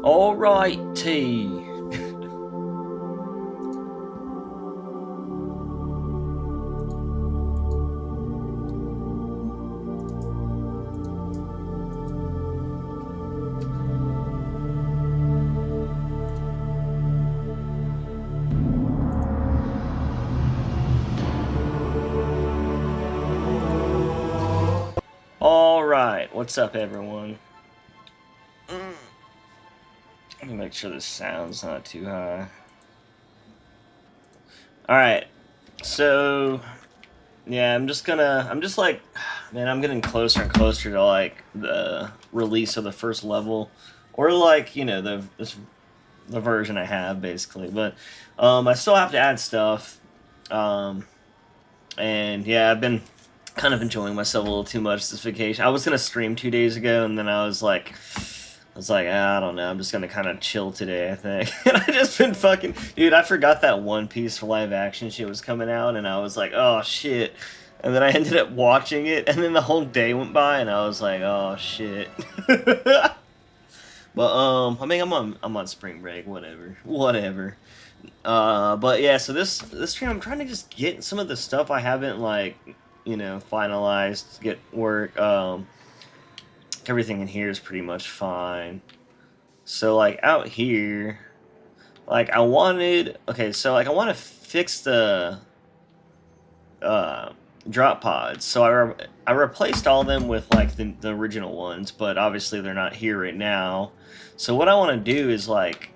Alrighty. Alright, what's up everyone? Let me make sure the sound's not too high. Alright, so yeah, I'm just like, man, I'm getting closer and closer to like the release of the first level, or like, you know, the version I have basically. But I still have to add stuff, and yeah, I've been kind of enjoying myself a little too much this vacation. I was gonna stream 2 days ago, and then I was like, I don't know, I'm just gonna kind of chill today, I think. And I just been fucking, dude, I forgot that One Piece live action shit was coming out, and I was like, oh shit. And then I ended up watching it, and then the whole day went by, and I was like, oh shit. But I mean, I'm on spring break, whatever. But yeah, so this stream, I'm trying to just get some of the stuff I haven't like, you know, finalized, get work. Everything in here is pretty much fine. So like out here, like I want to fix the drop pods. So I replaced all of them with like the original ones, but obviously they're not here right now. So what I want to do is like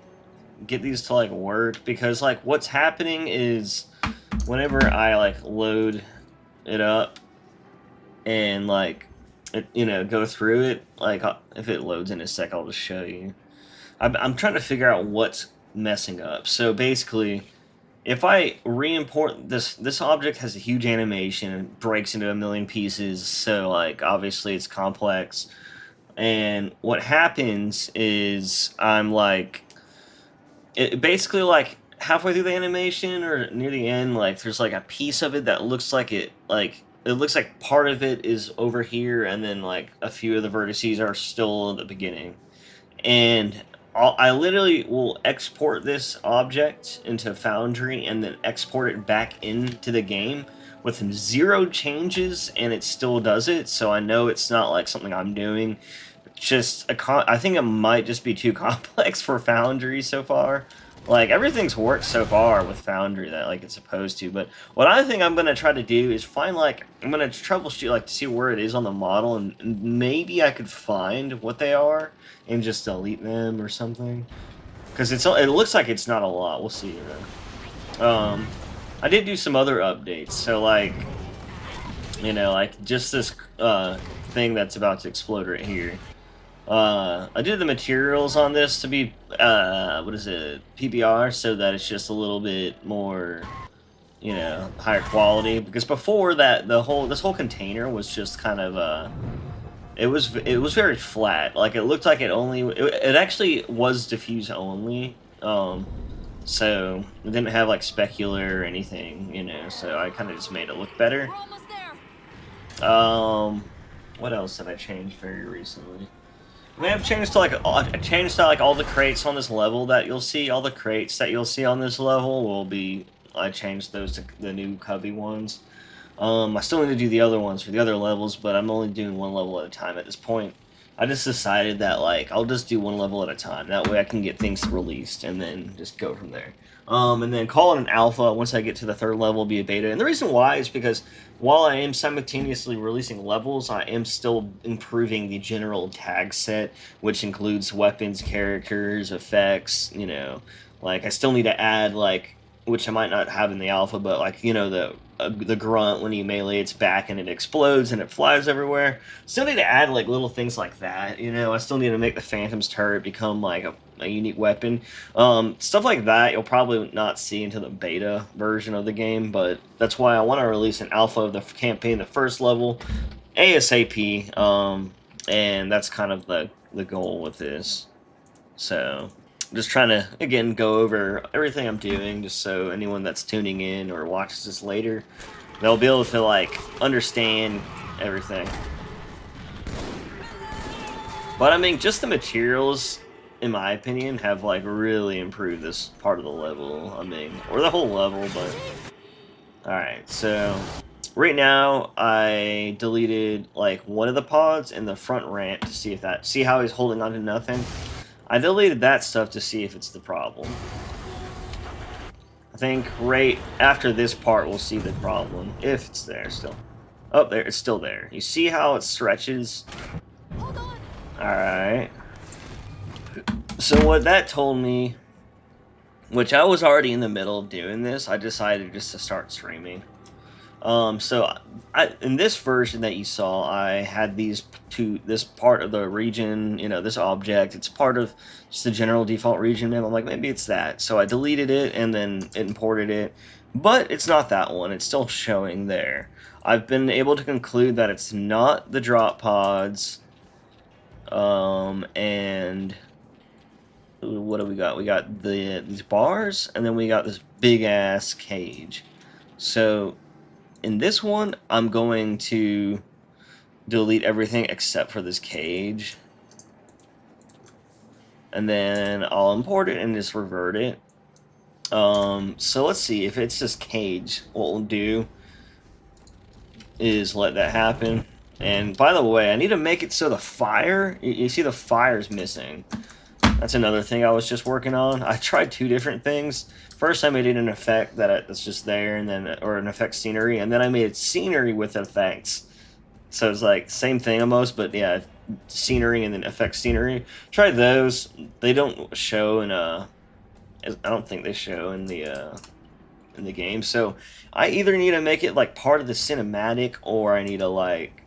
get these to like work, because like what's happening is whenever I like load it up and like it, you know, go through it, like if it loads in a sec, I'll just show you. I'm trying to figure out what's messing up. So basically, if I re-import this object has a huge animation and breaks into a million pieces, so like obviously it's complex. And what happens is I'm like, it basically like halfway through the animation or near the end, like there's like a piece of it that looks like it looks like part of it is over here, and then like a few of the vertices are still at the beginning. And I literally will export this object into Foundry and then export it back into the game with 0 changes, and it still does it. So I know it's not like something I'm doing. Just I think it might just be too complex for Foundry so far. Like, everything's worked so far with Foundry that, like, it's supposed to, but what I think I'm going to try to do is find, like, I'm going to troubleshoot, like, to see where it is on the model, and maybe I could find what they are and just delete them or something. Because it looks like it's not a lot. We'll see, though. I did do some other updates, so, like, you know, like, just this, thing that's about to explode right here. I did the materials on this to be, what is it, PBR, so that it's just a little bit more, you know, higher quality. Because before that, this whole container was just kind of, it was very flat. Like, it looked like it actually was diffuse only, so it didn't have, like, specular or anything, you know, so I kind of just made it look better. What else did I change very recently? I mean, I've changed to like all the crates on this level that you'll see. All the crates that you'll see on this level will be. I changed those to the new Cubby ones. I still need to do the other ones for the other levels, but I'm only doing one level at a time at this point. I just decided that like I'll just do one level at a time. That way I can get things released and then just go from there. And then call it an alpha. Once I get to the 3rd level, be a beta. And the reason why is because while I am simultaneously releasing levels, I am still improving the general tag set, which includes weapons, characters, effects, you know. Like, I still need to add, like, which I might not have in the alpha, but, like, you know, the grunt when you melee its back and it explodes and it flies everywhere. Still need to add, like, little things like that, you know. I still need to make the Phantom's turret become, like, a unique weapon. Stuff like that you'll probably not see until the beta version of the game, but that's why I want to release an alpha of the campaign, the 1st level, ASAP, and that's kind of the goal with this. So, I'm just trying to, again, go over everything I'm doing, just so anyone that's tuning in or watches this later, they'll be able to, like, understand everything. But, I mean, just the materials in my opinion, have like really improved this part of the level. I mean, or the whole level, but alright, so right now I deleted like one of the pods in the front ramp to see if that see how he's holding on to nothing. I deleted that stuff to see if it's the problem. I think right after this part we'll see the problem, if it's there still. Oh, there, it's still there. You see how it stretches? Alright. So what that told me, which I was already in the middle of doing this, I decided just to start streaming. So in this version that you saw, I had this part of the region, you know, this object, it's part of just the general default region map. I'm like, maybe it's that. So I deleted it and then imported it, but it's not that one. It's still showing there. I've been able to conclude that it's not the drop pods, and what do we got? We got these bars, and then we got this big-ass cage. So in this one, I'm going to delete everything except for this cage. And then I'll import it and just revert it. So let's see, if it's this cage, what we'll do is let that happen. And by the way, I need to make it so the fire, you see the fire's missing. That's another thing I was just working on. I tried two different things. First, I made it an effect that's just there, and then or an effect scenery, and then I made it scenery with effects. So it's like same thing almost, but yeah, scenery and then effect scenery. Try those. They don't show in I don't think they show in the game. So I either need to make it like part of the cinematic, or I need to like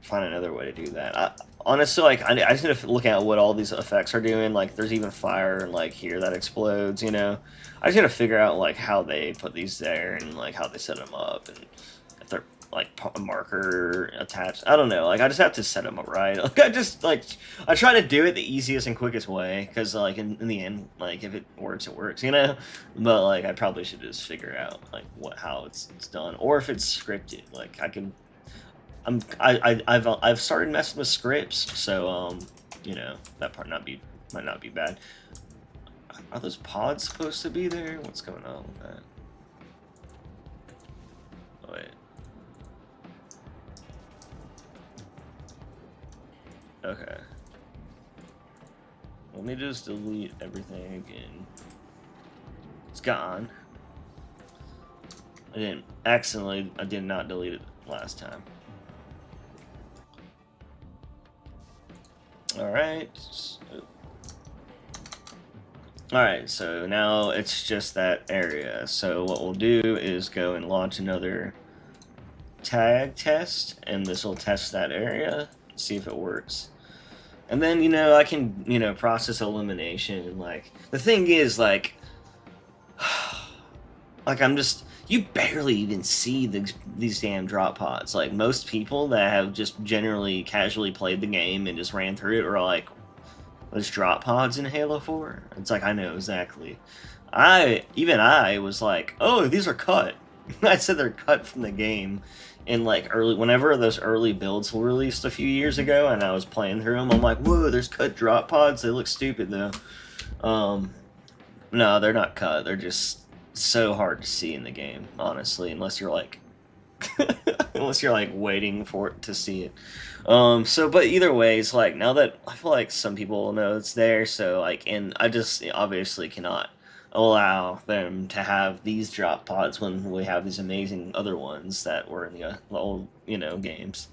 find another way to do that. Honestly, like, I just need to look at what all these effects are doing. Like, there's even fire, and, like, here that explodes, you know? I just need to figure out, like, how they put these there, and, like, how they set them up, and if they're, like, a marker attached. I don't know. Like, I just have to set them up right. Like, I try to do it the easiest and quickest way, because, like, in the end, like, if it works, you know? But, like, I probably should just figure out, like, how it's done. Or if it's scripted, like, I can... I've started messing with scripts, so you know, that part might not be bad. Are those pods supposed to be there? What's going on with that? Oh, wait. Okay. Let me just delete everything again. It's gone. I did not delete it last time. Alright. Alright, so now it's just that area. So what we'll do is go and launch another tag test, and this will test that area, see if it works. And then, you know, I can, you know, process elimination, and, like, the thing is, like, you barely even see these damn drop pods. Like, most people that have just generally casually played the game and just ran through it are like, there's drop pods in Halo 4? It's like, I know exactly. Even I was like, oh, these are cut. I said they're cut from the game. And like whenever those early builds were released a few years ago and I was playing through them, I'm like, whoa, there's cut drop pods. They look stupid though. No, they're not cut. They're just so hard to see in the game, honestly, unless you're like waiting for it to see it. But either way, it's like, now that I feel like some people know it's there, so like, and I just obviously cannot allow them to have these drop pods when we have these amazing other ones that were in the old, you know, games.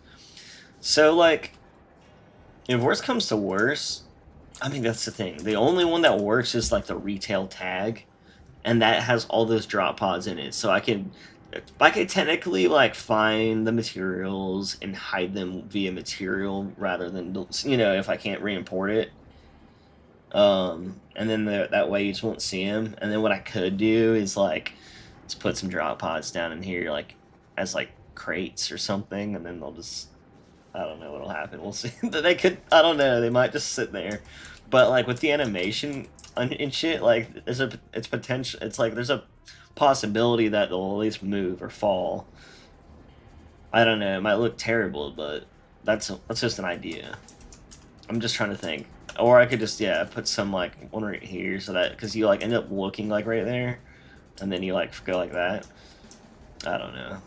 So like, if worse comes to worse, I mean, that's the thing. The only one that works is like the retail tag, and that has all those drop pods in it. So I could technically like find the materials and hide them via material rather than, you know, if I can't re-import it. And then that way you just won't see them. And then what I could do is like, let's put some drop pods down in here, like as like crates or something, and then they'll just, I don't know what'll happen. We'll see. They could, I don't know, they might just sit there. But like with the animation and shit, like it's potential. It's like there's a possibility that they'll at least move or fall. I don't know. It might look terrible, but that's just an idea. I'm just trying to think. Or I could just, yeah, put some, like, one right here, so that, because you, like, end up looking, like, right there, and then you, like, go like that. I don't know.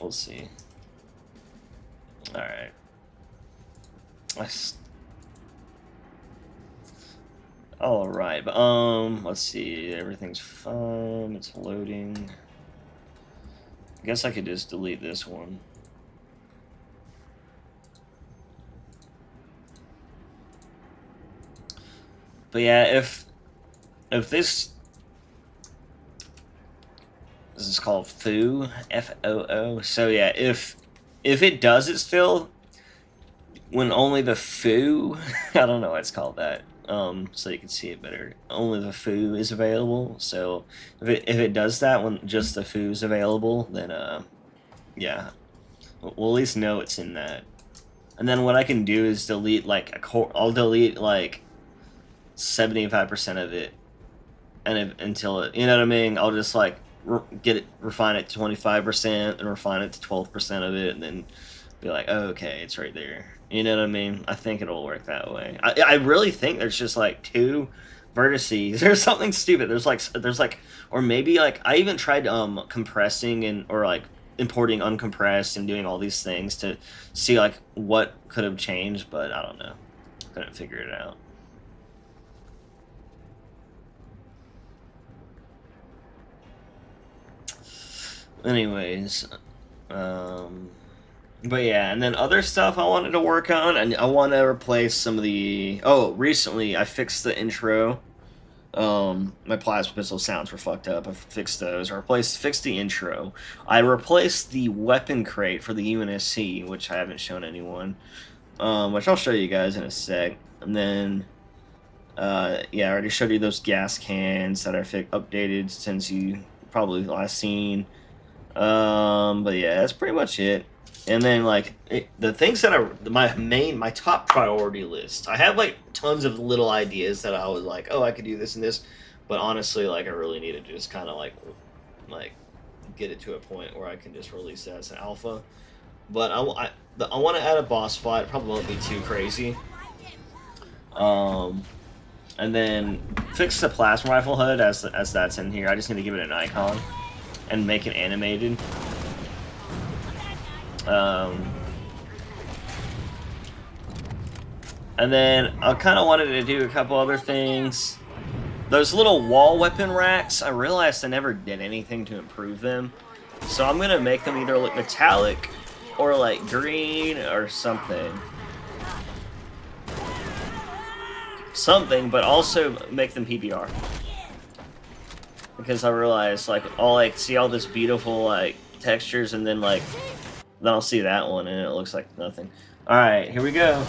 We'll see. Alright. Alright, but, let's see. Everything's fine. It's loading. I guess I could just delete this one. But yeah, if this is called foo, F-O-O. So yeah, if it does it still, when only the foo, I don't know why it's called that. So you can see it better. Only the foo is available. So if it does that when just the foo is available, then yeah, we'll at least know it's in that. And then what I can do is delete like I'll delete like 75% of it, and until it, you know what I mean. I'll just like refine it to 25% and refine it to 12% of it, and then be like, oh, okay, it's right there. You know what I mean? I think it'll work that way. I really think there's just like 2 vertices or something stupid. There's like, or maybe like I even tried compressing and or like importing uncompressed and doing all these things to see like what could have changed, but I don't know. Couldn't figure it out. Anyways, but yeah, and then other stuff I wanted to work on, and I want to replace some of the. Oh, recently I fixed the intro. My plasma pistol sounds were fucked up. I fixed those. Fixed the intro. I replaced the weapon crate for the UNSC, which I haven't shown anyone. Which I'll show you guys in a sec. And then, yeah, I already showed you those gas cans that are updated since you probably last seen. But yeah, that's pretty much it. And then like the things that are my top priority list. I have like tons of little ideas that I was like, oh, I could do this and this, but honestly, like I really need to just kind of like get it to a point where I can just release it as an alpha. But I want to add a boss fight. It probably won't be too crazy. And then fix the plasma rifle hood as that's in here. I just need to give it an icon and make it animated. And then I kind of wanted to do a couple other things. Those little wall weapon racks, I realized I never did anything to improve them. So I'm going to make them either look metallic or like green or something. But also make them PBR. Because I realized, like, see all this beautiful, like, textures, and then, like, then I'll see that one, and it looks like nothing. Alright, here we go.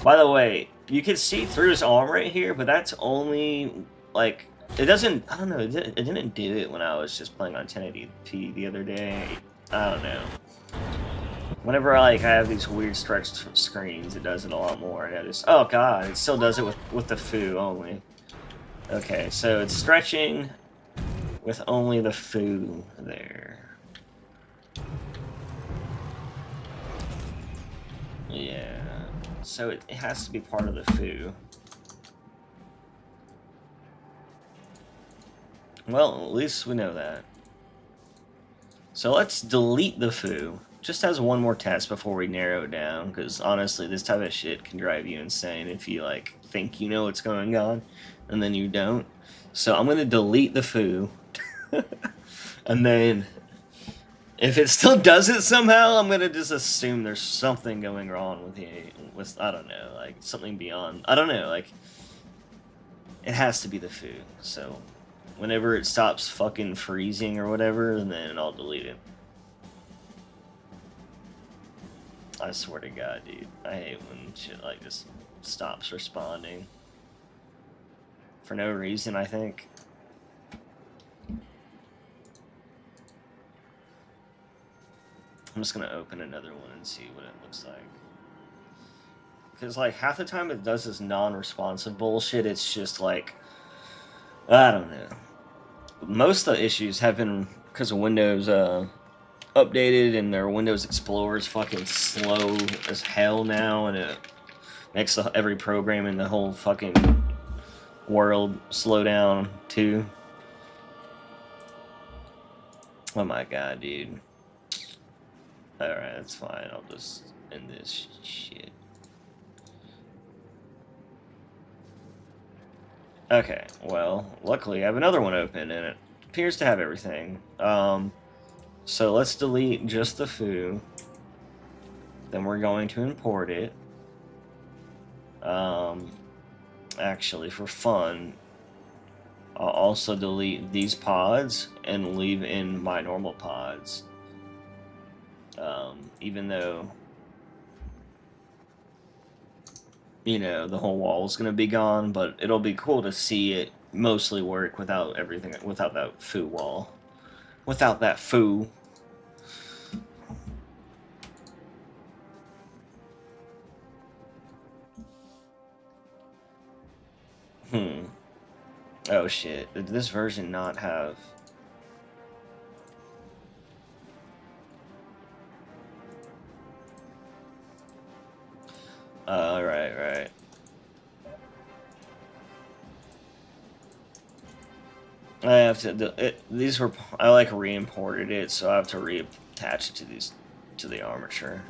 By the way, you can see through his arm right here, but that's only, like, it doesn't, I don't know, it didn't do it when I was just playing on 1080p the other day. I don't know. Whenever, I have these weird stretched screens, it does it a lot more. And I just, oh god, it still does it with the foo only. Okay, so it's stretching with only the foo there. Yeah, so it has to be part of the foo. Well, at least we know that. So let's delete the foo. Just as one more test before we narrow it down, because honestly, this type of shit can drive you insane if you, like, think you know what's going on, and then you don't. So I'm going to delete the foo. And then, if it still does it somehow, I'm going to just assume there's something going wrong with I don't know, like, something beyond, I don't know, like, it has to be the foo. So, whenever it stops fucking freezing or whatever, then I'll delete it. I swear to God, dude. I hate when shit like just stops responding. For no reason, I think. I'm just gonna open another one and see what it looks like. Because, like, half the time it does this non-responsive bullshit, it's just like, I don't know. Most of the issues have been because of Windows, updated, and their Windows Explorer is fucking slow as hell now, and Makes every program in the whole fucking world slow down too. Oh my god, dude. Alright, that's fine. I'll just end this shit. Okay, well, luckily I have another one open and it appears to have everything. So let's delete just the foo. Then we're going to import it. Actually, for fun, I'll also delete these pods and leave in my normal pods. Even though, you know, the whole wall is going to be gone, but it'll be cool to see it mostly work without everything, without that foo wall. Without that foo. Oh shit, did this version not have... right. I have to... these were... I like re-imported it, so I have to reattach it to these... to the armature.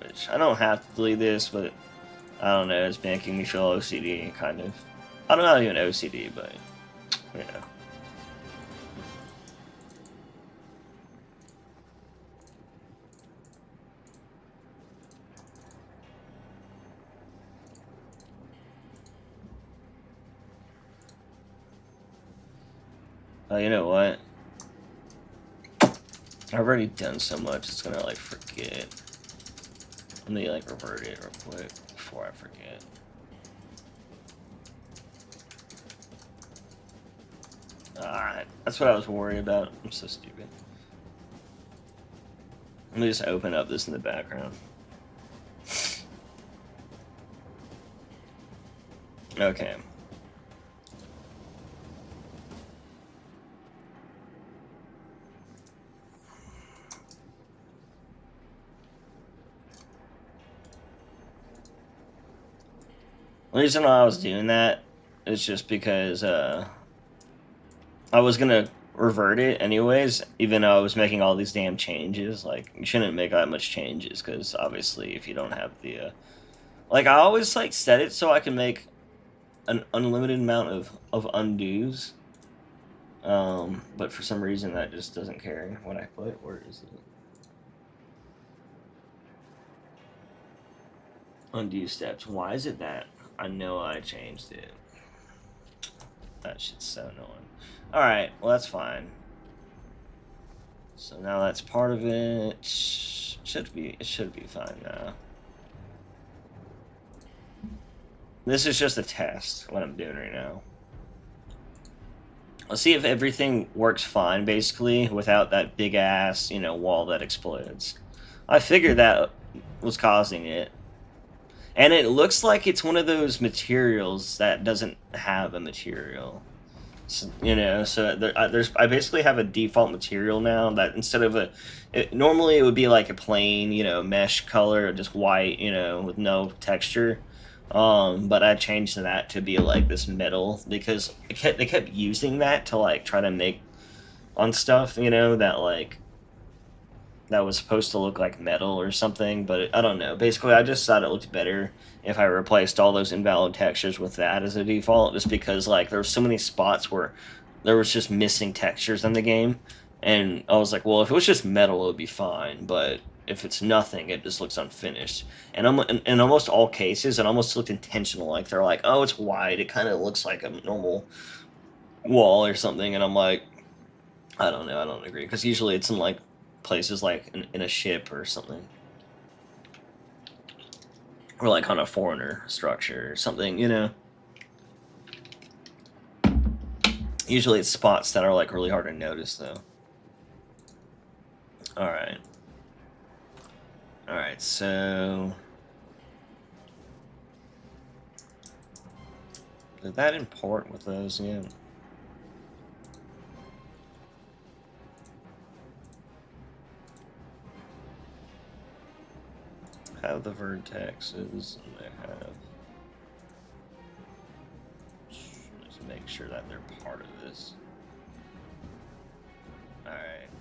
Which, I don't have to delete this, but... I don't know, it's making me feel OCD, kind of. I'm not even OCD, but... you know. You know what? I've already done so much, it's gonna, like, forget. Let me, like, revert it real quick before I forget. Alright, that's what I was worried about. I'm so stupid. Let me just open up this in the background. Okay. The reason why I was doing that is just because I was gonna revert it anyways, even though I was making all these damn changes. Like, you shouldn't make that much changes, because obviously if you don't have the... like, I always, like, set it so I can make an unlimited amount of undos. But for some reason that just doesn't care what I put. Where is it? Undo steps. Why is it that? I know I changed it. That shit's so annoying. Alright, well that's fine. So now that's part of it. It should be fine now. This is just a test, what I'm doing right now. Let's see if everything works fine, basically, without that big-ass, you know, wall that explodes. I figured that was causing it. And it looks like it's one of those materials that doesn't have a material. So, you know, so I basically have a default material now that instead of normally it would be like a plain, you know, mesh color, just white, you know, with no texture. But I changed that to be like this metal because they kept using that to like try to make on stuff, you know, that like that was supposed to look like metal or something, but I don't know. Basically, I just thought it looked better if I replaced all those invalid textures with that as a default, just because like there were so many spots where there was just missing textures in the game, and I was like, well, if it was just metal, it would be fine, but if it's nothing, it just looks unfinished. And in almost all cases, it almost looked intentional. Like they're like, oh, it's white. It kind of looks like a normal wall or something, and I'm like, I don't know. I don't agree because usually it's in like places like in a ship or something, or like on a foreigner structure or something, you know. Usually it's spots that are like really hard to notice though. Alright, so did that import with those yet? have the vertexes, and they have... Let's make sure that they're part of this. Alright.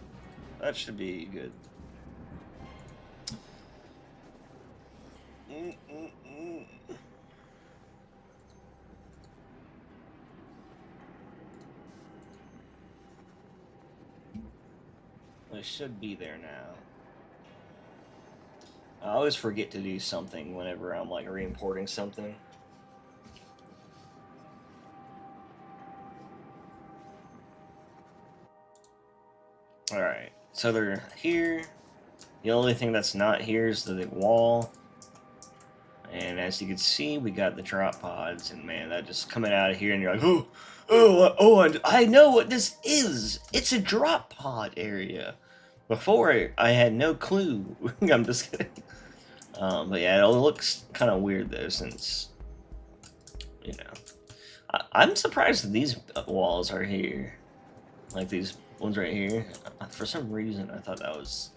That should be good. It should be there now. I always forget to do something whenever I'm like re-importing something. Alright, so they're here. The only thing that's not here is the wall. And as you can see, we got the drop pods, and man, that just coming out of here, and you're like, I know what this is! It's a drop pod area! Before, I had no clue. I'm just kidding. But yeah, it looks kind of weird though, since, you know. I'm surprised that these walls are here. Like these ones right here. For some reason, I thought that was...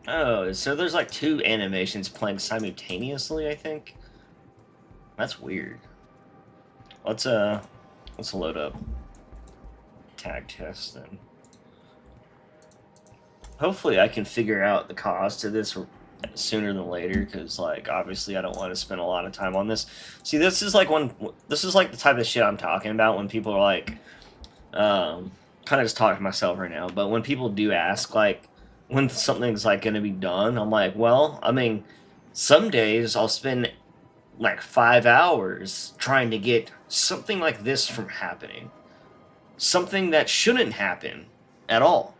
Oh, so there's like two animations playing simultaneously, I think? That's weird. Let's load up tag test then. Hopefully I can figure out the cost of this sooner than later, because like obviously I don't want to spend a lot of time on this. See, this is like the type of shit I'm talking about when people are like, kind of just talking to myself right now, but when people do ask like when something's like going to be done, I'm like, well, I mean, some days I'll spend like 5 hours trying to get something like this from happening. Something that shouldn't happen at all.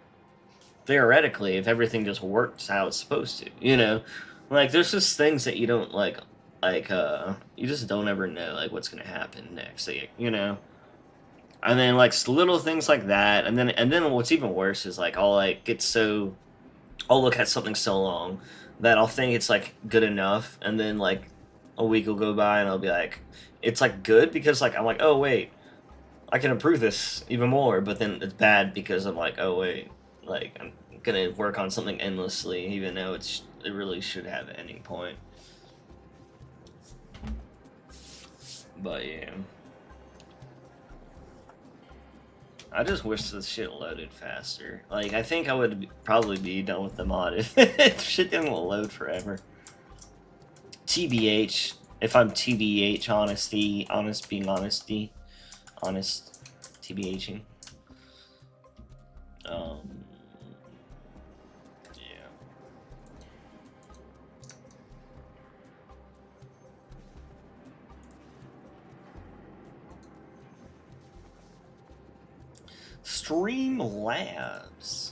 Theoretically, if everything just works how it's supposed to, you know? Like, there's just things that you don't, you just don't ever know, like, what's gonna happen next, you know? And then, like, little things like that, and then what's even worse is, like, I'll look at something so long that I'll think it's, like, good enough, and then, like, a week will go by, and I'll be like, it's, like, good, because, like, I'm like, oh, wait, I can improve this even more, but then it's bad because I'm like, oh, wait. Like, I'm gonna work on something endlessly, even though it really should have an ending point. But yeah, I just wish this shit loaded faster. Like, I think I would probably be done with the mod if shit didn't load forever. TBH, if I'm TBH, honest, TBHing. Streamlabs.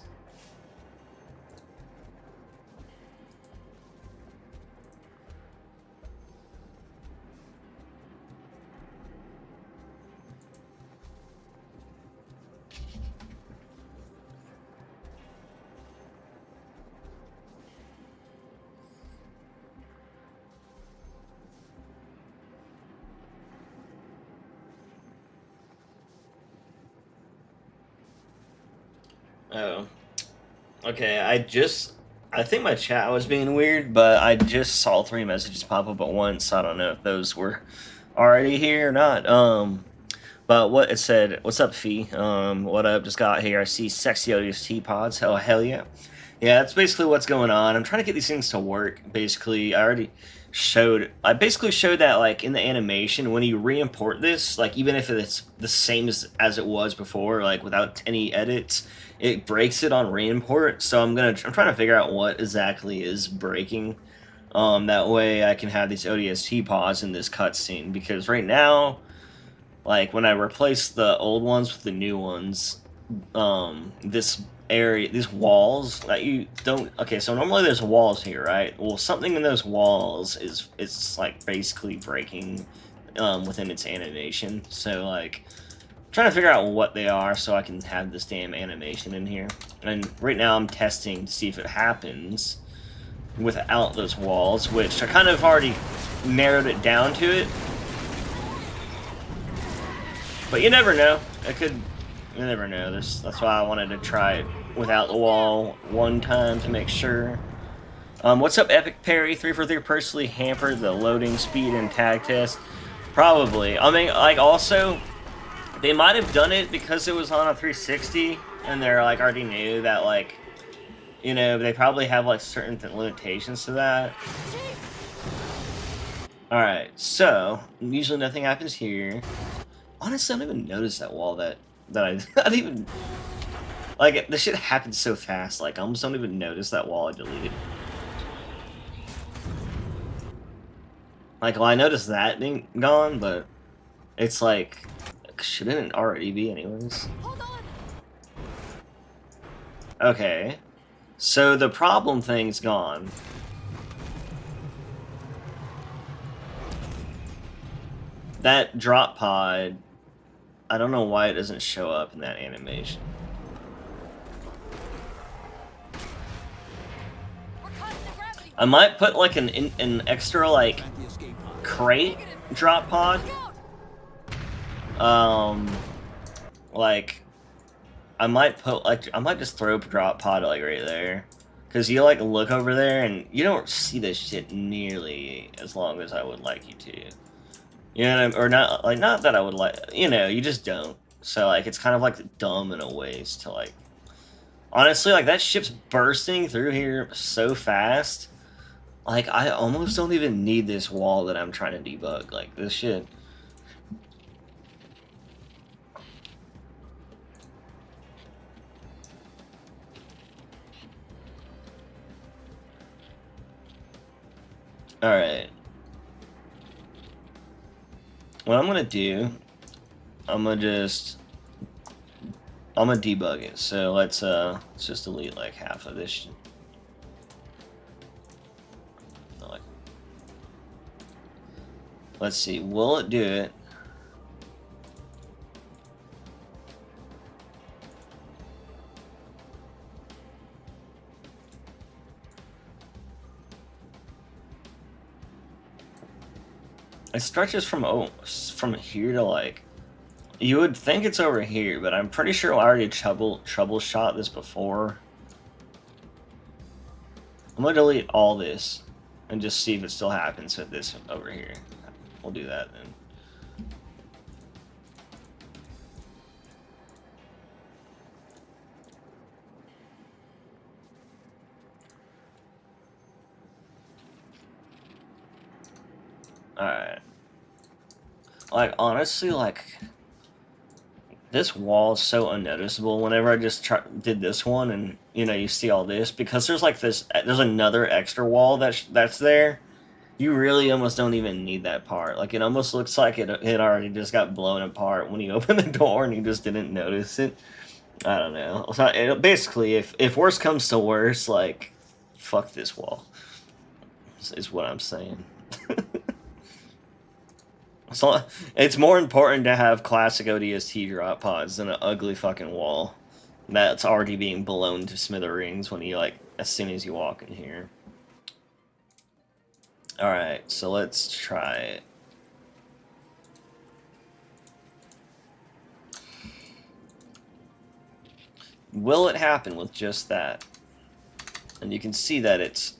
Oh. Okay, I think my chat was being weird, but I just saw 3 messages pop up at once. So I don't know if those were already here or not. But what it said, what's up, Fee? What up? Just got here. I see sexy ODST pods. Oh, hell yeah. Yeah, that's basically what's going on. I'm trying to get these things to work. Basically, I basically showed that, like, in the animation, when you re-import this, like, even if it's the same as it was before, like, without any edits, it breaks it on re-import. So I'm trying to figure out what exactly is breaking. That way I can have these ODST pods in this cutscene, because right now, like, when I replace the old ones with the new ones, these walls that you don't... Okay, so normally there's walls here, right? Well, something in those walls it's like, basically breaking within its animation. So, like, trying to figure out what they are so I can have this damn animation in here. And right now I'm testing to see if it happens without those walls, which I kind of already narrowed it down to it. But you never know. You never know. That's why I wanted to try it without the wall one time to make sure. What's up, Epic Perry? 343 personally hampered the loading speed and tag test. Probably. I mean, like, also, they might have done it because it was on a 360, and they're, like, already knew that, like, you know, they probably have, like, certain limitations to that. Alright, so, usually nothing happens here. Honestly, I don't even notice that wall that I don't even... Like, the shit happens so fast, like, I almost don't even notice that wall I deleted. Like, well, I noticed that being gone, but it's like, shouldn't it already be anyways? Hold on. Okay. So the problem thing's gone. That drop pod, I don't know why it doesn't show up in that animation. I might put like an extra like crate drop pod. Like I might put like I might just throw a drop pod like right there, cause you like look over there and you don't see this shit nearly as long as I would like you to. You know what I mean? Or not like not that I would like, you know, you just don't. So like it's kind of like dumb in a ways to like. Honestly, like that ship's bursting through here so fast. Like, I almost don't even need this wall that I'm trying to debug. Like, this shit. Alright. What I'm gonna do, I'm gonna debug it. So let's just delete like half of this shit. Let's see, will it do it? It stretches from here to like, you would think it's over here, but I'm pretty sure I already troubleshot this before. I'm gonna delete all this and just see if it still happens with this over here. We'll do that then. Alright. Like, honestly, like, this wall is so unnoticeable whenever I just did this one and, you know, you see all this. Because there's, like, there's another extra wall that's there. You really almost don't even need that part. Like, it almost looks like it already just got blown apart when you open the door and you just didn't notice it. I don't know. So basically, if worse comes to worse, like, fuck this wall. Is what I'm saying. So, it's more important to have classic ODST drop pods than an ugly fucking wall that's already being blown to smithereens when you, like, as soon as you walk in here. Alright, so let's try it. Will it happen with just that? And you can see that it's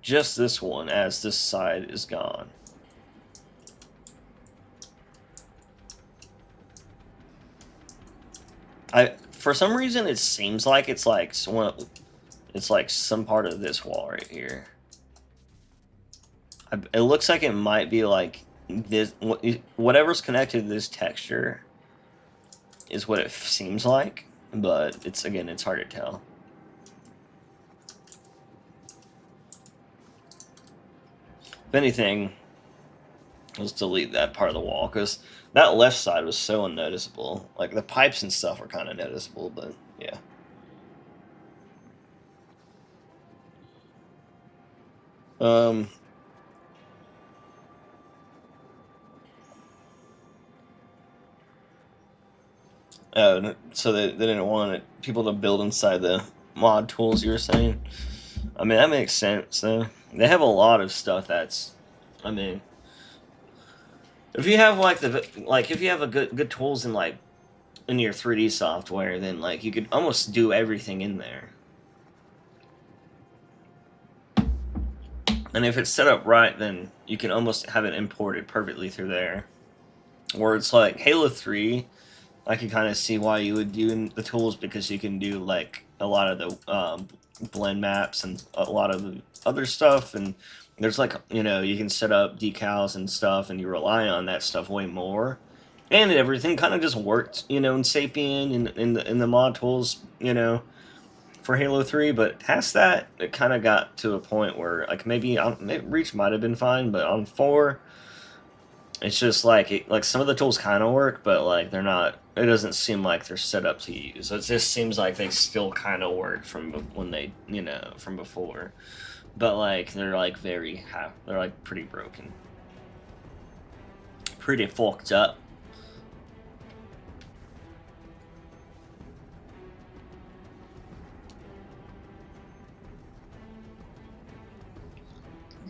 just this one as this side is gone. For some reason it seems like it's like some part of this wall right here. It looks like it might be like this, whatever's connected to this texture is what it seems like, but it's hard to tell. If anything, let's delete that part of the wall, because that left side was so unnoticeable. Like, the pipes and stuff are kind of noticeable, but yeah. Oh, so they didn't want people to build inside the mod tools, you were saying? I mean, that makes sense, though. They have a lot of stuff that's, I mean, if you have if you have a good tools in in your 3D software, then you could almost do everything in there. And if it's set up right, then you can almost have it imported perfectly through there. Where it's like Halo 3, I can kind of see why you would do the tools, because you can do like a lot of the blend maps and a lot of the other stuff, and there's like, you know, you can set up decals and stuff, and you rely on that stuff way more. And everything kind of just worked, you know, in Sapien and in the mod tools, you know, for Halo 3. But past that, it kind of got to a point where like maybe Reach might have been fine, but on 4, it's just like like some of the tools kind of work, but like they're not. It doesn't seem like they're set up to use. It just seems like they still kind of work from when they, you know, from before. But like they're like they're like pretty broken, pretty fucked up.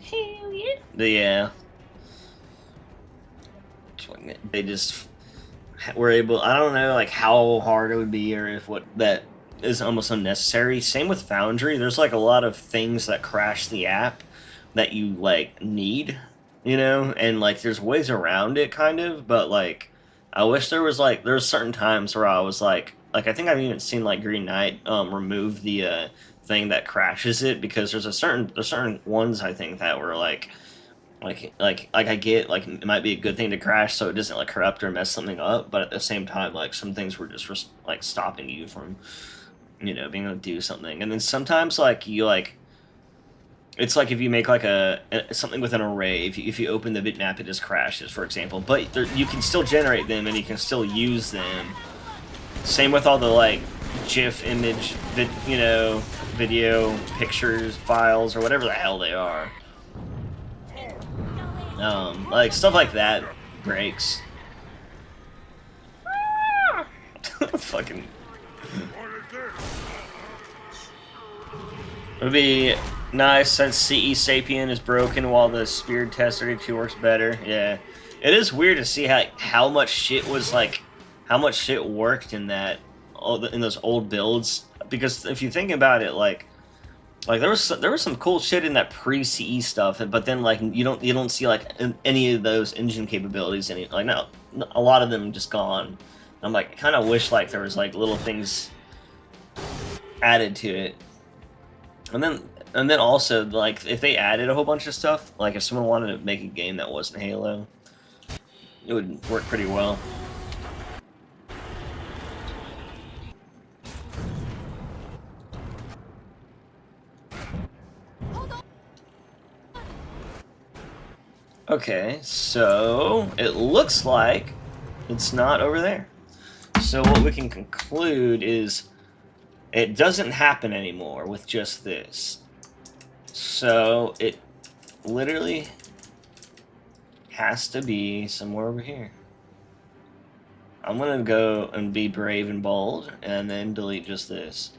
Hell yeah. Yeah. They just were able. I don't know, like how hard it would be, or if what that is almost unnecessary. Same with Foundry. There's like a lot of things that crash the app that you like need, you know, and like there's ways around it, kind of. But like, I wish there's certain times where I was like I think I've even seen like Green Knight remove the thing that crashes it, because there's certain ones I think that were like I get like it might be a good thing to crash so it doesn't like corrupt or mess something up, but at the same time like some things were just like stopping you from, you know, being able to do something. And then sometimes like you like it's like if you make like something with an array, if you open the bitmap, it just crashes, for example, but you can still generate them and you can still use them. Same with all the like GIF image you know, video pictures files or whatever the hell they are. Like stuff like that breaks. Fucking. It would be nice since CE Sapien is broken while the Speared Test 32 works better. Yeah, it is weird to see how much shit was like, how much shit worked in that in those old builds. Because if you think about it, like there was some cool shit in that pre-CE stuff, but then like you don't see like any of those engine capabilities like no, a lot of them just gone. I'm like, kind of wish like there was like little things added to it, and then also like if they added a whole bunch of stuff, like if someone wanted to make a game that wasn't Halo, it would work pretty well. Okay, so it looks like it's not over there. So what we can conclude is it doesn't happen anymore with just this. So it literally has to be somewhere over here. I'm gonna go and be brave and bold and then delete just this.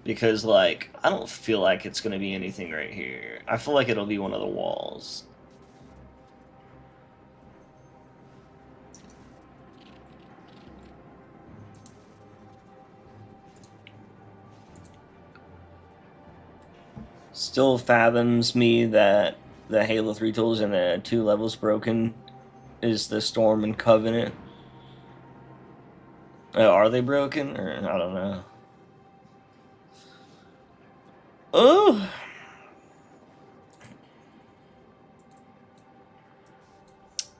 Because like, I don't feel like it's gonna be anything right here. I feel like it'll be one of the walls. Still fathoms me that the Halo 3 tools and the 2 levels broken is the Storm and Covenant. Are they broken? Or I don't know. Oh!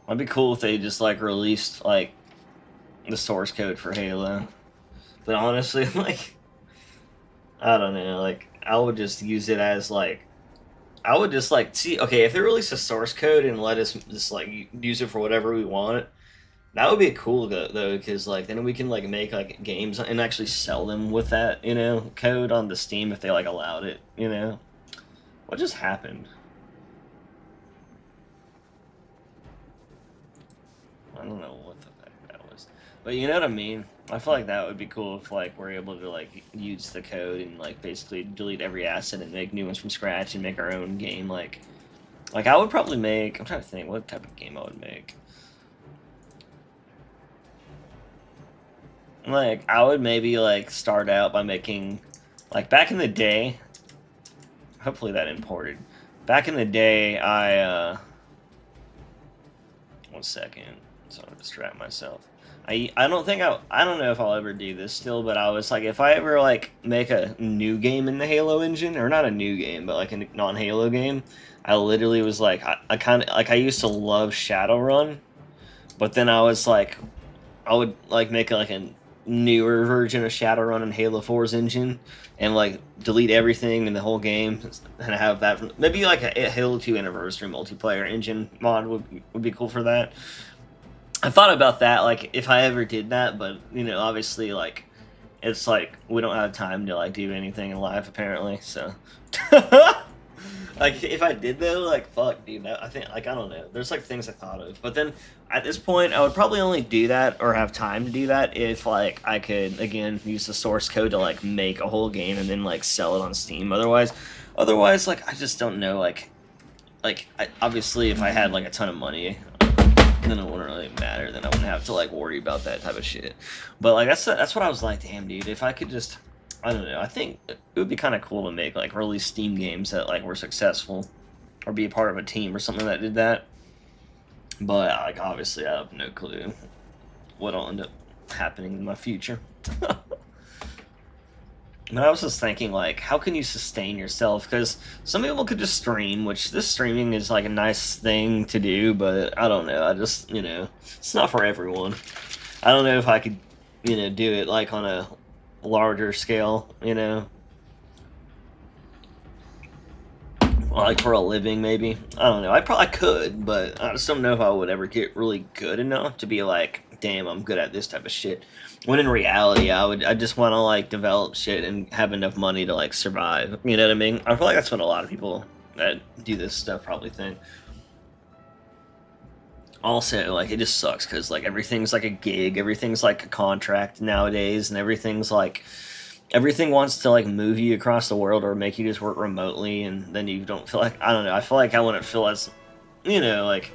It'd be cool if they just like released like the source code for Halo. But honestly, like, I don't know, like I would just use it as like, I would just like see, okay, if they release a source code and let us just like use it for whatever we want, that would be cool though, because like then we can like make like games and actually sell them with that, you know, code on the Steam if they like allowed it, you know. What just happened? I don't know what the heck that was, but you know what I mean. I feel like that would be cool if like we're able to like use the code and like basically delete every asset and make new ones from scratch and make our own game. Like I would probably make. I'm trying to think what type of game I would make. Like I would maybe like start out by making, like back in the day. Hopefully that imported. back in the day, one second, so I distract myself. I don't think I don't know if I'll ever do this still, but I was like, if I ever like make a new game in the Halo engine, or not a new game, but like a non-Halo game, I literally was like, I kind of like I used to love Shadowrun, but then I was like, I would like make like a newer version of Shadowrun in Halo 4's engine, and like delete everything in the whole game, and have that maybe like a Halo 2 Anniversary multiplayer engine mod would be cool for that. I thought about that, like, if I ever did that, but, you know, obviously, like, it's like, we don't have time to, like, do anything in life, apparently, so. Like, if I did, though, like, fuck, dude, I think, like, I don't know. There's, like, things I thought of. But then, at this point, I would probably only do that, or have time to do that, if, like, I could, again, use the source code to, like, make a whole game and then, like, sell it on Steam. Otherwise, like, I just don't know, obviously, if I had, like, a ton of money, then it wouldn't really matter. Then I wouldn't have to like worry about that type of shit. But like that's what I was like, damn dude, if I could just, I don't know, I think it would be kind of cool to make like release Steam games that like were successful, or be a part of a team or something that did that. But like obviously I have no clue what'll end up happening in my future. But I was just thinking, like, how can you sustain yourself? Because some people could just stream, which this streaming is, like, a nice thing to do, but I don't know. I just, you know, it's not for everyone. I don't know if I could, you know, do it, like, on a larger scale, you know? Like, for a living, maybe. I don't know. I probably could, but I just don't know if I would ever get really good enough to be like, damn, I'm good at this type of shit. When in reality, I just want to, like, develop shit and have enough money to, like, survive. You know what I mean? I feel like that's what a lot of people that do this stuff probably think. Also, like, it just sucks because, like, everything's like a gig, everything's like a contract nowadays, and everything's like, everything wants to, like, move you across the world or make you just work remotely, and then you don't feel like, I don't know, I feel like I wouldn't feel as, you know, like,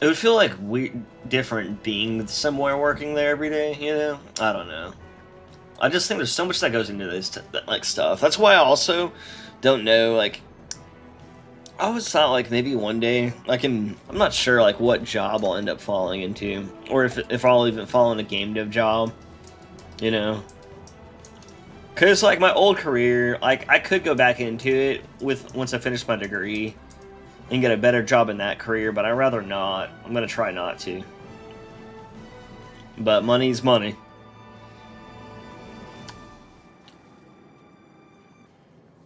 it would feel like weird, different being somewhere working there every day, you know? I don't know. I just think there's so much that goes into this, like, stuff. That's why I also don't know, like, I always thought, like, maybe one day, I'm not sure, like, what job I'll end up falling into, or if I'll even fall in a game dev job, you know? Because, like, my old career, like, I could go back into it once I finish my degree, and get a better job in that career, but I'd rather not. I'm gonna try not to. But money's money.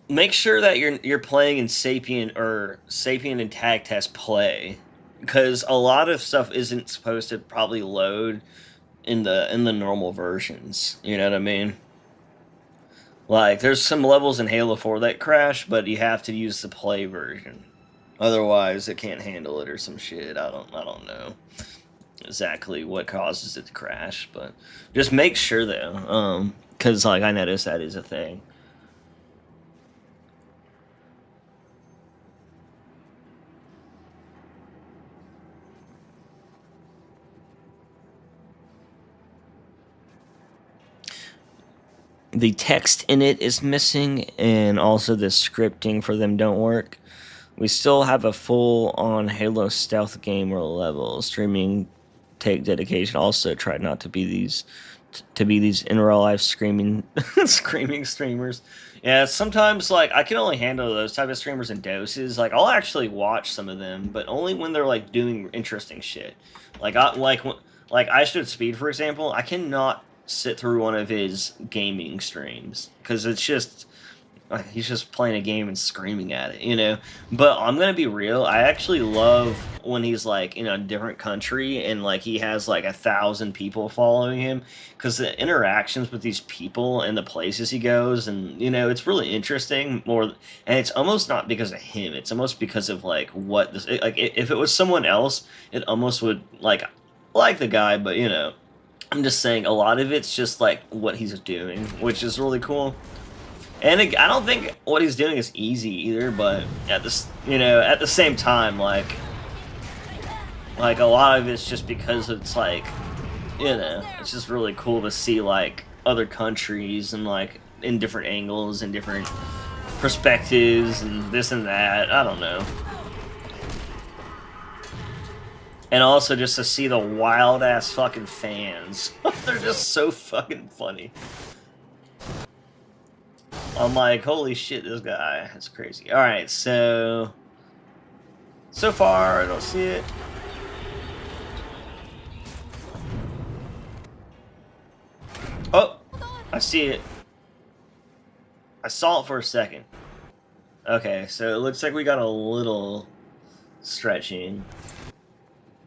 Make sure that you're playing in Sapien or Sapien and Tag Test Play, because a lot of stuff isn't supposed to probably load in the normal versions. You know what I mean? Like, there's some levels in Halo 4 that crash, but you have to use the Play version. Otherwise, it can't handle it or some shit. I don't know exactly what causes it to crash, but just make sure though, because like I noticed that is a thing. The text in it is missing, and also the scripting for them don't work. We still have a full-on Halo stealth game or level. Streaming take dedication. Also, try not to be these in real life screaming screaming streamers. Yeah, sometimes like I can only handle those type of streamers in doses. Like I'll actually watch some of them, but only when they're like doing interesting shit. Like I Should Speed, for example. I cannot sit through one of his gaming streams because it's just. He's just playing a game and screaming at it, you know? But I'm gonna be real, I actually love when he's, like, in a different country and, like, he has, like, 1,000 people following him, because the interactions with these people and the places he goes, and, you know, it's really interesting, and it's almost not because of him, it's almost because of, like, what this, like, if it was someone else, it almost would, like the guy, but, you know, I'm just saying, a lot of it's just, like, what he's doing, which is really cool. And I don't think what he's doing is easy either, but at the same time, like a lot of it's just because it's like, you know, it's just really cool to see like other countries and like in different angles and different perspectives and this and that. I don't know. And also just to see the wild ass fucking fans. They're just so fucking funny. I'm like, holy shit, this guy. That's crazy. Alright, so far I don't see it. Oh, I see it. I saw it for a second. Okay, so it looks like we got a little stretching.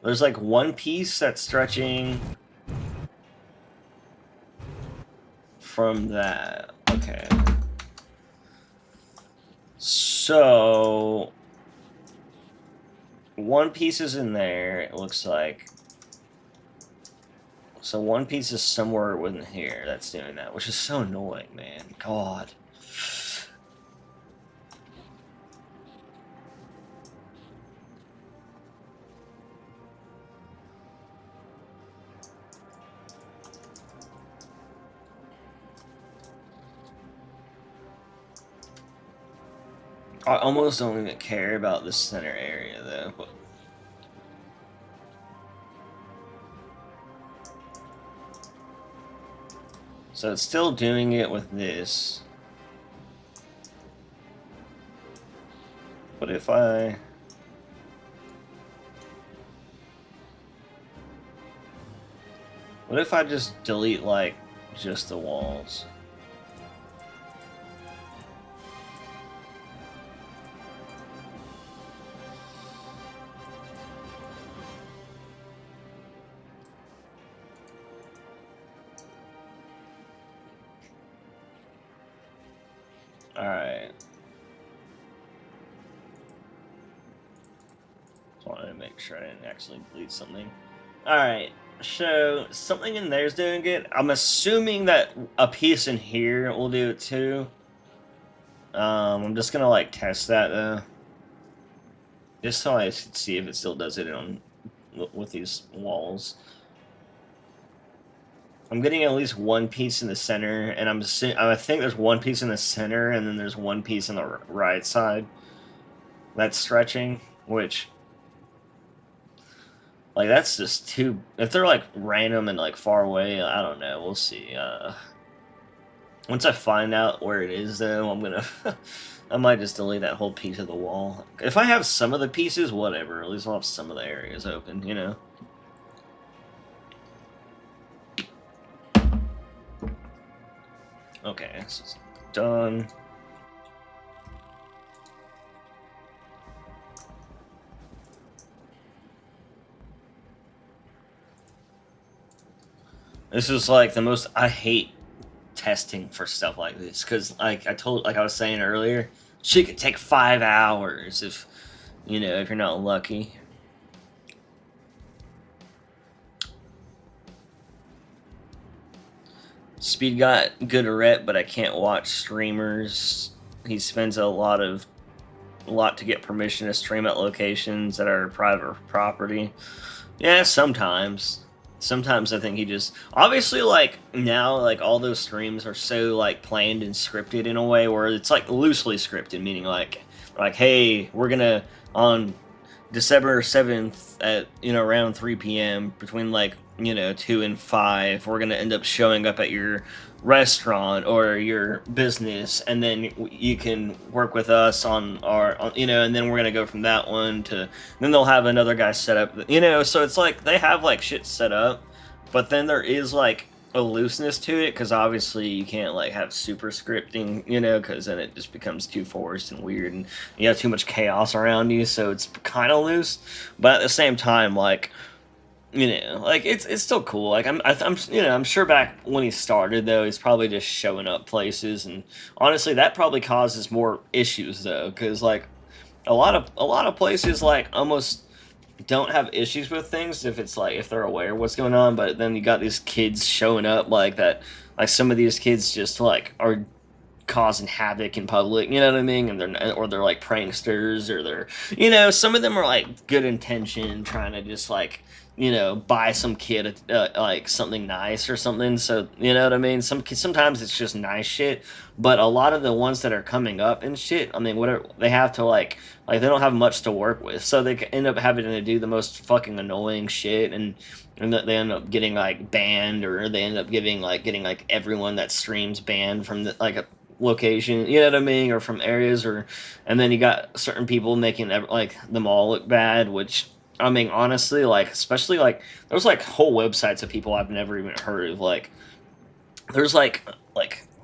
There's like one piece that's stretching from that. Okay. So one piece is in there, it looks like. So one piece is somewhere within here that's doing that, which is so annoying, man. God. I almost don't even care about the center area, though. So it's still doing it with this. What if I... What if I just delete, like, just the walls? Alright. Just wanted to make sure I didn't actually delete something. Alright, so something in there is doing it. I'm assuming that a piece in here will do it too. I'm just gonna like test that though. Just so I can see if it still does it on with these walls. I'm getting at least one piece in the center, and I think there's one piece in the center, and then there's one piece on the right side that's stretching, which, like, that's just too... If they're, like, random and, like, far away, I don't know, we'll see. Once I find out where it is, though, I'm gonna... I might just delete that whole piece of the wall. If I have some of the pieces, whatever, at least I'll have some of the areas open, you know? Okay, this is done. This is like the most... I hate testing for stuff like this, because like I was saying earlier, shit could take 5 hours if, you know, if you're not lucky. Speed got good rep, but I can't watch streamers. He spends a lot to get permission to stream at locations that are private property. Yeah, sometimes. Sometimes I think he just... Obviously, like, now, like, all those streams are so, like, planned and scripted in a way where it's, like, loosely scripted, meaning, like, hey, we're gonna, on December 7th at, you know, around 3 p.m., between, like, you know, 2 and 5, we're gonna end up showing up at your restaurant or your business, and then you can work with us on you know, and then we're gonna go from that one to... Then they'll have another guy set up, you know, so it's like, they have, like, shit set up, but then there is, like, a looseness to it, because obviously you can't, like, have super scripting, you know, because then it just becomes too forced and weird, and you have too much chaos around you, so it's kind of loose, but at the same time, like, you know, like, it's still cool. Like, I'm you know, I'm sure back when he started, though, he's probably just showing up places, and honestly, that probably causes more issues, though, because, like, a lot of places, like, almost don't have issues with things if it's, like, if they're aware of what's going on, but then you got these kids showing up like that. Like, some of these kids just, like, are causing havoc in public, you know what I mean? And they're like pranksters, or they're, you know, some of them are like good intention, trying to just like, you know, buy some kid like something nice or something. So you know what I mean? Sometimes it's just nice shit, but a lot of the ones that are coming up and shit, I mean, whatever they have to like they don't have much to work with, so they end up having to do the most fucking annoying shit, and they end up getting like banned, or they end up getting like everyone that streams banned from the, like a location, you know what I mean, or from areas, or and then you got certain people making like them all look bad, which I mean honestly, like especially like there's like whole websites of people I've never even heard of, like there's like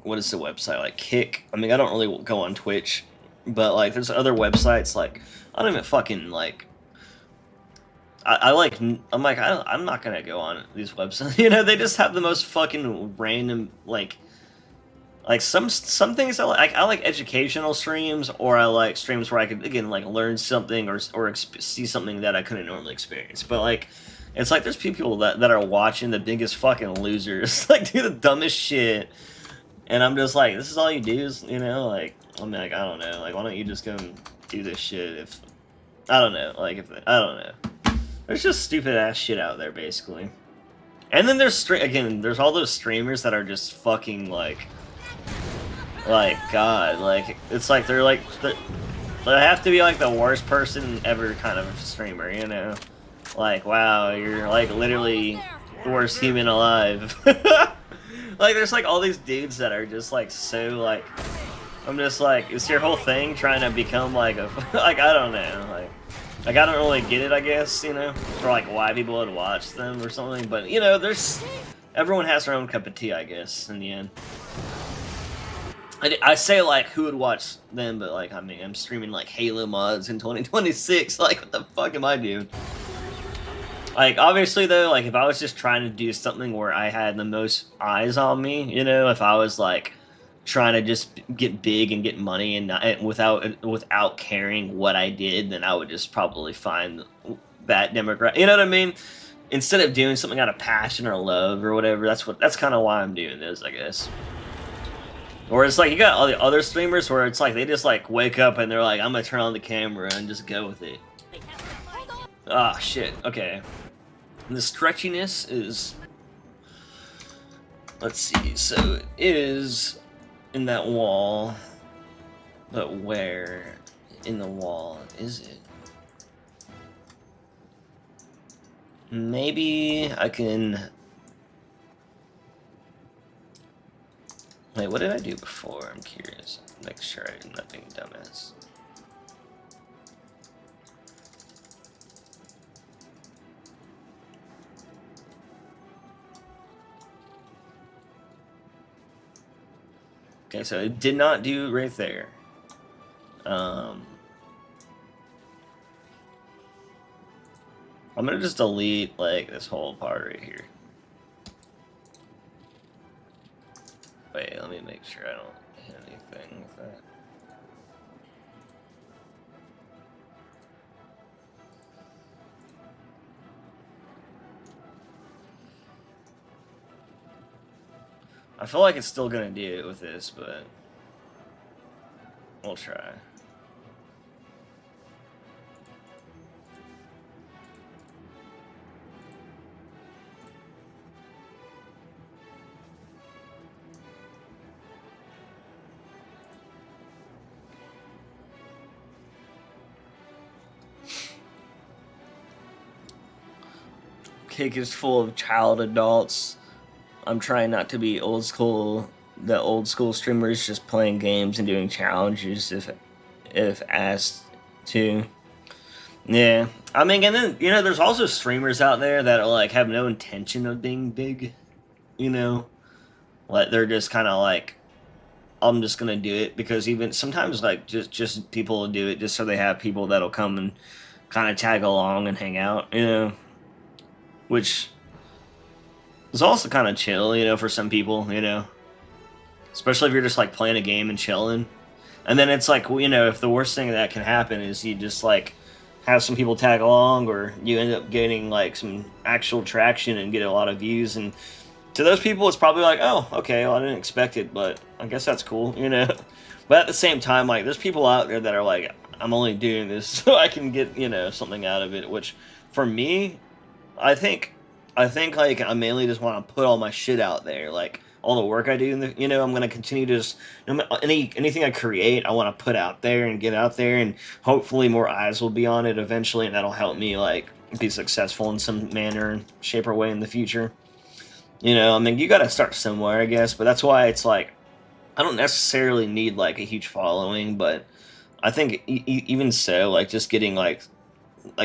what is the website, like Kick, I mean I don't really go on Twitch, but like there's other websites like I don't even fucking like I like I'm like I'm not gonna go on these websites, you know, they just have the most fucking random like some things I like educational streams, or I like streams where I could again like learn something, or see something that I couldn't normally experience. But like it's like there's people that are watching the biggest fucking losers like do the dumbest shit, and I'm just like, this is all you do, is, you know, like I mean like I don't know, like why don't you just go and do this shit? If I don't know, like if I don't know, there's just stupid ass shit out there basically. And then there's all those streamers that are just fucking like God, like it's like they have to be like the worst person ever kind of streamer, you know, like wow, you're like literally the worst human alive. Like there's like all these dudes that are just like so like, I'm just like, is your whole thing trying to become like a like I don't know, like I don't really get it, I guess, you know, or like why people would watch them or something, but you know, everyone has their own cup of tea, I guess, in the end. I say like who would watch them, but like I mean I'm streaming like Halo mods in 2026. Like what the fuck am I doing? Like obviously though, like if I was just trying to do something where I had the most eyes on me, you know, if I was like trying to just get big and get money and without caring what I did, then I would just probably find that demographic. You know what I mean? Instead of doing something out of passion or love or whatever, that's kind of why I'm doing this, I guess. Or it's like you got all the other streamers where it's like they just like wake up and they're like, I'm gonna turn on the camera and just go with it. Ah, shit. Okay. And the stretchiness is, let's see. So it is in that wall, but where in the wall is it? Maybe I can. Wait, what did I do before? I'm curious. Make sure I'm not being a dumbass. Okay, so it did not do right there. I'm gonna just delete like this whole part right here. Wait, let me make sure I don't hit anything with that. I feel like it's still gonna do it with this, but we'll try. Cake is full of child adults. I'm trying not to be old school. The old school streamers just playing games and doing challenges if asked to. Yeah, I mean, and then you know, there's also streamers out there that are like have no intention of being big. You know, like they're just kind of like, I'm just gonna do it because even sometimes like just people will do it just so they have people that'll come and kind of tag along and hang out. You know, which is also kind of chill, you know, for some people, you know, especially if you're just like playing a game and chilling. And then it's like, well, you know, if the worst thing that can happen is you just like have some people tag along, or you end up getting like some actual traction and get a lot of views, and To those people, it's probably like, oh, okay, well, I didn't expect it, but I guess that's cool, you know? But at the same time, like, there's people out there that are like, I'm only doing this so I can get, you know, something out of it, which, for me, I think, like, I mainly just want to put all my shit out there, like, all the work I do, you know, I'm going to continue to just, anything I create, I want to put out there and get out there, and hopefully more eyes will be on it eventually, and that'll help me, like, be successful in some manner, shape, or way in the future. You know, I mean, you gotta start somewhere, I guess, but that's why it's like, I don't necessarily need, like, a huge following, but I think even so, like, just getting, like,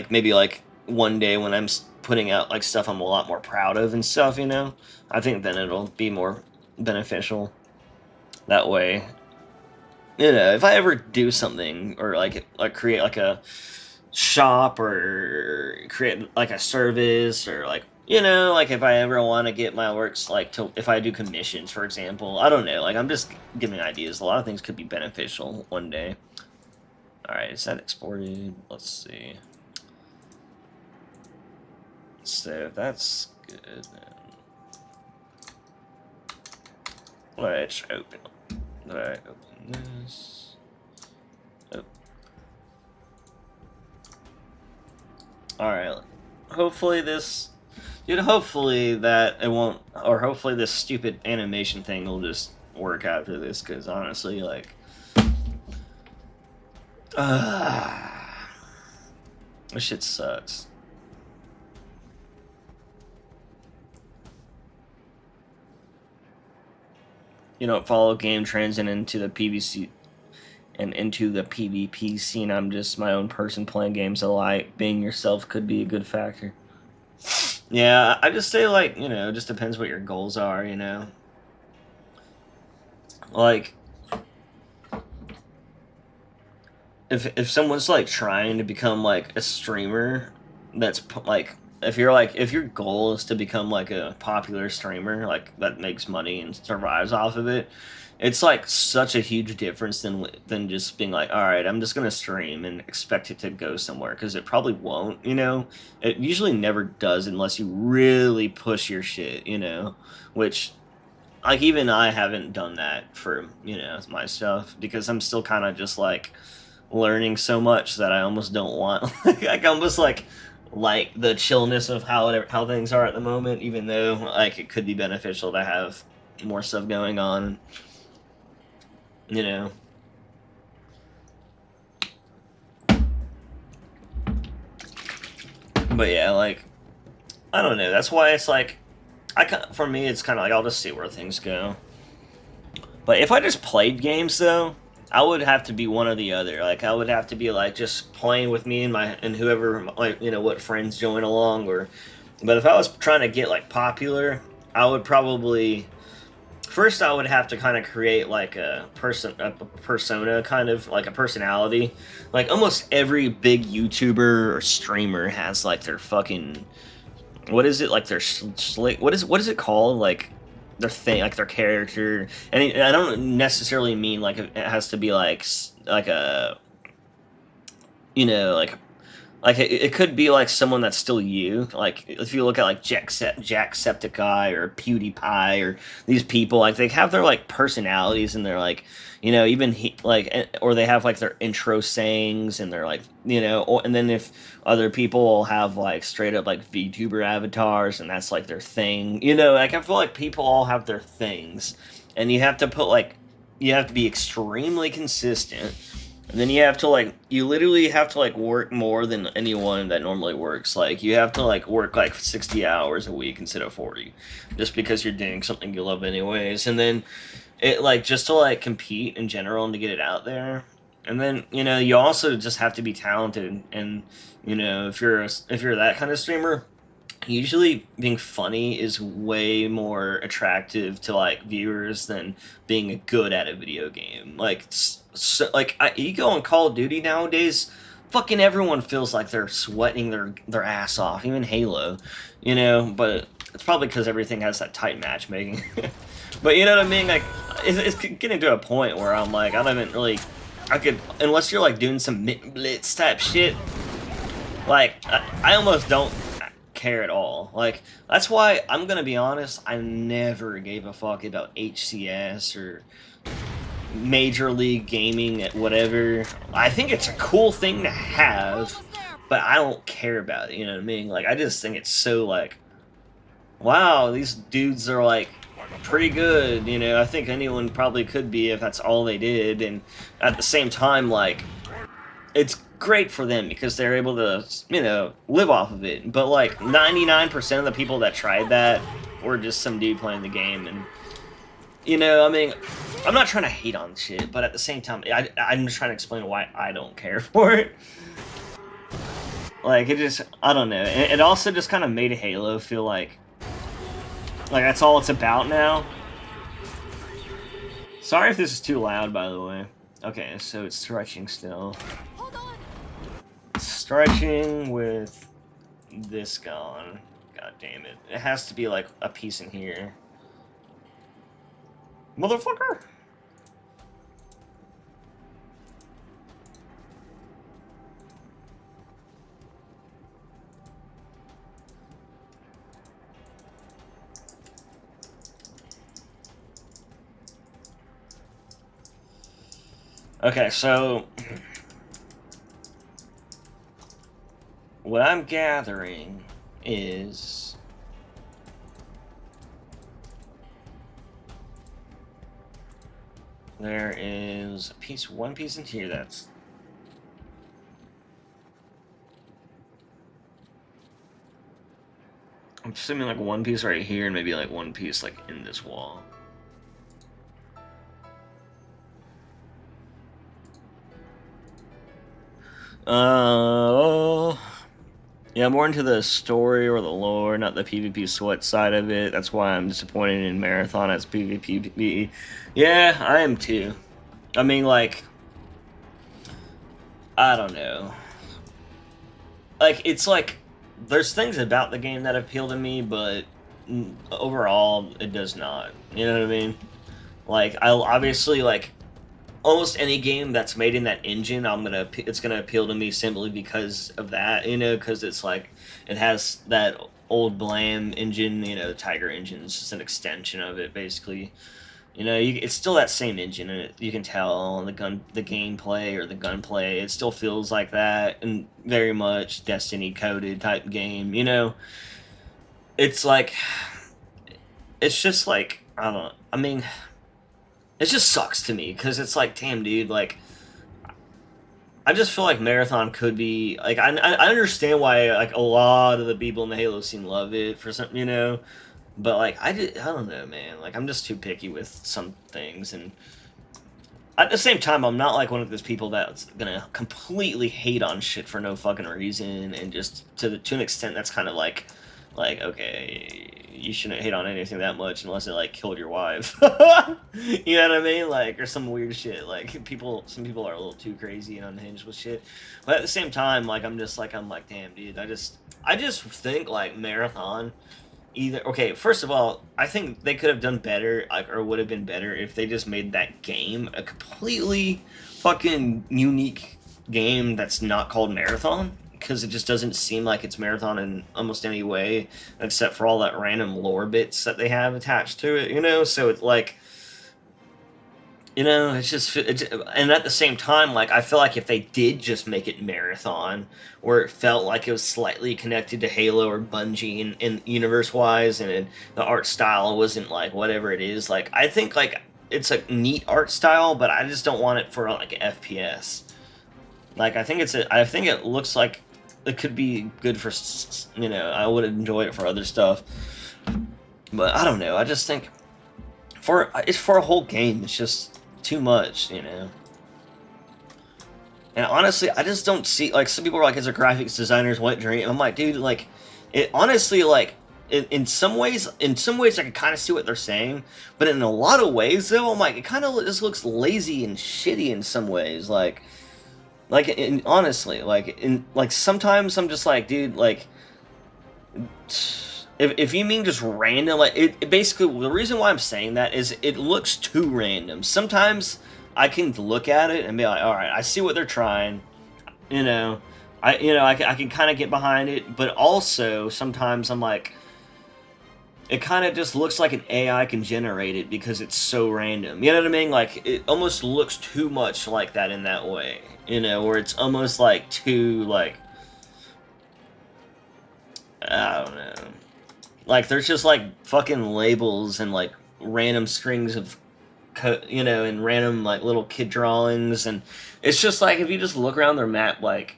maybe, like, one day when I'm putting out, like, stuff I'm a lot more proud of and stuff, you know, I think then it'll be more beneficial that way. You know, if I ever do something, or, like create, like, a shop, or create, like, a service, or, like, you know, like, if I ever want to get my works, like, to, if I do commissions, for example, I don't know, like, I'm just giving ideas. A lot of things could be beneficial one day. Alright, is that exported? Let's see. So, that's good, then. Let's open. Alright, open this. Oh. Alright, hopefully this... Dude, hopefully that it won't, or hopefully this stupid animation thing will just work after this, because honestly, like, this shit sucks. You know, follow game trends and into the PvC and into the PvP scene. I'm just my own person playing games alike. Being yourself could be a good factor. Yeah, I just say, like, you know, it just depends what your goals are, you know? Like, if someone's, like, trying to become, like, a streamer that's, like, if your goal is to become, like, a popular streamer, like, that makes money and survives off of it, it's, like, such a huge difference than just being like, alright, I'm just gonna stream and expect it to go somewhere, because it probably won't, you know? It usually never does unless you really push your shit, you know? Which, like, even I haven't done that for, you know, my stuff, because I'm still kind of just, like, learning so much that I almost don't want, like, almost, like the chillness of how things are at the moment, even though, like, it could be beneficial to have more stuff going on. You know. But yeah, like, I don't know. That's why it's like, for me, it's kind of like, I'll just see where things go. But if I just played games, though, I would have to be one or the other. Like, I would have to be, like, just playing with me and whoever, like, you know, what friends join along, or... But if I was trying to get, like, popular, I would probably... First, I would have to kind of create, like, a persona, kind of, like, a personality. Like, almost every big YouTuber or streamer has, like, their fucking... What is it? Like, their... What is it called? Like, their thing, like, their character. And I don't necessarily mean, like, it has to be, like a... You know, like, it could be, like, someone that's still you. Like, if you look at, like, Jacksepticeye or PewDiePie or these people, like, they have their, like, personalities, and they're, like, you know, even, or they have, like, their intro sayings, and they're, like, you know, and then if other people will have, like, straight up, like, VTuber avatars, and that's, like, their thing. You know, like, I feel like people all have their things, and you have to put, like, you have to be extremely consistent. And then you have to, like, you literally have to, like, work more than anyone that normally works. Like, you have to, like, work, like, 60 hours a week instead of 40. Just because you're doing something you love anyways. And then, it, like, just to, like, compete in general and to get it out there. And then, you know, you also just have to be talented. And, you know, if you're that kind of streamer, usually being funny is way more attractive to, like, viewers than being good at a video game. Like, so, like, you go on Call of Duty nowadays, fucking everyone feels like they're sweating their ass off, even Halo, you know, but it's probably because everything has that tight matchmaking. But you know what I mean? Like, it's getting to a point where I'm like, I don't even really, unless you're, like, doing some Blitz type shit, like, I almost don't care at all. Like, that's why I'm gonna be honest, I never gave a fuck about HCS or Major League Gaming, whatever. I think it's a cool thing to have, but I don't care about it, you know what I mean? Like, I just think it's so, like, wow, these dudes are, like, pretty good, you know? I think anyone probably could be if that's all they did, and at the same time, like, it's great for them because they're able to, you know, live off of it. But, like, 99% of the people that tried that were just some dude playing the game, and, you know, I mean, I'm not trying to hate on shit, but at the same time, I'm just trying to explain why I don't care for it. Like, it just, I don't know. It also just kind of made Halo feel like that's all it's about now. Sorry if this is too loud, by the way. Okay, so it's stretching still. Hold on. Stretching with this gone. God damn it. It has to be, like, a piece in here. Motherfucker! Okay, so what I'm gathering is there is one piece in here that's I'm assuming like one piece right here and maybe like one piece like in this wall. Yeah, more into the story or the lore, not the PvP sweat side of it. That's why I'm disappointed in Marathon as PvP. Yeah, I am too. I mean, like, I don't know. Like, it's like, there's things about the game that appeal to me, but overall, it does not. You know what I mean? Like, I'll obviously, like, almost any game that's made in that engine, it's gonna appeal to me simply because of that, you know, because it's like, it has that old Blam engine, you know, the Tiger engine is just an extension of it, basically. You know, it's still that same engine, and you can tell on the gameplay or the gunplay, it still feels like that, and very much Destiny coded type game, you know? It's like, it's just like, I mean, it just sucks to me, because it's like, damn, dude, like, I just feel like Marathon could be, like, I understand why, like, a lot of the people in the Halo scene love it for some, you know, but, like, I don't know, man, like, I'm just too picky with some things, and at the same time, I'm not, like, one of those people that's gonna completely hate on shit for no fucking reason, and just, to an extent, that's kind of like, okay, you shouldn't hate on anything that much unless it, like, killed your wife. You know what I mean? Like, or some weird shit. Like, some people are a little too crazy and unhinged with shit. But at the same time, like, I'm like, damn, dude, I just think, like, Marathon, okay, first of all, I think they could have done better, like, or would have been better if they just made that game a completely fucking unique game that's not called Marathon. Because it just doesn't seem like it's Marathon in almost any way, except for all that random lore bits that they have attached to it, you know? So it's like, you know, and at the same time, like, I feel like if they did just make it Marathon, where it felt like it was slightly connected to Halo or Bungie in universe-wise, and the art style wasn't, like, whatever it is, like, I think, like, it's a neat art style, but I just don't want it for, like, an FPS. Like, I think it looks like it could be good for, you know, I would enjoy it for other stuff. But I don't know, I just think for a whole game, it's just too much, you know. And honestly, I just don't see, like, some people are like, it's a graphics designer's wet dream. I'm like, dude, like, it honestly, like, in some ways I can kind of see what they're saying, but in a lot of ways, though, I'm like, it kind of just looks lazy and shitty in some ways, honestly, like, sometimes I'm just like, dude, like, if you mean just random, like, it basically, the reason why I'm saying that is it looks too random. Sometimes I can look at it and be like, alright, I see what they're trying, you know, I can kind of get behind it, but also sometimes I'm like, it kind of just looks like an AI can generate it because it's so random. You know what I mean? Like, it almost looks too much like that in that way. You know, where it's almost like too, like, I don't know. Like, there's just, like, fucking labels and, like, random strings of, and random, like, little kid drawings. And it's just, like, if you just look around their map, like,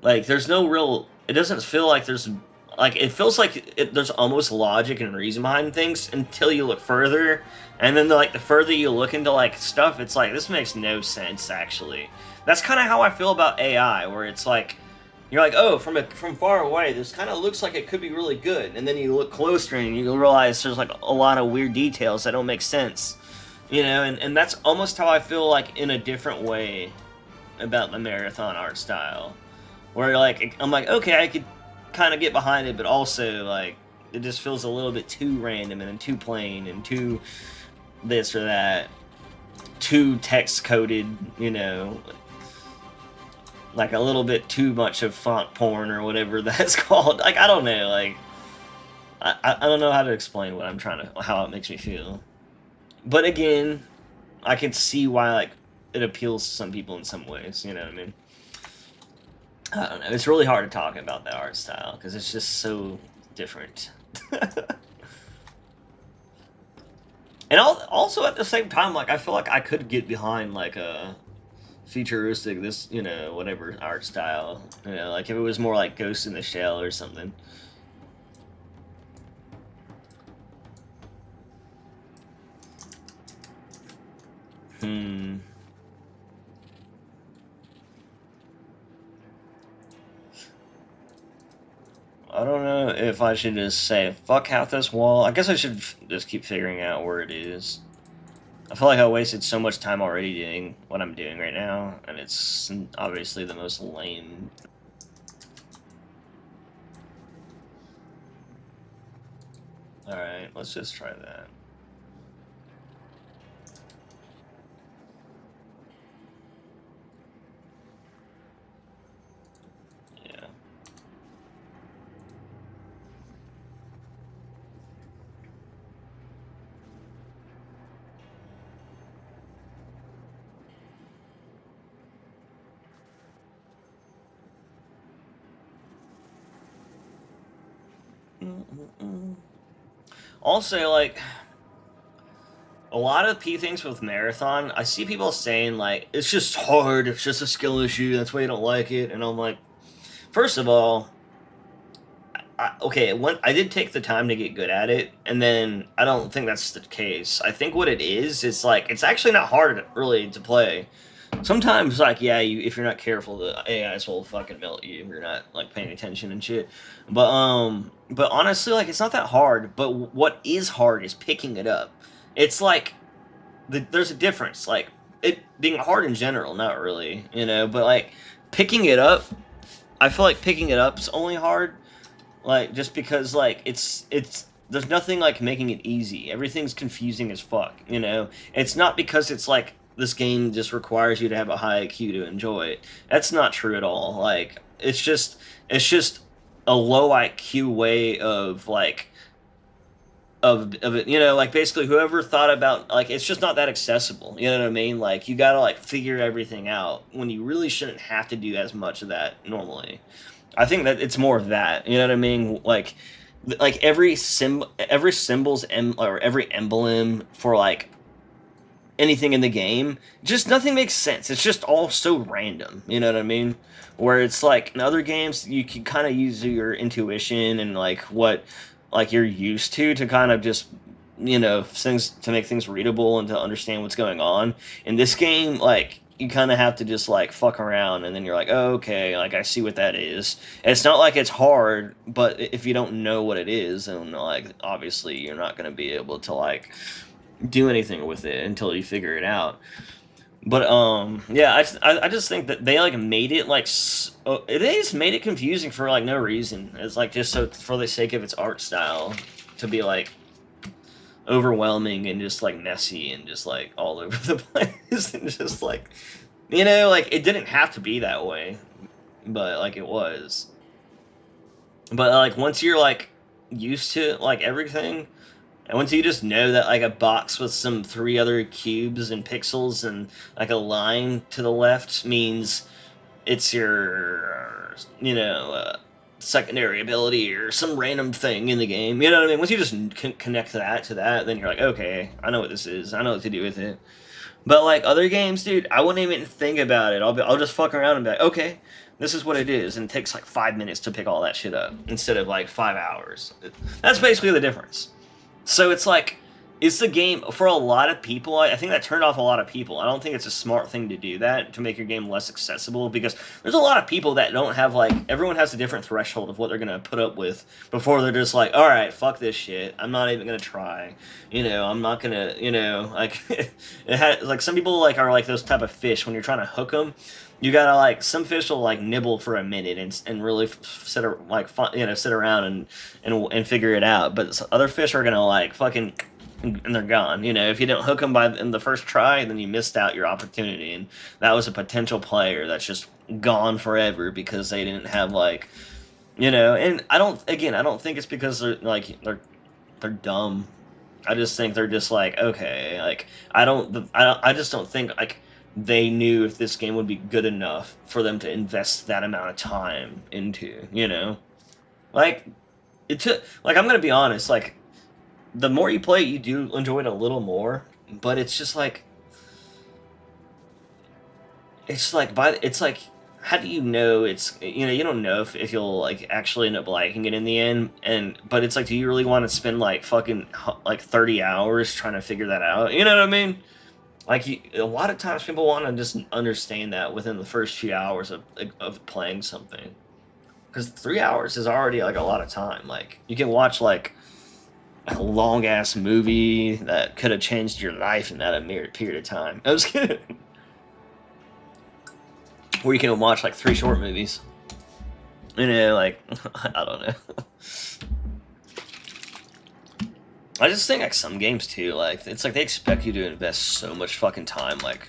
there's no real... It doesn't feel like there's... Like, it feels like there's almost logic and reason behind things until you look further. And then, like, the further you look into, like, stuff, it's like, this makes no sense, actually. That's kind of how I feel about AI, where it's like... You're like, oh, from far away, this kind of looks like it could be really good. And then you look closer and you realize there's, like, a lot of weird details that don't make sense. You know, and that's almost how I feel, like, in a different way about the Marathon art style. Where, like, I'm like, okay, I could kind of get behind it, but also, like, it just feels a little bit too random and too plain and too this or that. Too text-coded, you know. Like, a little bit too much of font porn or whatever that's called. Like, I don't know, like... I don't know how to explain what I'm trying to... How it makes me feel. But again, I can see why, like, it appeals to some people in some ways, you know what I mean? I don't know. It's really hard to talk about that art style because it's just so different. And also at the same time, like, I feel like I could get behind, like, a futuristic, this, you know, whatever art style. You know, like, if it was more like Ghost in the Shell or something. I don't know if I should just say, fuck half this wall. I guess I should just keep figuring out where it is. I feel like I wasted so much time already doing what I'm doing right now, and it's obviously the most lame. Alright, let's just try that. Also, like, a lot of things with Marathon, I see people saying, like, it's just hard, it's just a skill issue, that's why you don't like it, and I'm like, first of all, I did take the time to get good at it, and then I don't think that's the case. I think what it is, like, it's actually not hard, really, to play. Sometimes, like, yeah, if you're not careful, the AIs will fucking melt you if you're not, like, paying attention and shit. But honestly, like, it's not that hard, but what is hard is picking it up. It's like, there's a difference, like, it being hard in general, not really, you know, but, like, picking it up, I feel like picking it up is only hard, like, just because, like, it's, there's nothing, like, making it easy. Everything's confusing as fuck, you know? It's not because it's, like, this game just requires you to have a high IQ to enjoy it. That's not true at all. Like, it's just a low IQ way of, like, of it, you know, like, basically whoever thought about, like, it's just not that accessible, you know what I mean? Like, you gotta, like, figure everything out when you really shouldn't have to do as much of that normally. I think that it's more of that, you know what I mean? Like every symbol's or every emblem for, like, anything in the game, just nothing makes sense. It's just all so random, you know what I mean? Where it's like in other games, you can kind of use your intuition and, like, what, like, you're used to kind of just, you know, things to make things readable and to understand what's going on. In this game, like, you kind of have to just, like, fuck around, and then you're like, oh, okay, like, I see what that is. And it's not like it's hard, but if you don't know what it is, then, like, obviously you're not going to be able to, like, do anything with it until you figure it out. But yeah, I just think that they, like, made it, like, they just made it confusing for, like, no reason. It's, like, just so for the sake of its art style to be, like, overwhelming and just, like, messy and just, like, all over the place and just, like, you know, like, it didn't have to be that way, but like it was. But like once you're like used to like everything, and once you just know that like a box with some 3 other cubes and pixels and like a line to the left means it's your, secondary ability or some random thing in the game. You know what I mean? Once you just connect that to that, then you're like, okay, I know what this is. I know what to do with it. But like other games, dude, I wouldn't even think about it. I'll just fuck around and be like, okay, this is what it is, and it takes like 5 minutes to pick all that shit up instead of like 5 hours. That's basically the difference. So it's like, it's the game for a lot of people. I think that turned off a lot of people. I don't think it's a smart thing to do that to make your game less accessible, because there's a lot of people that don't have like, everyone has a different threshold of what they're gonna put up with before they're just like, all right, fuck this shit. I'm not even gonna try. I'm not gonna, like it had like some people like are like those type of fish when you're trying to hook them. You gotta like, some fish will like nibble for a minute and really sit around and figure it out. But other fish are gonna like fucking, and they're gone. If you don't hook them in the first try, then you missed out your opportunity, and that was a potential player that's just gone forever because they didn't have like, And I don't think it's because they're dumb. I just think they're just like, okay, like I just don't think like they knew if this game would be good enough for them to invest that amount of time into, like it took, like, I'm gonna be honest, like the more you play it, you do enjoy it a little more, but it's just like, it's like, how do you know it's, you don't know if you'll like actually end up liking it in the end, but it's like, do you really want to spend like fucking like 30 hours trying to figure that out? You know what I mean? Like, a lot of times people want to just understand that within the first few hours of playing something, because 3 hours is already like a lot of time. Like, you can watch like a long ass movie that could have changed your life in that mere period of time. I was kidding. Or you can watch like 3 short movies. Like I don't know. I just think like some games too, like it's like they expect you to invest so much fucking time. Like,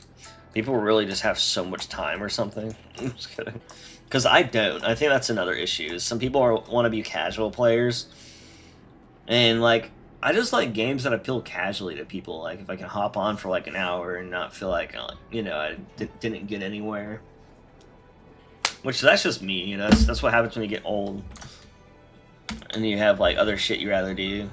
people really just have so much time or something. I'm just kidding. Because I don't. I think that's another issue. Some people want to be casual players, and like, I just like games that appeal casually to people. Like, if I can hop on for like an hour and not feel like I didn't get anywhere. Which, that's just me. That's what happens when you get old, and you have like other shit you rather do.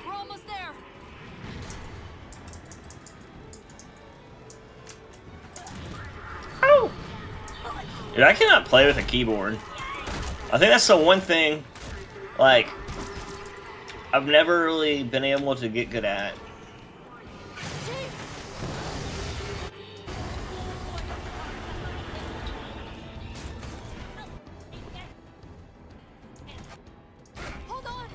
We're almost there. Oh! Dude, I cannot play with a keyboard. I think that's the one thing, like, I've never really been able to get good at. Hold on.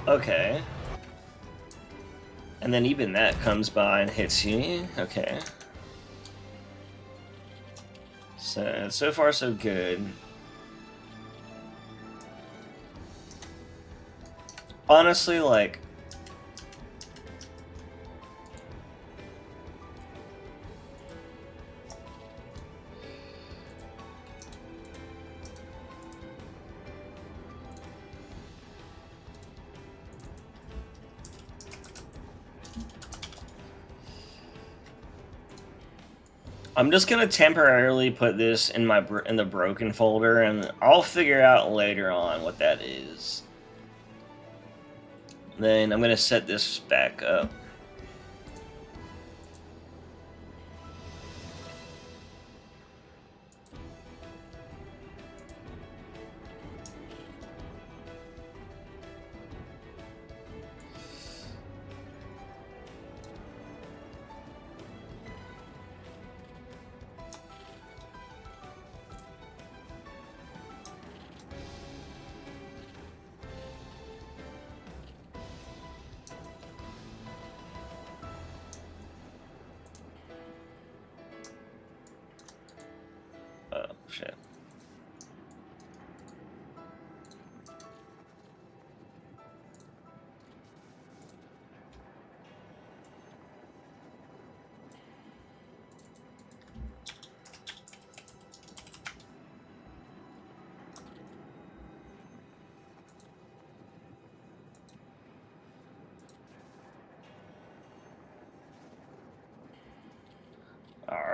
Okay. And then even that comes by and hits you. Okay. So far so good. Honestly, like, I'm just gonna temporarily put this in in the broken folder, and I'll figure out later on what that is. Then I'm gonna set this back up.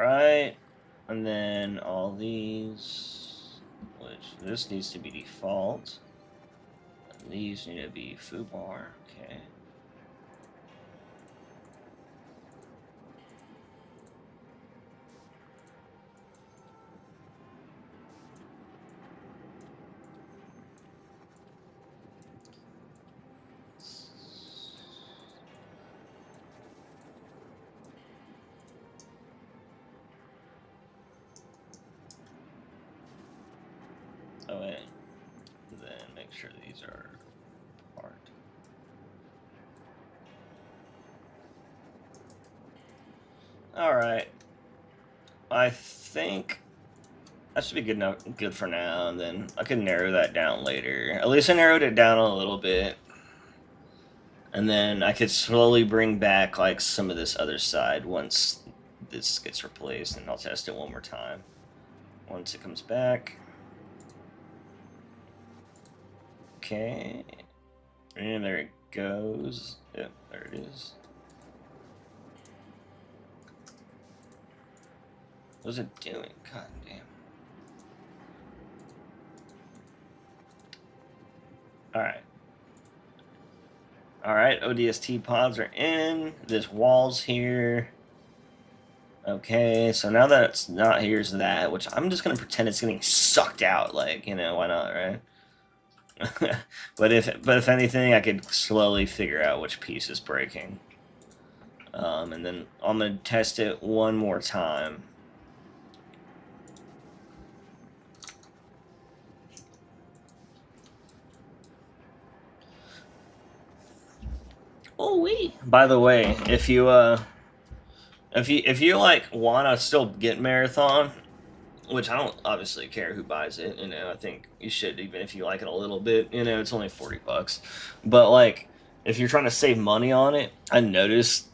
Alright. And then all these, which this needs to be default. And these need to be foobar. Okay. Oh wait, then make sure these are apart. Alright. I think that should be good for now, and then I can narrow that down later. At least I narrowed it down a little bit. And then I could slowly bring back like some of this other side once this gets replaced, and I'll test it one more time. Once it comes back. Okay, and there it goes. Yep, there it is. What's it doing? God damn. Alright. Alright, ODST pods are in. This wall's here. Okay, so now that it's not here's that, which I'm just gonna pretend it's getting sucked out, like, you know, why not, right? but if anything, I could slowly figure out which piece is breaking. And then I'm gonna test it one more time. Oh wait. By the way, if you like wanna still get Marathon, which I don't obviously care who buys it, you know, I think you should, even if you like it a little bit, you know, it's only $40. But like, if you're trying to save money on it, I noticed,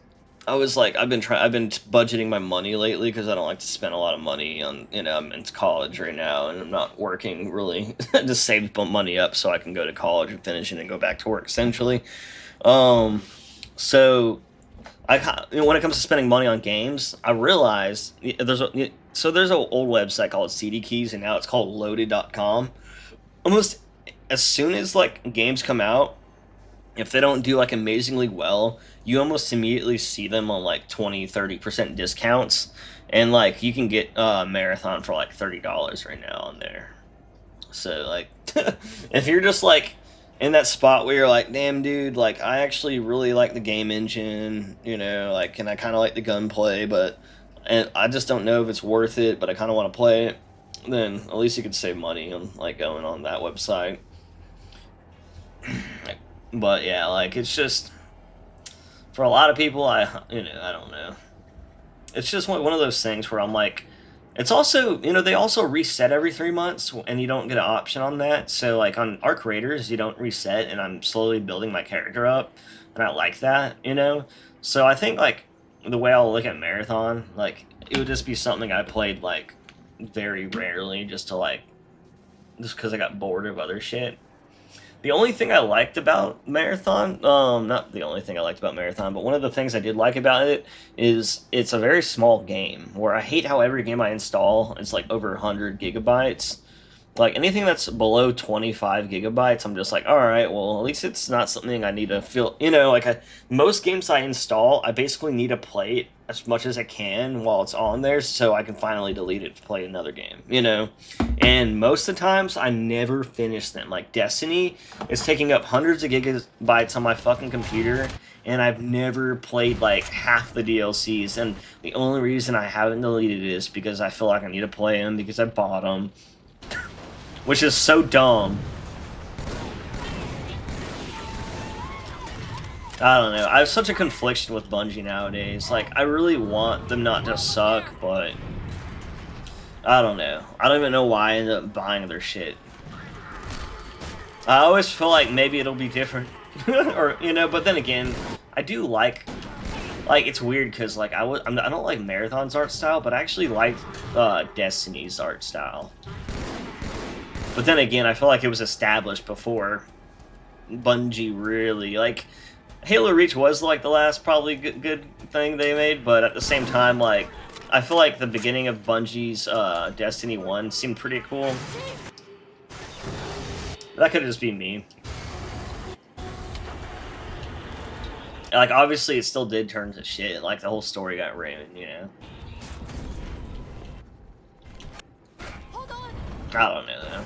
I've been budgeting my money lately because I don't like to spend a lot of money on, you know, I'm in college right now and I'm not working really to save money up so I can go to college and finish it and go back to work essentially. So when it comes to spending money on games, I realized there's an old website called CD Keys, and now it's called Loaded.com. Almost as soon as like games come out, if they don't do like amazingly well, you almost immediately see them on like 20-30% discounts, and like you can get Marathon for like $30 right now on there. So like, if you're just like in that spot where you're like, damn dude, like I actually really like the game engine, you know, like, and I kind of like the gunplay, and I just don't know if it's worth it, but I kind of want to play it, then at least you could save money on like going on that website. But yeah, like it's just, for a lot of people, I don't know. It's just one of those things where I'm like, it's also, you know, they also reset every 3 months, and you don't get an option on that. So, like, on Arc Raiders, you don't reset, and I'm slowly building my character up, and I like that, you know? So I think, like, the way I'll look at Marathon, like, it would just be something I played, like, very rarely, just because I got bored of other shit. The only thing I liked about Marathon, not the only thing I liked about Marathon, but one of the things I did like about it is it's a very small game, where I hate how every game I install is like over 100 gigabytes. Like anything that's below 25 gigabytes, I'm just like, alright, well, at least it's not something I need to feel, you know, like most games I install, I basically need to play it as much as I can while it's on there so I can finally delete it to play another game, you know? And most of the times, I never finish them. Like Destiny is taking up hundreds of gigabytes on my fucking computer, and I've never played like half the DLCs, and the only reason I haven't deleted it is because I feel like I need to play them because I bought them. Which is so dumb. I don't know. I have such a confliction with Bungie nowadays. Like, I really want them not to suck, but I don't know. I don't even know why I ended up buying their shit. I always feel like maybe it'll be different. Or, you know, but then again, I do like, it's weird because, like, I don't like Marathon's art style, but I actually like Destiny's art style. But then again, I feel like it was established before Bungie really, like, Halo Reach was like the last probably good thing they made, but at the same time, like, I feel like the beginning of Bungie's Destiny 1 seemed pretty cool. That could just be me. Like, obviously, it still did turn to shit. Like, the whole story got ruined, you know? Hold on. I don't know,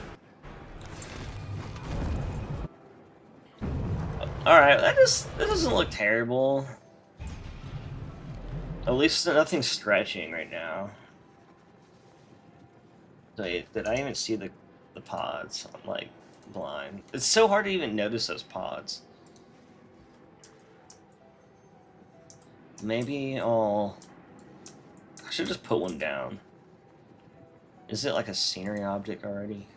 though. Alright, that doesn't look terrible. At least nothing's stretching right now. Wait, did I even see the pods? I'm, like, blind. It's so hard to even notice those pods. Maybe I should just put one down. Is it like a scenery object already?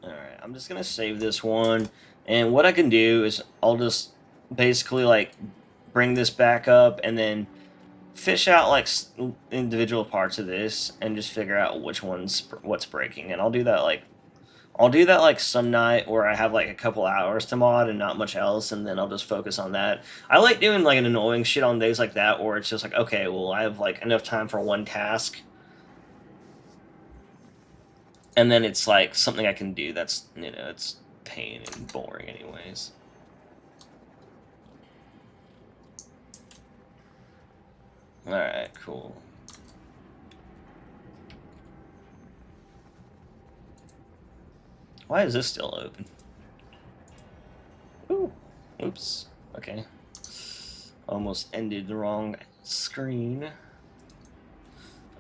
Alright, I'm just gonna save this one. And what I can do is I'll just basically like bring this back up and then fish out like individual parts of this and just figure out what's breaking. And I'll do that like some night where I have like a couple hours to mod and not much else, and then I'll just focus on that. I like doing like an annoying shit on days like that where it's just like, okay, well, I have like enough time for one task, and then it's like something I can do that's, you know, it's pain and boring anyways. Alright, cool. Why is this still open? Ooh. Oops. Okay. Almost ended the wrong screen.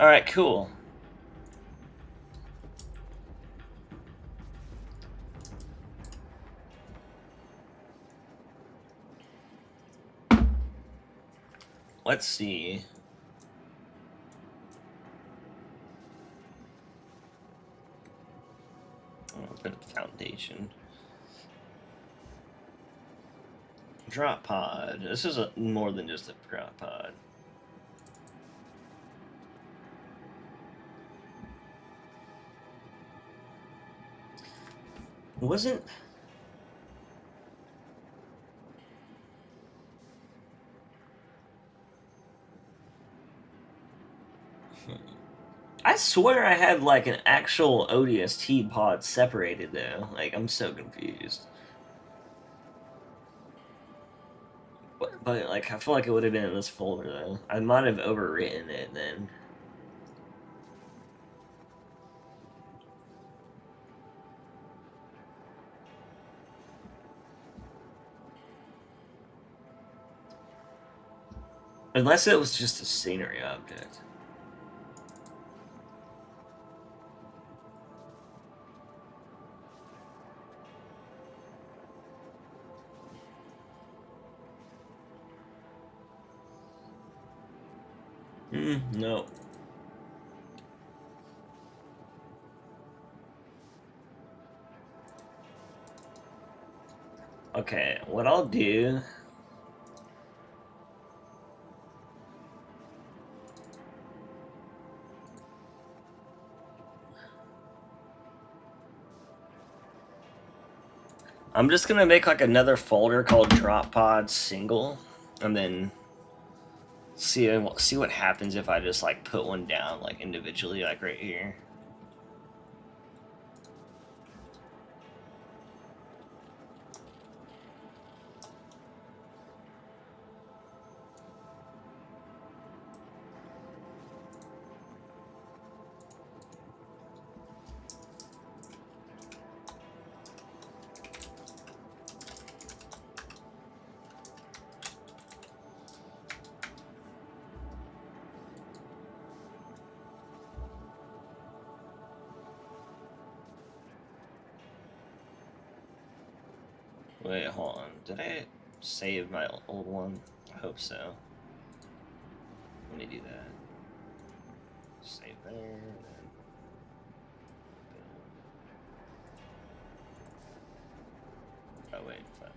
Alright, cool. Let's see. Open foundation. Drop pod. This is more than just a drop pod. Wasn't... I swear I had like an actual ODST pod separated though. Like, I'm so confused. But like, I feel like it would have been in this folder though. I might have overwritten it then. Unless it was just a scenery object. No. Okay, what I'll do... I'm just gonna make like another folder called Drop Pod Single, and then see what happens if I just like put one down like individually, like right here. Wait, hold on. Did I save my old one? I hope so. Let me do that. Save there, then. Oh, wait. Fuck.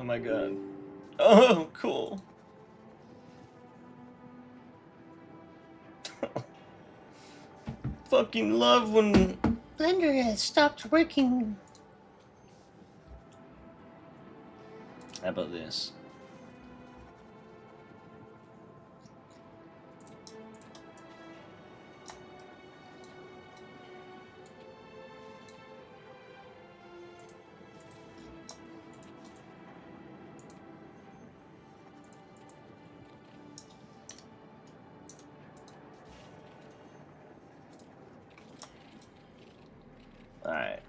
Oh my god. Oh, cool. Fucking love when Blender has stopped working. How about this? Alright.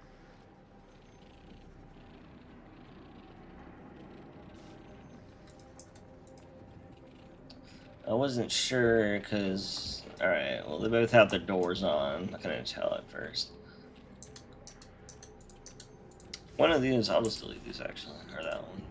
I wasn't sure because. Alright, well, they both have their doors on. I couldn't tell at first. One of these, I'll just delete these actually, or that one.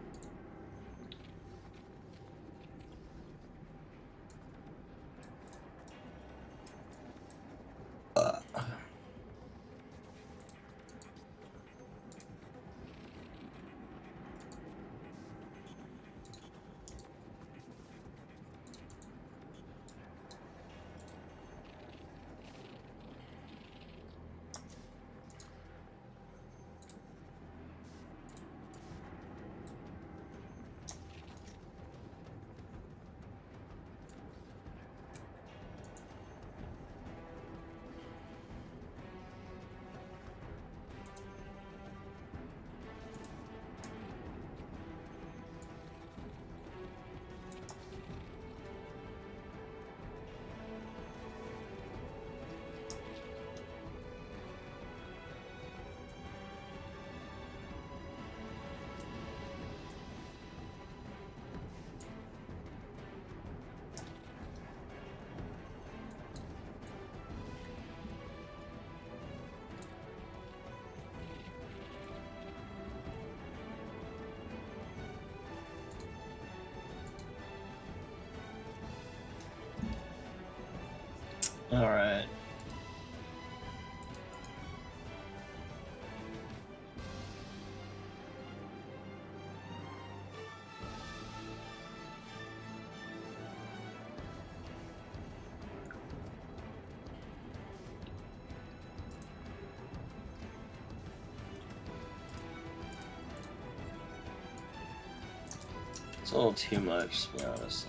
Alright. It's a little too much, to be honest.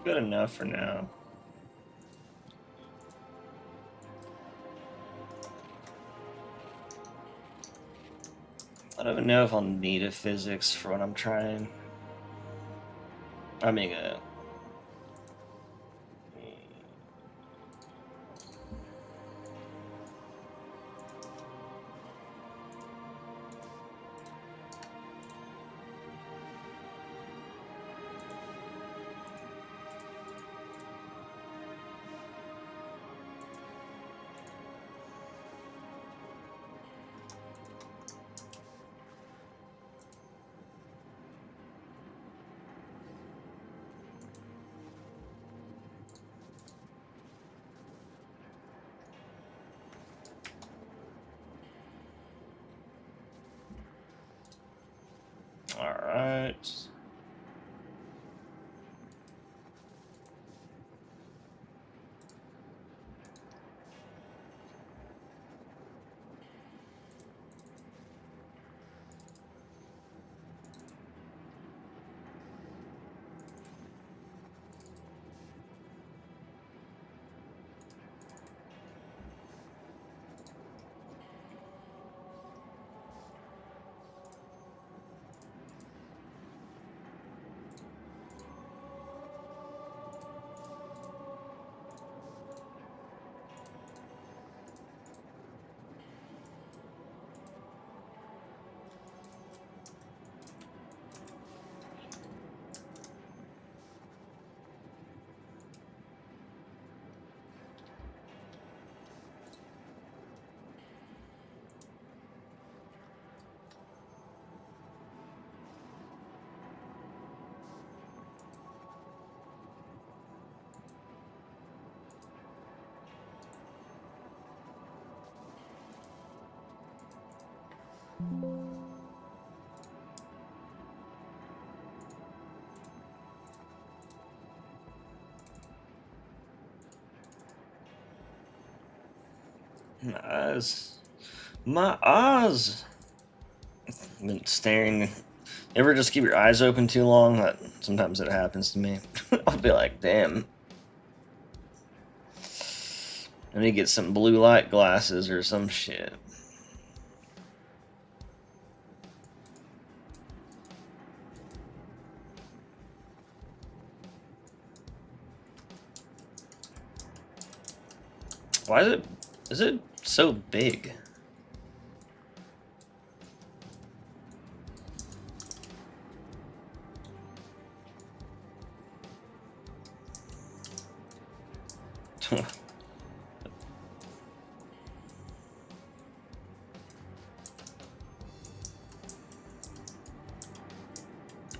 Good enough for now. I don't even know if I'll need a physics for what I'm trying. I mean, all right. My eyes. My eyes. I've been staring. Ever just keep your eyes open too long? Sometimes it happens to me. I'll be like, damn. I need to get some blue light glasses or some shit. Why is it so big?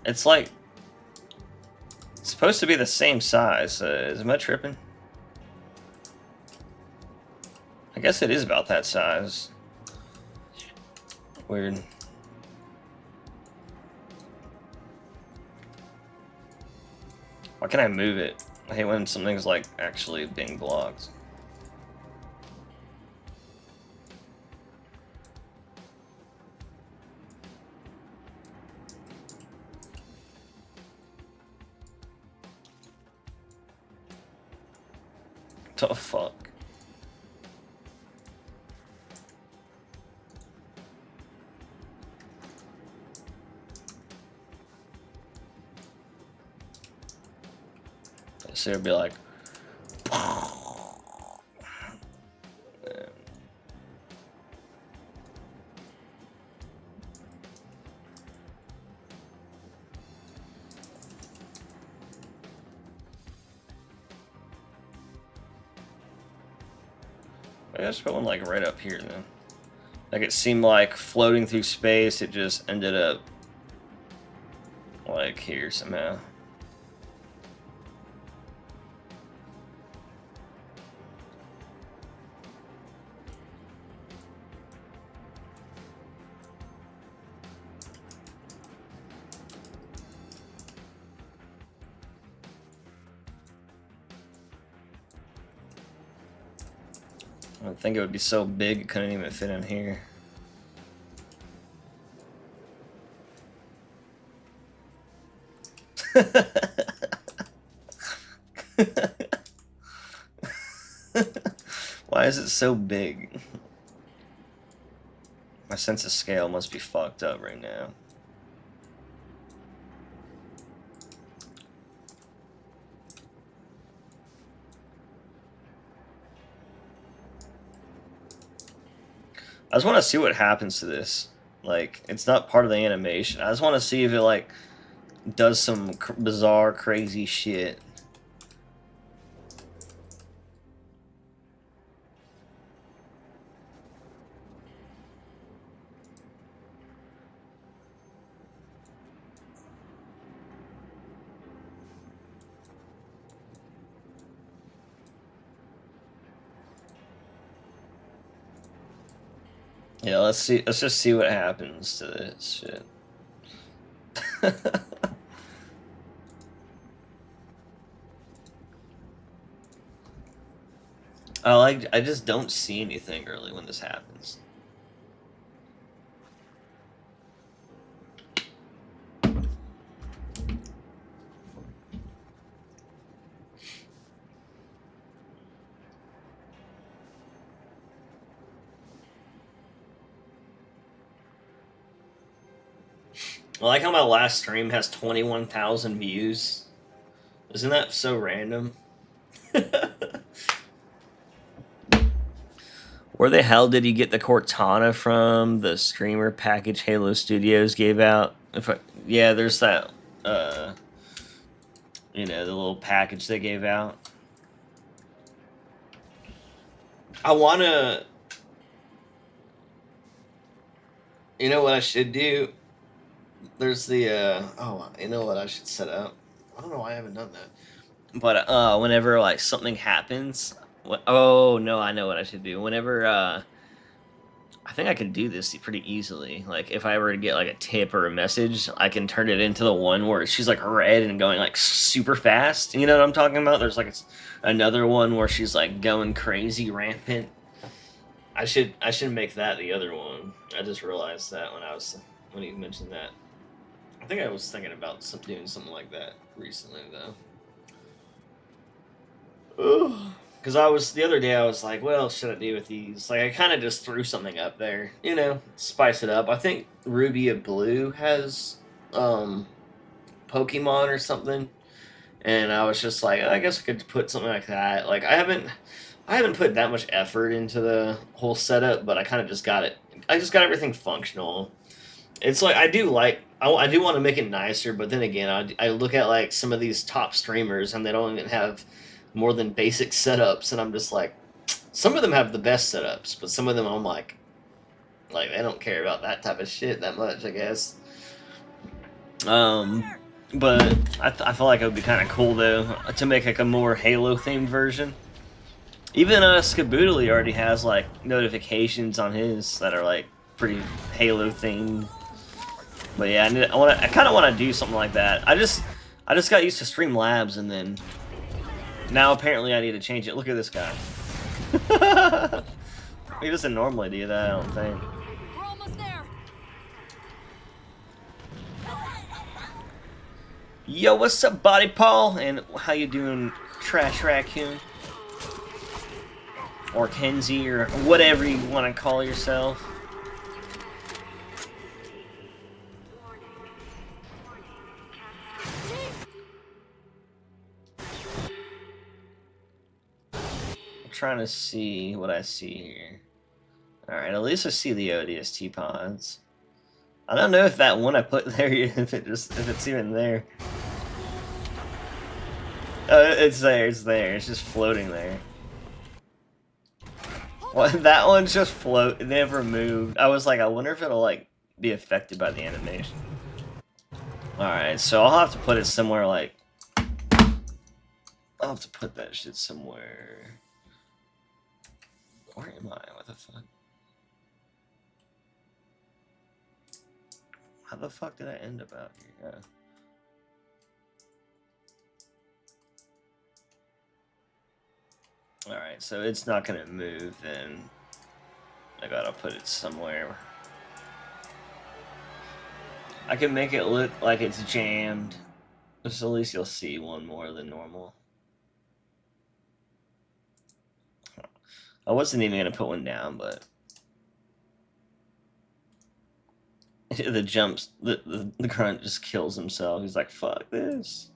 It's like it's supposed to be the same size. Am I tripping? I guess it is about that size. Weird. Why can't I move it? I hate when something's like actually being blocked. The fuck? So it'd be like, I just put one like right up here then. Like it seemed like floating through space, it just ended up like here somehow. I think it would be so big it couldn't even fit in here. Why is it so big? My sense of scale must be fucked up right now. I just want to see what happens to this. Like, it's not part of the animation. I just want to see if it, like, does some bizarre, crazy shit. Yeah, let's see. Let's just see what happens to this shit. I just don't see anything early when this happens. I like how my last stream has 21,000 views. Isn't that so random? Where the hell did you get the Cortana from? The streamer package Halo Studios gave out. Yeah, there's that. You know, the little package they gave out. I wanna. You know what I should do? There's the. Oh, you know what I should set up? I don't know why I haven't done that. But whenever like something happens, oh no, I know what I should do. Whenever I think I can do this pretty easily. Like if I were to get like a tip or a message, I can turn it into the one where she's like red and going like super fast. You know what I'm talking about? There's like another one where she's like going crazy rampant. I should make that the other one. I just realized that when you mentioned that. I think I was thinking about doing something like that recently though. Because the other day I was like, well, should I do with these? Like I kind of just threw something up there, you know, spice it up. I think Ruby of Blue has Pokemon or something, and I was just like, I guess I could put something like that. Like I haven't put that much effort into the whole setup, but I kind of just got it. I just got everything functional. It's like I do want to make it nicer, but then again, I look at like some of these top streamers and they don't even have more than basic setups, and I'm just like, some of them have the best setups, but some of them I'm like they don't care about that type of shit that much, I guess. But I feel like it would be kind of cool though to make like a more Halo themed version. Even Skaboodly already has like notifications on his that are like pretty Halo themed. But yeah, I kind of want to do something like that. I just got used to Streamlabs, and then now apparently I need to change it. Look at this guy. He doesn't normally do that, I don't think. We're almost there. Yo, what's up, Body Paul? And how you doing, Trash Raccoon? Or Kenzie, or whatever you want to call yourself. Trying to see what I see here. Alright, at least I see the ODST pods. I don't know if that one I put there, if it's even there. Oh, it's there, it's just floating there. Well, that one's just it never moved. I was like, I wonder if it'll like be affected by the animation. Alright, so I'll have to put it somewhere like... I'll have to put that shit somewhere... Where am I? What the fuck? How the fuck did I end up out here? Yeah. Alright, so it's not gonna move then. I gotta put it somewhere. I can make it look like it's jammed. Just at least you'll see one more than normal. I wasn't even gonna put one down, but the jumps, the grunt just kills himself. He's like, "Fuck this."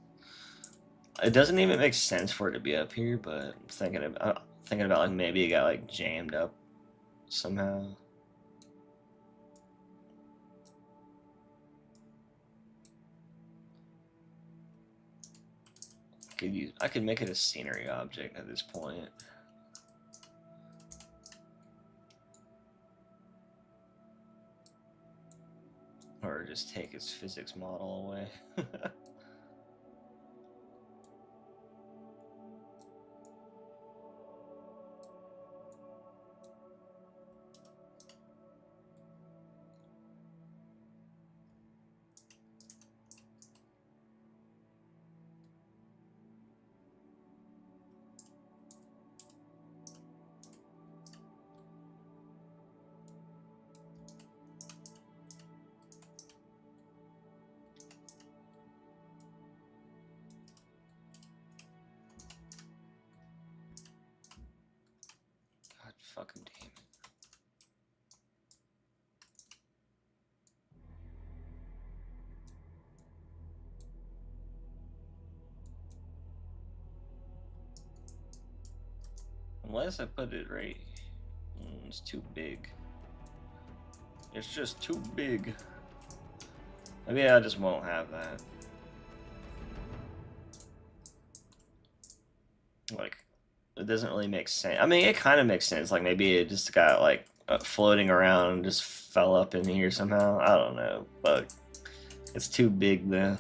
It doesn't even make sense for it to be up here, but I'm thinking about like maybe it got like jammed up somehow. I could make it a scenery object at this point. Or just take its physics model away. God fucking damn it. Unless I put it right. It's too big. It's just too big. Maybe I just won't have that. Like, it doesn't really make sense. I mean, it kind of makes sense. Like, maybe it just got, like, floating around and just fell up in here somehow. I don't know. But it's too big, though.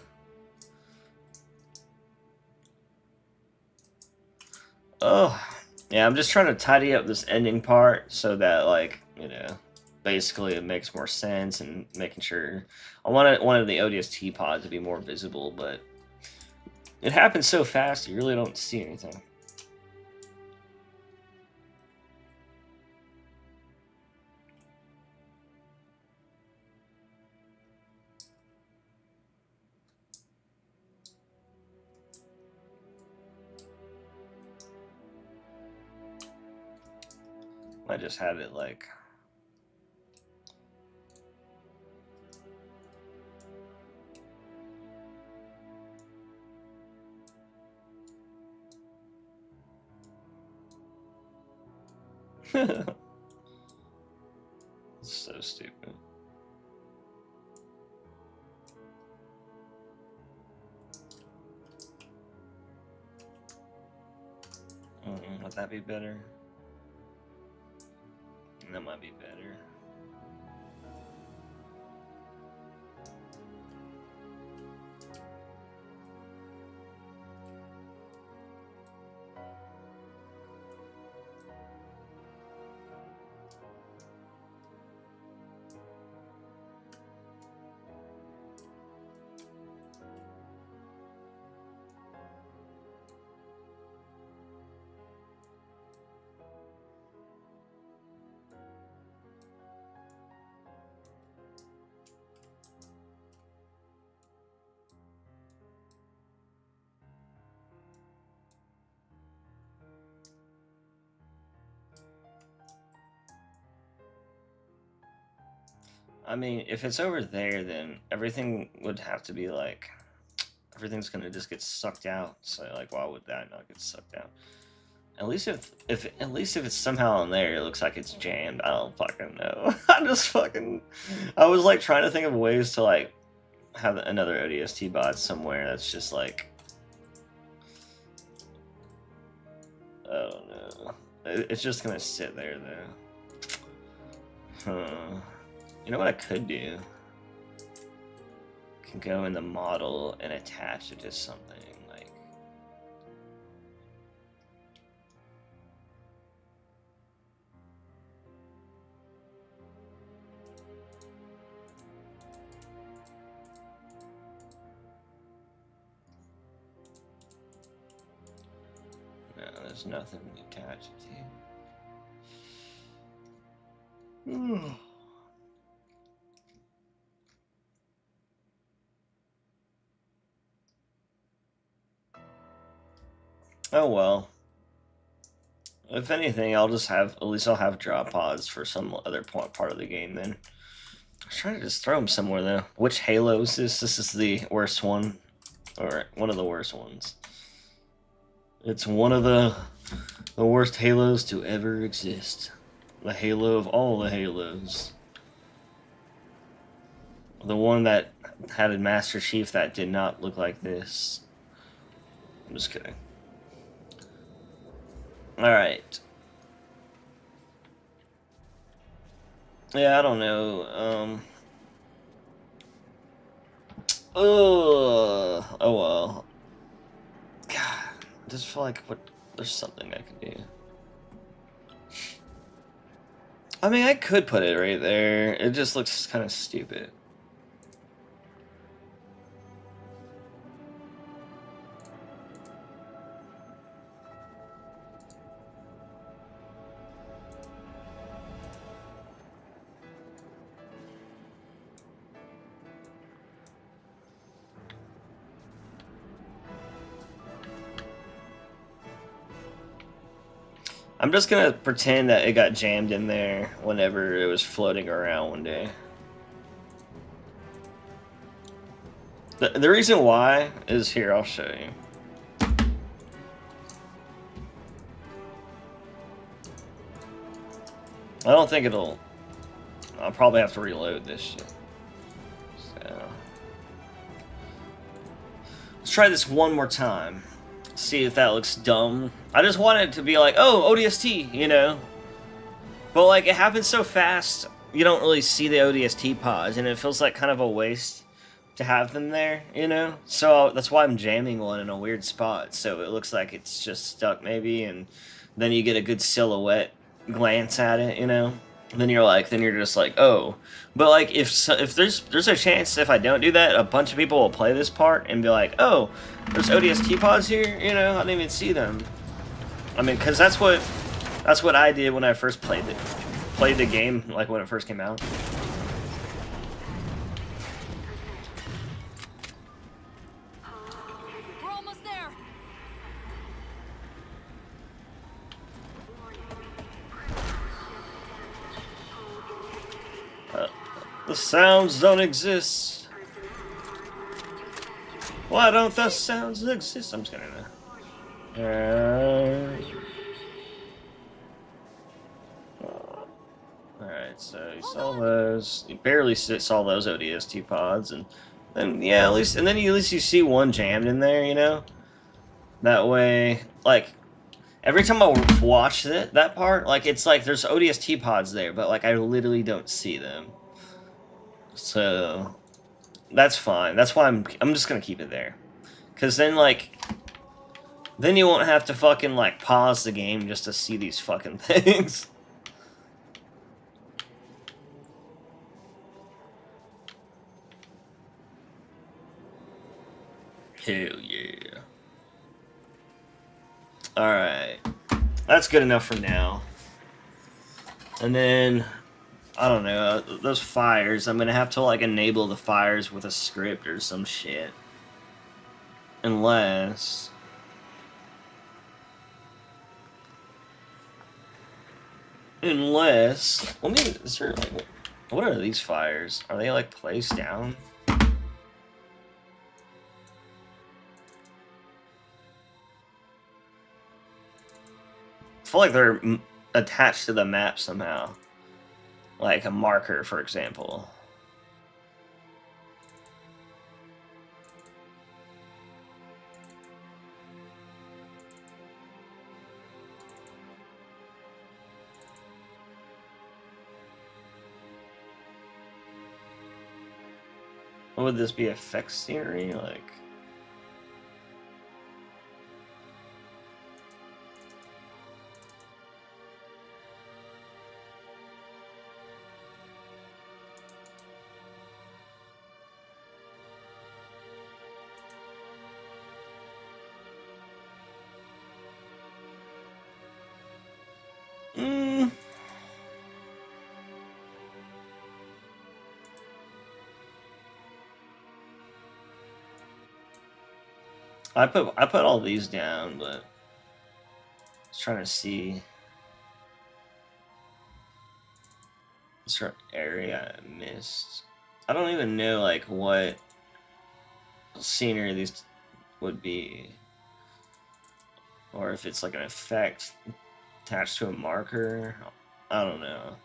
Oh, yeah, I'm just trying to tidy up this ending part so that, like, basically it makes more sense and making sure. I wanted one of the ODST pods to be more visible, but it happens so fast you really don't see anything. I just have it like it's so stupid. Would that be better? That might be better. I mean, if it's over there, then everything would have to be like, everything's gonna just get sucked out. So like, why would that not get sucked out? At least if it's somehow in there, it looks like it's jammed. I don't fucking know. I was like trying to think of ways to like have another ODST bot somewhere that's just like, I don't know. It's just gonna sit there though. Huh. You know what I could do? I can go in the model and attach it to something like. No, there's nothing to attach it to. Oh well. If anything, I'll just have at least I'll have drop pods for some other part of the game. Then I was trying to just throw them somewhere though. Which Halo is this? This is the worst one, or one of the worst ones. It's one of the worst Halos to ever exist. The Halo of all the Halos. The one that had a Master Chief that did not look like this. I'm just kidding. Alright. Yeah, I don't know. Oh well. God, I just feel like there's something I could do. I mean, I could put it right there. It just looks kind of stupid. I'm just gonna pretend that it got jammed in there whenever it was floating around one day. The reason why is here, I'll show you. I don't think it'll... I'll probably have to reload this shit. So... Let's try this one more time. See if that looks dumb. I just want it to be like, oh, ODST, you know? But, like, it happens so fast, you don't really see the ODST pods, and it feels like kind of a waste to have them there, you know? So that's why I'm jamming one in a weird spot, so it looks like it's just stuck, maybe, and then you get a good silhouette glance at it, you know? And then you're just like, oh. But, like, if there's a chance if I don't do that, a bunch of people will play this part and be like, oh, there's ODST pods here, you know? I didn't even see them. I mean, because that's what I did when I first played the game, like when it first came out. We're almost there. The sounds don't exist. Why don't the sounds exist? I'm just gonna... Alright, so you saw those. You barely saw those ODST pods, and then yeah, at least you see one jammed in there, you know. That way, like every time I watch that part, like it's like there's ODST pods there, but like I literally don't see them. So that's fine. That's why I'm just gonna keep it there, cause then you won't have to fucking like pause the game just to see these fucking things. Hell yeah. Alright. That's good enough for now. And then, I don't know, those fires, I'm gonna have to, like, enable the fires with a script or some shit. Unless... Let me, is there, like, what are these fires? Are they, like, placed down? I feel like they're attached to the map somehow. Like a marker, for example. What would this be, effect scenery? Like... I put all these down, but I was trying to see. Certain area I missed. I don't even know like what scenery these would be, or if it's like an effect attached to a marker. I don't know.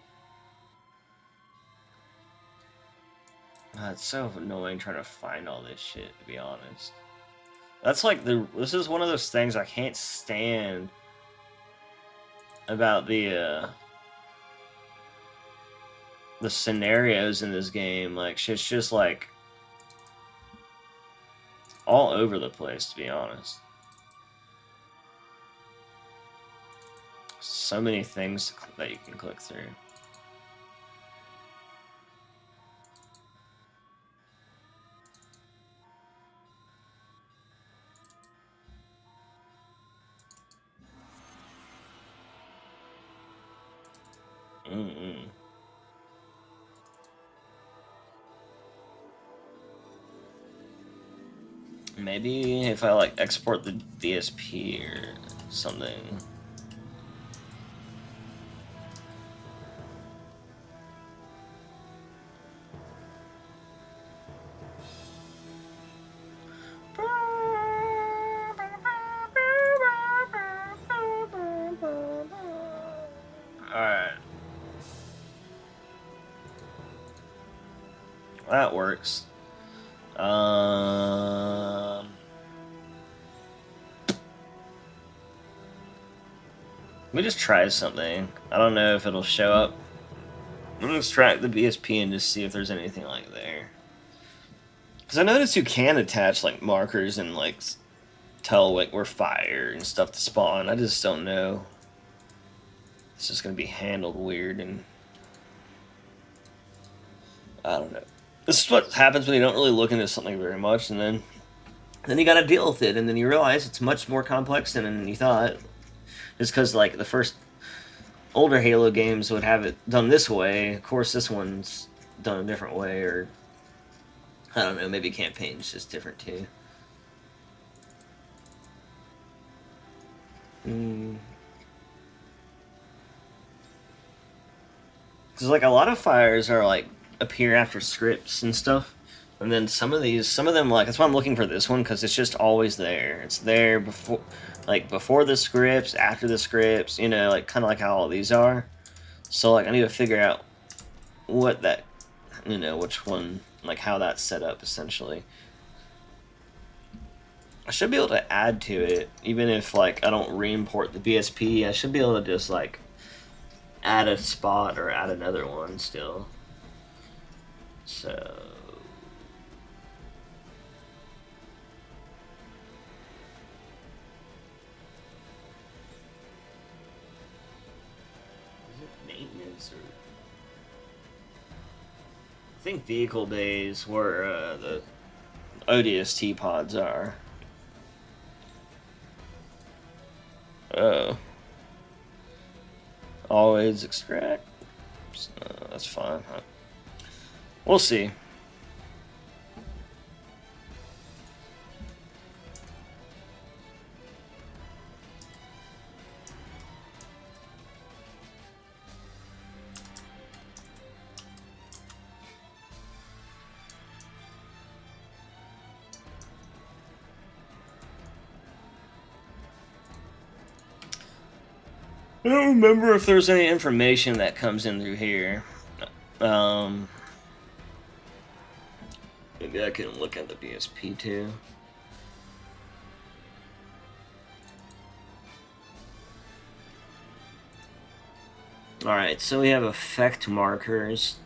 It's so annoying trying to find all this shit, to be honest. That's like this is one of those things I can't stand about the scenarios in this game. Like shit's just like all over the place, to be honest. So many things that you can click through. Mm-mm. Maybe if I like export the DSP or something. Alright. That works. Let me just try something. I don't know if it'll show up. I'm gonna extract the BSP and just see if there's anything like there. Because I noticed you can attach like markers and like tell like where fire and stuff to spawn. I just don't know. It's just gonna be handled weird, and I don't know. This is what happens when you don't really look into something very much, and then you gotta deal with it, and then you realize it's much more complex than you thought. Just because like the first older Halo games would have it done this way, of course this one's done a different way, or I don't know, maybe campaign's just different too. Because like a lot of fires are like appear after scripts and stuff, and then some of them like that's why I'm looking for this one, because it's just always there. It's there before, like before the scripts, after the scripts. You know, like kind of like how all these are. So like I need to figure out what that, you know, which one, like how that's set up essentially. I should be able to add to it, even if like I don't re-import the BSP. I should be able to just like add a spot or add another one still. So is it maintenance or I think vehicle bays where the ODST pods are. Oh. Always extract. That's fine. Huh? We'll see. I don't remember if there's any information that comes in through here. Maybe I can look at the BSP too. Alright, so we have effect markers.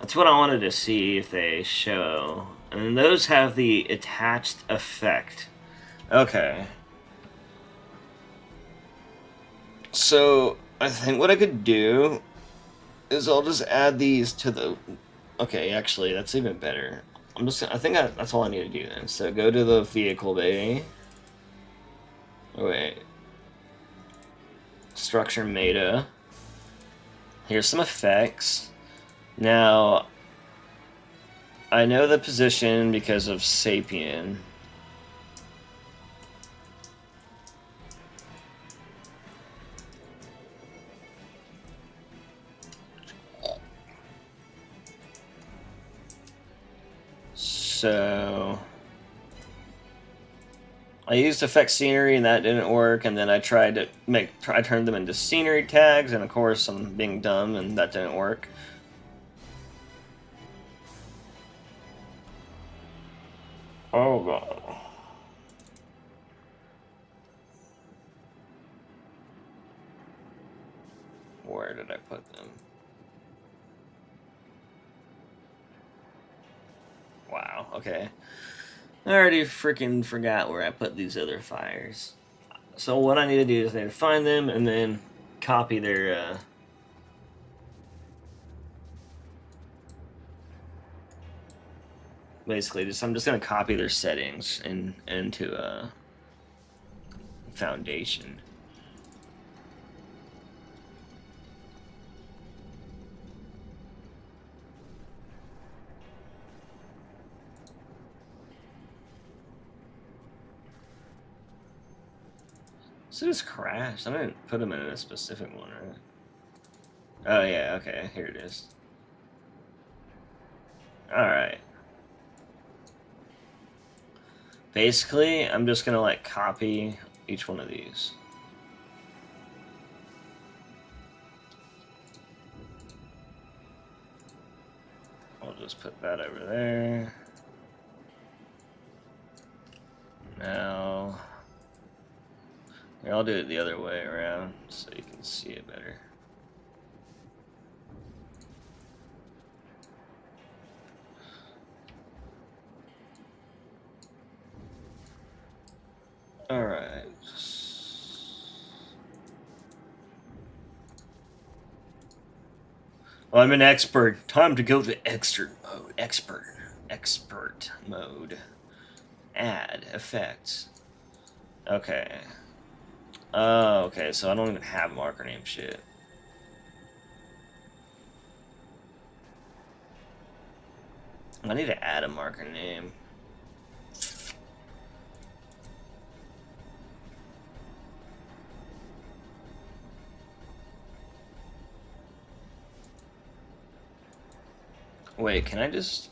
That's what I wanted to see if they show. And those have the attached effect. Okay. So, I think what I could do is I'll just add these to the... Okay, actually, that's even better. I think that's all I need to do then. So go to the vehicle bay. Oh, wait. Structure meta. Here's some effects. Now, I know the position because of Sapien. So I used effect scenery and that didn't work, and then I tried to I turned them into scenery tags, and of course I'm being dumb and that didn't work. Oh god. Where did I put them? Wow, okay. I already freaking forgot where I put these other fires. So what I need to do is I need to find them and then copy their basically I'm just gonna copy their settings into Foundation. So just crashed. I didn't put them in a specific one, right? Oh yeah, okay, here it is. Alright. Basically, I'm just gonna like copy each one of these. I'll just put that over there. Now, I'll do it the other way around so you can see it better. Alright. Well, I'm an expert. Time to go to expert mode. Expert mode. Add effects. Okay. Oh, okay, so I don't even have marker name shit. I need to add a marker name. Wait, can I just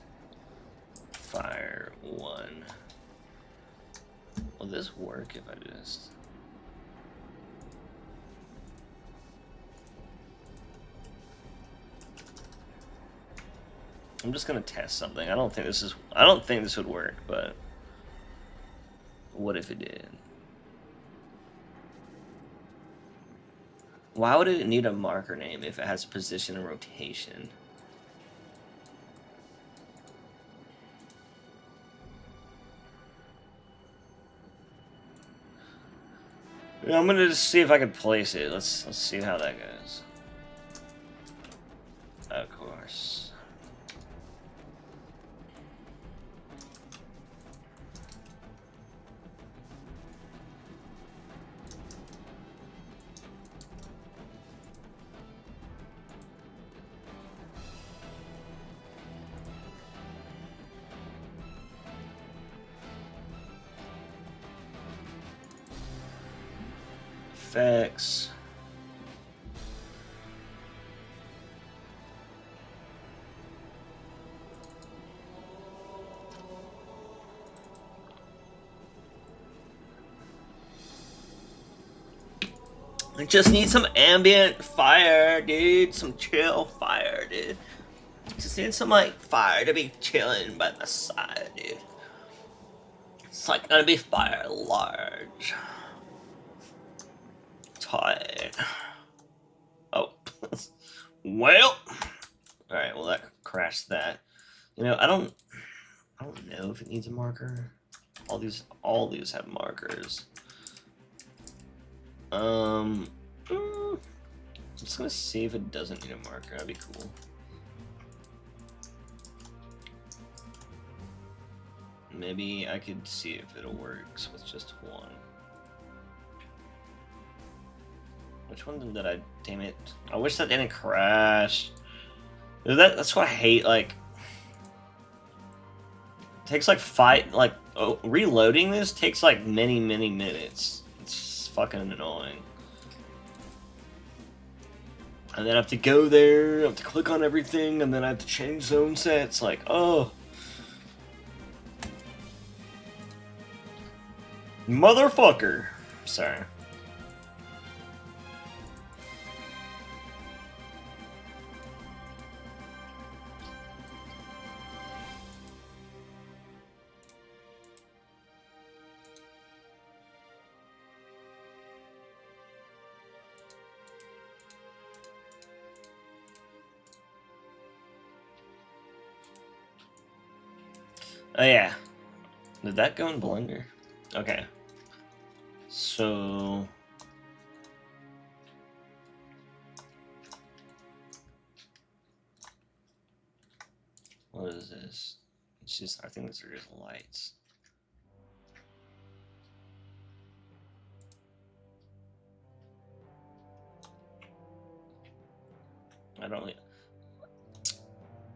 fire one? Will this work if I just... I'm just gonna test something. I don't think this would work, but what if it did? Why would it need a marker name if it has position and rotation? I'm gonna just see if I can place it. Let's see how that goes. Of course. Effects. I just need some ambient fire, dude. Some chill fire, dude. Just need some like fire to be chilling by the side, dude. It's like gonna be fire large. Tight. Oh. Well. Alright, well that crashed that. You know, I don't know if it needs a marker. All these have markers. I'm just gonna see if it doesn't need a marker. That'd be cool. Maybe I could see if it works with just one. Which one did I? Damn it! I wish that didn't crash. That's what I hate. Like, it takes like reloading this takes like many minutes. It's fucking annoying. And then I have to go there, I have to click on everything, and then I have to change zone sets. Like, oh. Motherfucker! Sorry. Oh yeah. Did that go in Blender? Okay. So... what is this? It's just, I think these are just lights. I don't really...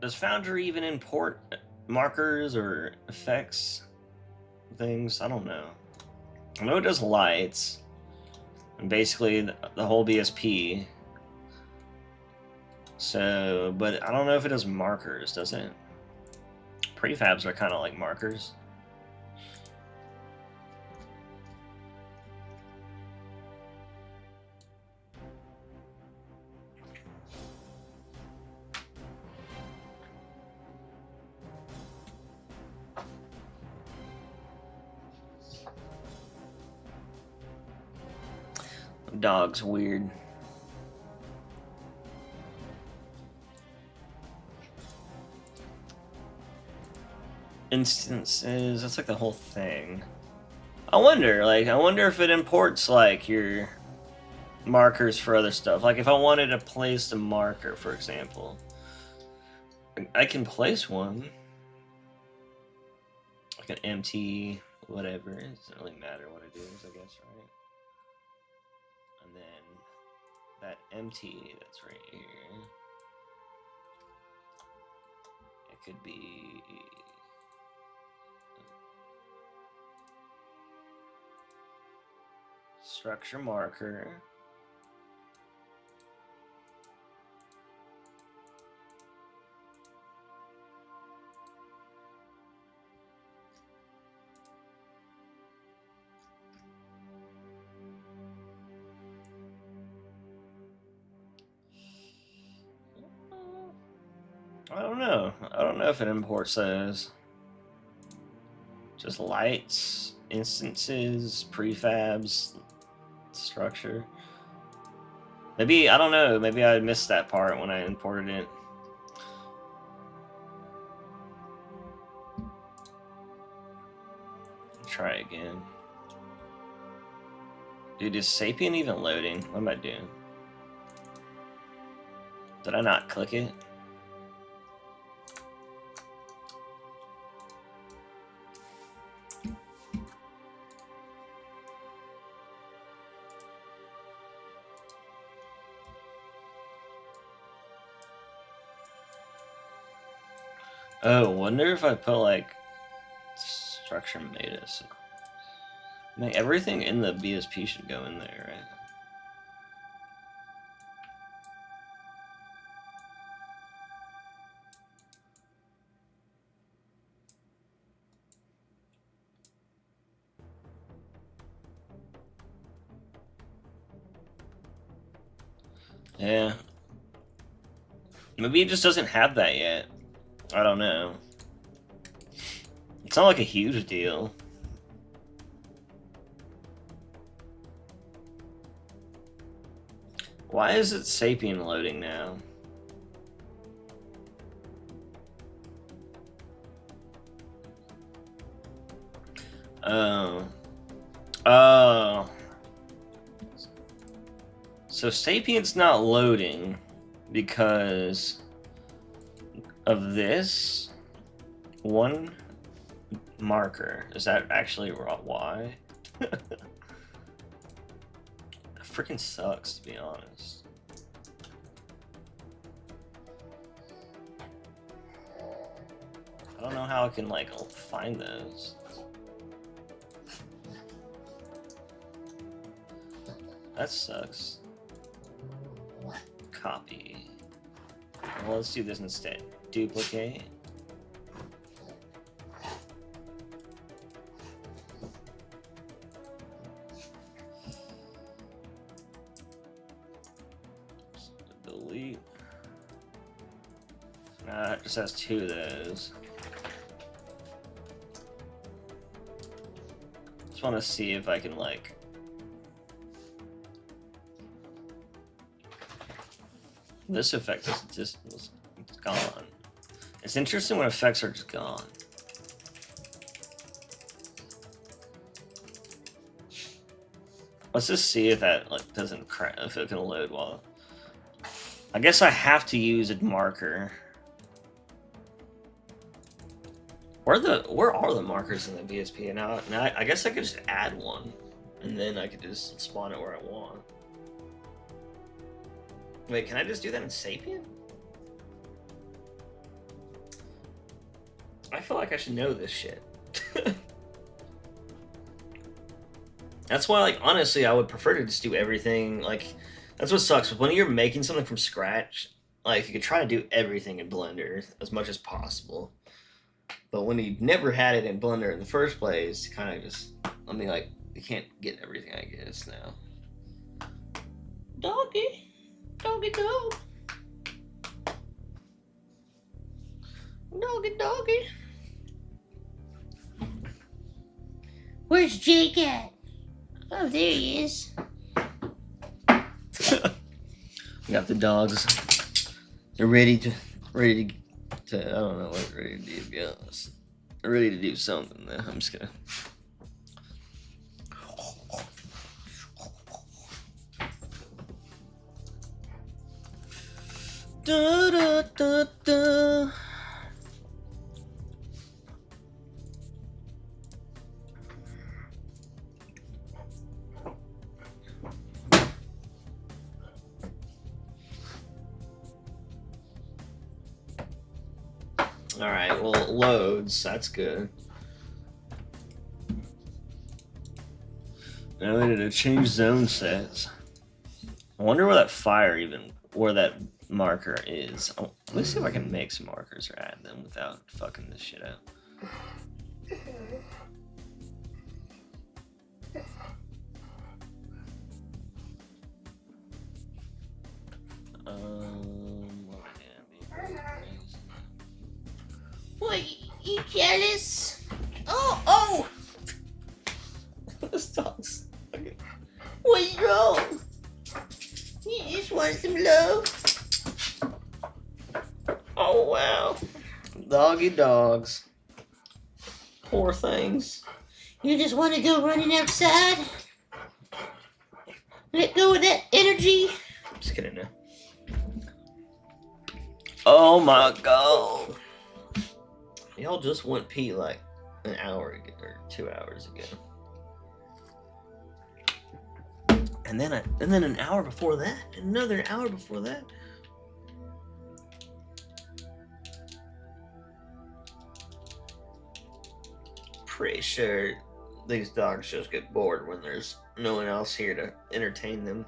Does Foundry even import markers or effects things? I don't know. I know it does lights, and basically the whole BSP. So, but I don't know if it does markers, does it? Prefabs are kind of like markers. Dog's weird. Instances, that's like the whole thing. I wonder if it imports like your markers for other stuff. Like if I wanted to place a marker, for example, I can place one. Like an empty whatever. It doesn't really matter what it is, I guess, right? And then that empty that's right here, it could be structure marker. I don't know. I don't know if it imports those. Just lights, instances, prefabs, structure. Maybe, I don't know, maybe I missed that part when I imported it. Try again. Dude, is Sapien even loading? What am I doing? Did I not click it? Oh, wonder if I put like structure meta. So, I mean, everything in the BSP should go in there, right? Yeah. Maybe it just doesn't have that yet. I don't know. It's not like a huge deal. Why is it Sapien loading now? Oh. Oh. So Sapien's not loading because of this one marker. Is that actually why? Freaking sucks, to be honest. I don't know how I can like find those. That sucks. Copy. Well, let's do this instead. Duplicate. It just has 2 of those. Just want to see if I can, like... This effect is just it's gone. It's interesting when effects are just gone. Let's just see if that like doesn't crack, if it can load while. I guess I have to use a marker. Where are the markers in the VSP? Now I guess I could just add one, and then I could just spawn it where I want. Wait, can I just do that in Sapien? I feel like I should know this shit. That's why, like, honestly, I would prefer to just do everything, like, that's what sucks. When you're making something from scratch, like, you could try to do everything in Blender as much as possible. But when you never had it in Blender in the first place, kind of just, I mean, like, you can't get everything, I guess, now. Doggy. Doggy dog. Doggy doggy. Where's Jake at? Oh, there he is. We got the dogs. They're ready to I don't know what they're ready to do, to be honest. They're ready to do something though. I'm just gonna. Da, da, da, da. Alright, well, it loads. That's good. Now I need to change zone sets. I wonder where that fire where that marker is. Oh, let's see if I can make some markers or add them without fucking this shit out. What am I doing? What, you jealous? Oh! This dog's fucking... What's wrong? You just want some love? Oh, wow. Doggy dogs. Poor things. You just want to go running outside? Let go of that energy? I'm just kidding now. Oh my god. Y'all just went pee like an hour ago, or 2 hours ago. And then an hour before that, and another hour before that. Pretty sure these dogs just get bored when there's no one else here to entertain them.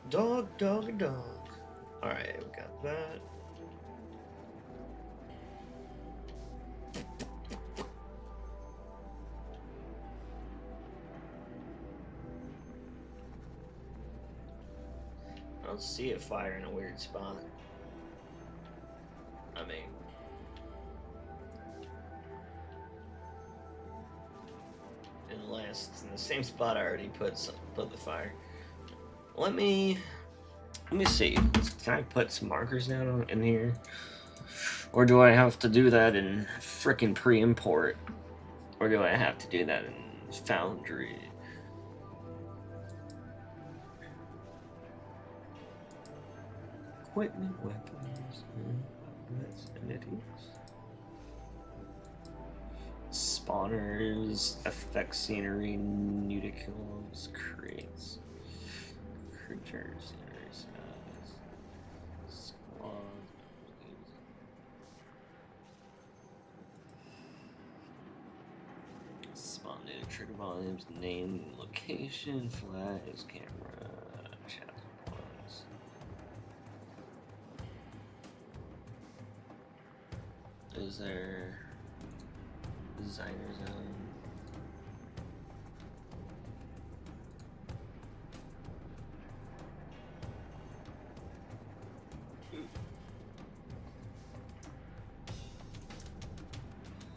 Dog, dog, dog. Alright, we got that. I don't see it fire in a weird spot. I mean... in the same spot I already put the fire. Let me see. Can I put some markers down in here? Or do I have to do that in frickin' pre-import? Or do I have to do that in Foundry? Equipment, weapons, entities. Spawners, effect scenery, nudicles, creates. Creatures, squad. Spawn data, trigger volumes, name, location, flags, camera, chat ones. is there? Designer zone.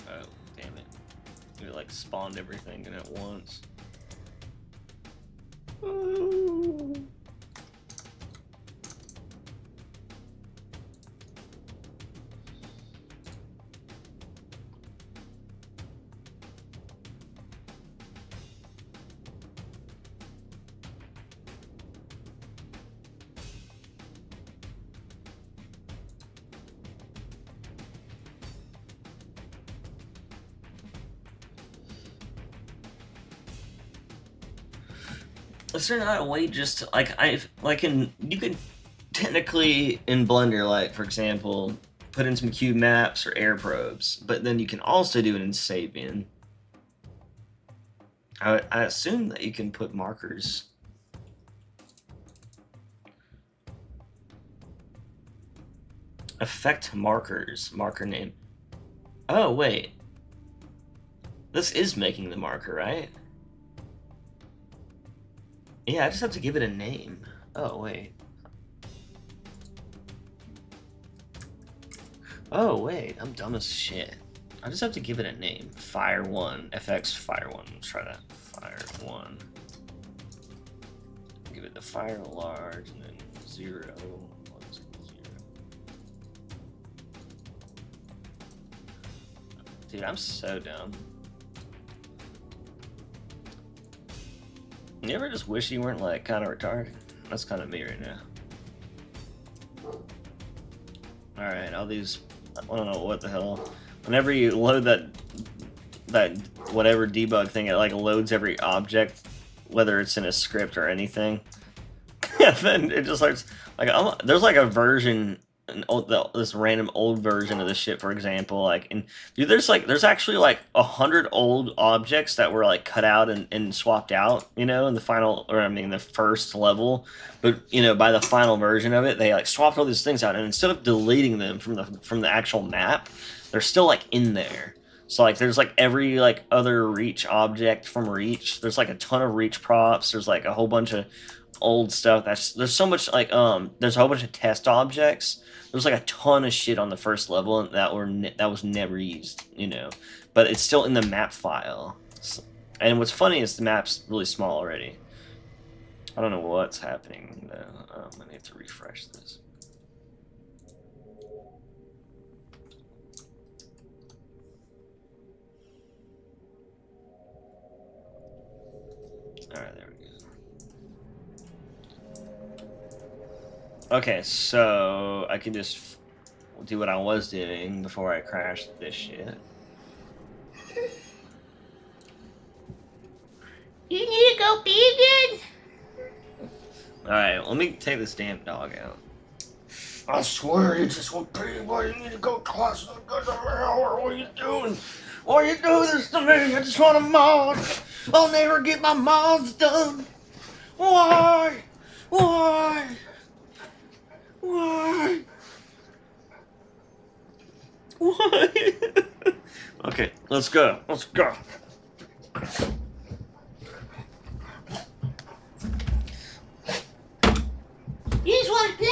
Oh, damn it. We like spawned everything in at once. Ooh. Is there not a way just to, you could technically in Blender, like for example, put in some cube maps or air probes, but then you can also do it in Sapien. I assume that you can put markers. Effect markers, marker name. Oh wait, this is making the marker, right? Yeah, I just have to give it a name. Oh, wait. Oh, wait. I'm dumb as shit. I just have to give it a name. Fire1. FX Fire1. Let's try that. Fire1. Give it the fire large and then 0. Let's go 0. Dude, I'm so dumb. You ever just wish you weren't like kind of retarded? That's kind of me right now. Alright, all these, I don't know what the hell. Whenever you load that whatever debug thing, it like loads every object, whether it's in a script or anything. And then it just starts, like, there's like a version, this random old version of this shit, for example, like, and dude, there's actually like 100 old objects that were like cut out and swapped out, you know, in the final, or I mean the first level, but you know, by the final version of it, they like swapped all these things out, and instead of deleting them from the actual map, they're still like in there. So like there's like every like other Reach object from Reach, there's like a ton of Reach props, there's like a whole bunch of old stuff. There's so much like there's a whole bunch of test objects. There's like a ton of shit on the first level that was never used, you know, but it's still in the map file. And what's funny is the map's really small already. I don't know what's happening though. I'm gonna have to refresh this. All right, there we go. Okay, so I can just do what I was doing before I crashed this shit. You need to go pee again? Alright, let me take this damn dog out. I swear you just won't pee, but you need to go to class. What are you doing? Why you do this to me? I just want to mod. I'll never get my mods done. Why? Why? Why? Why? Okay, let's go. Let's go. You just want to play?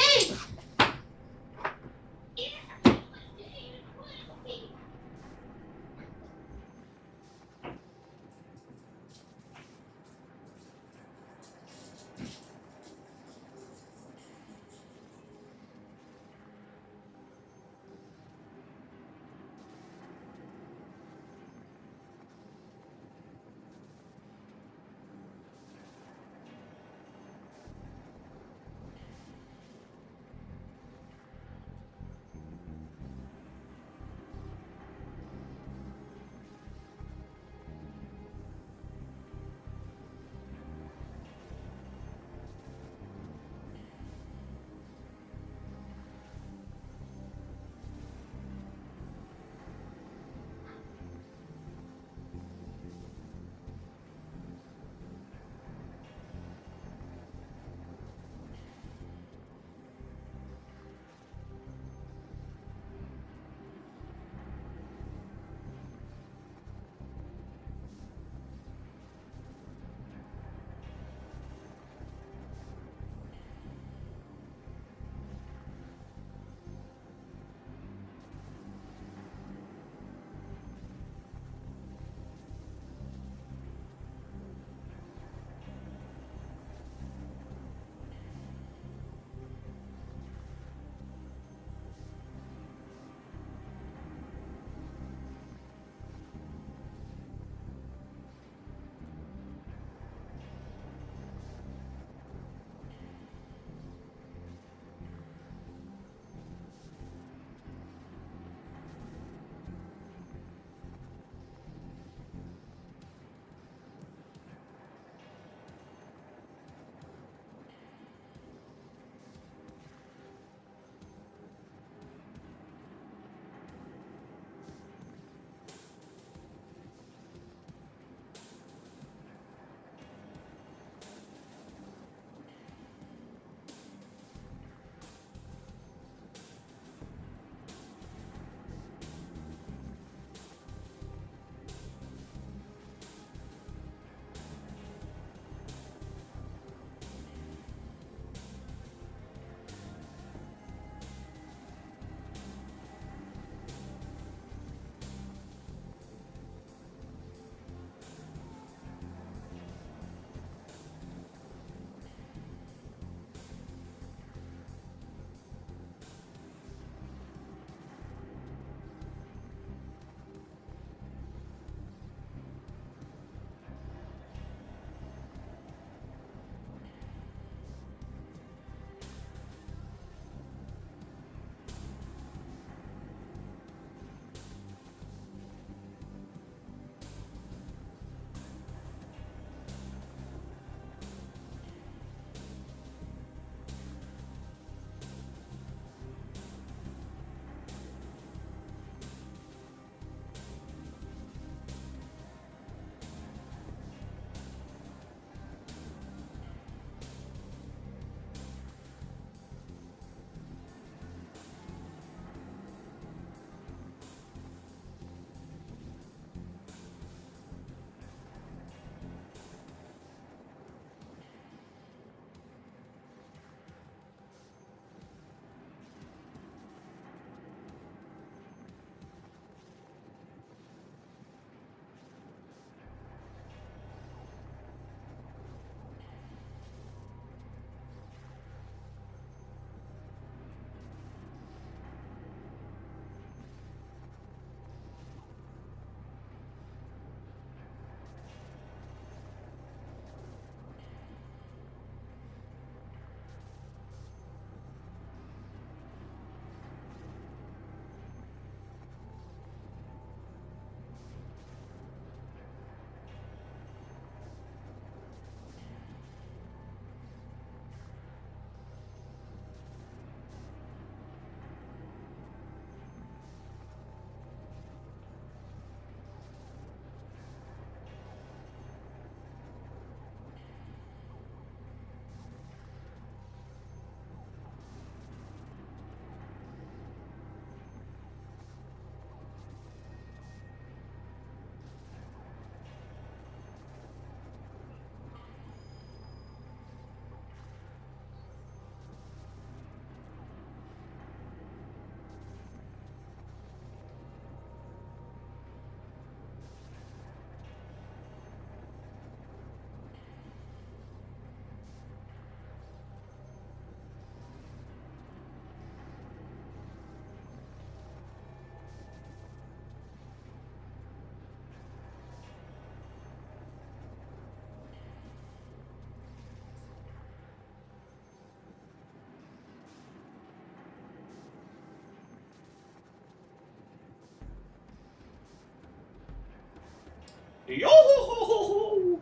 Yo!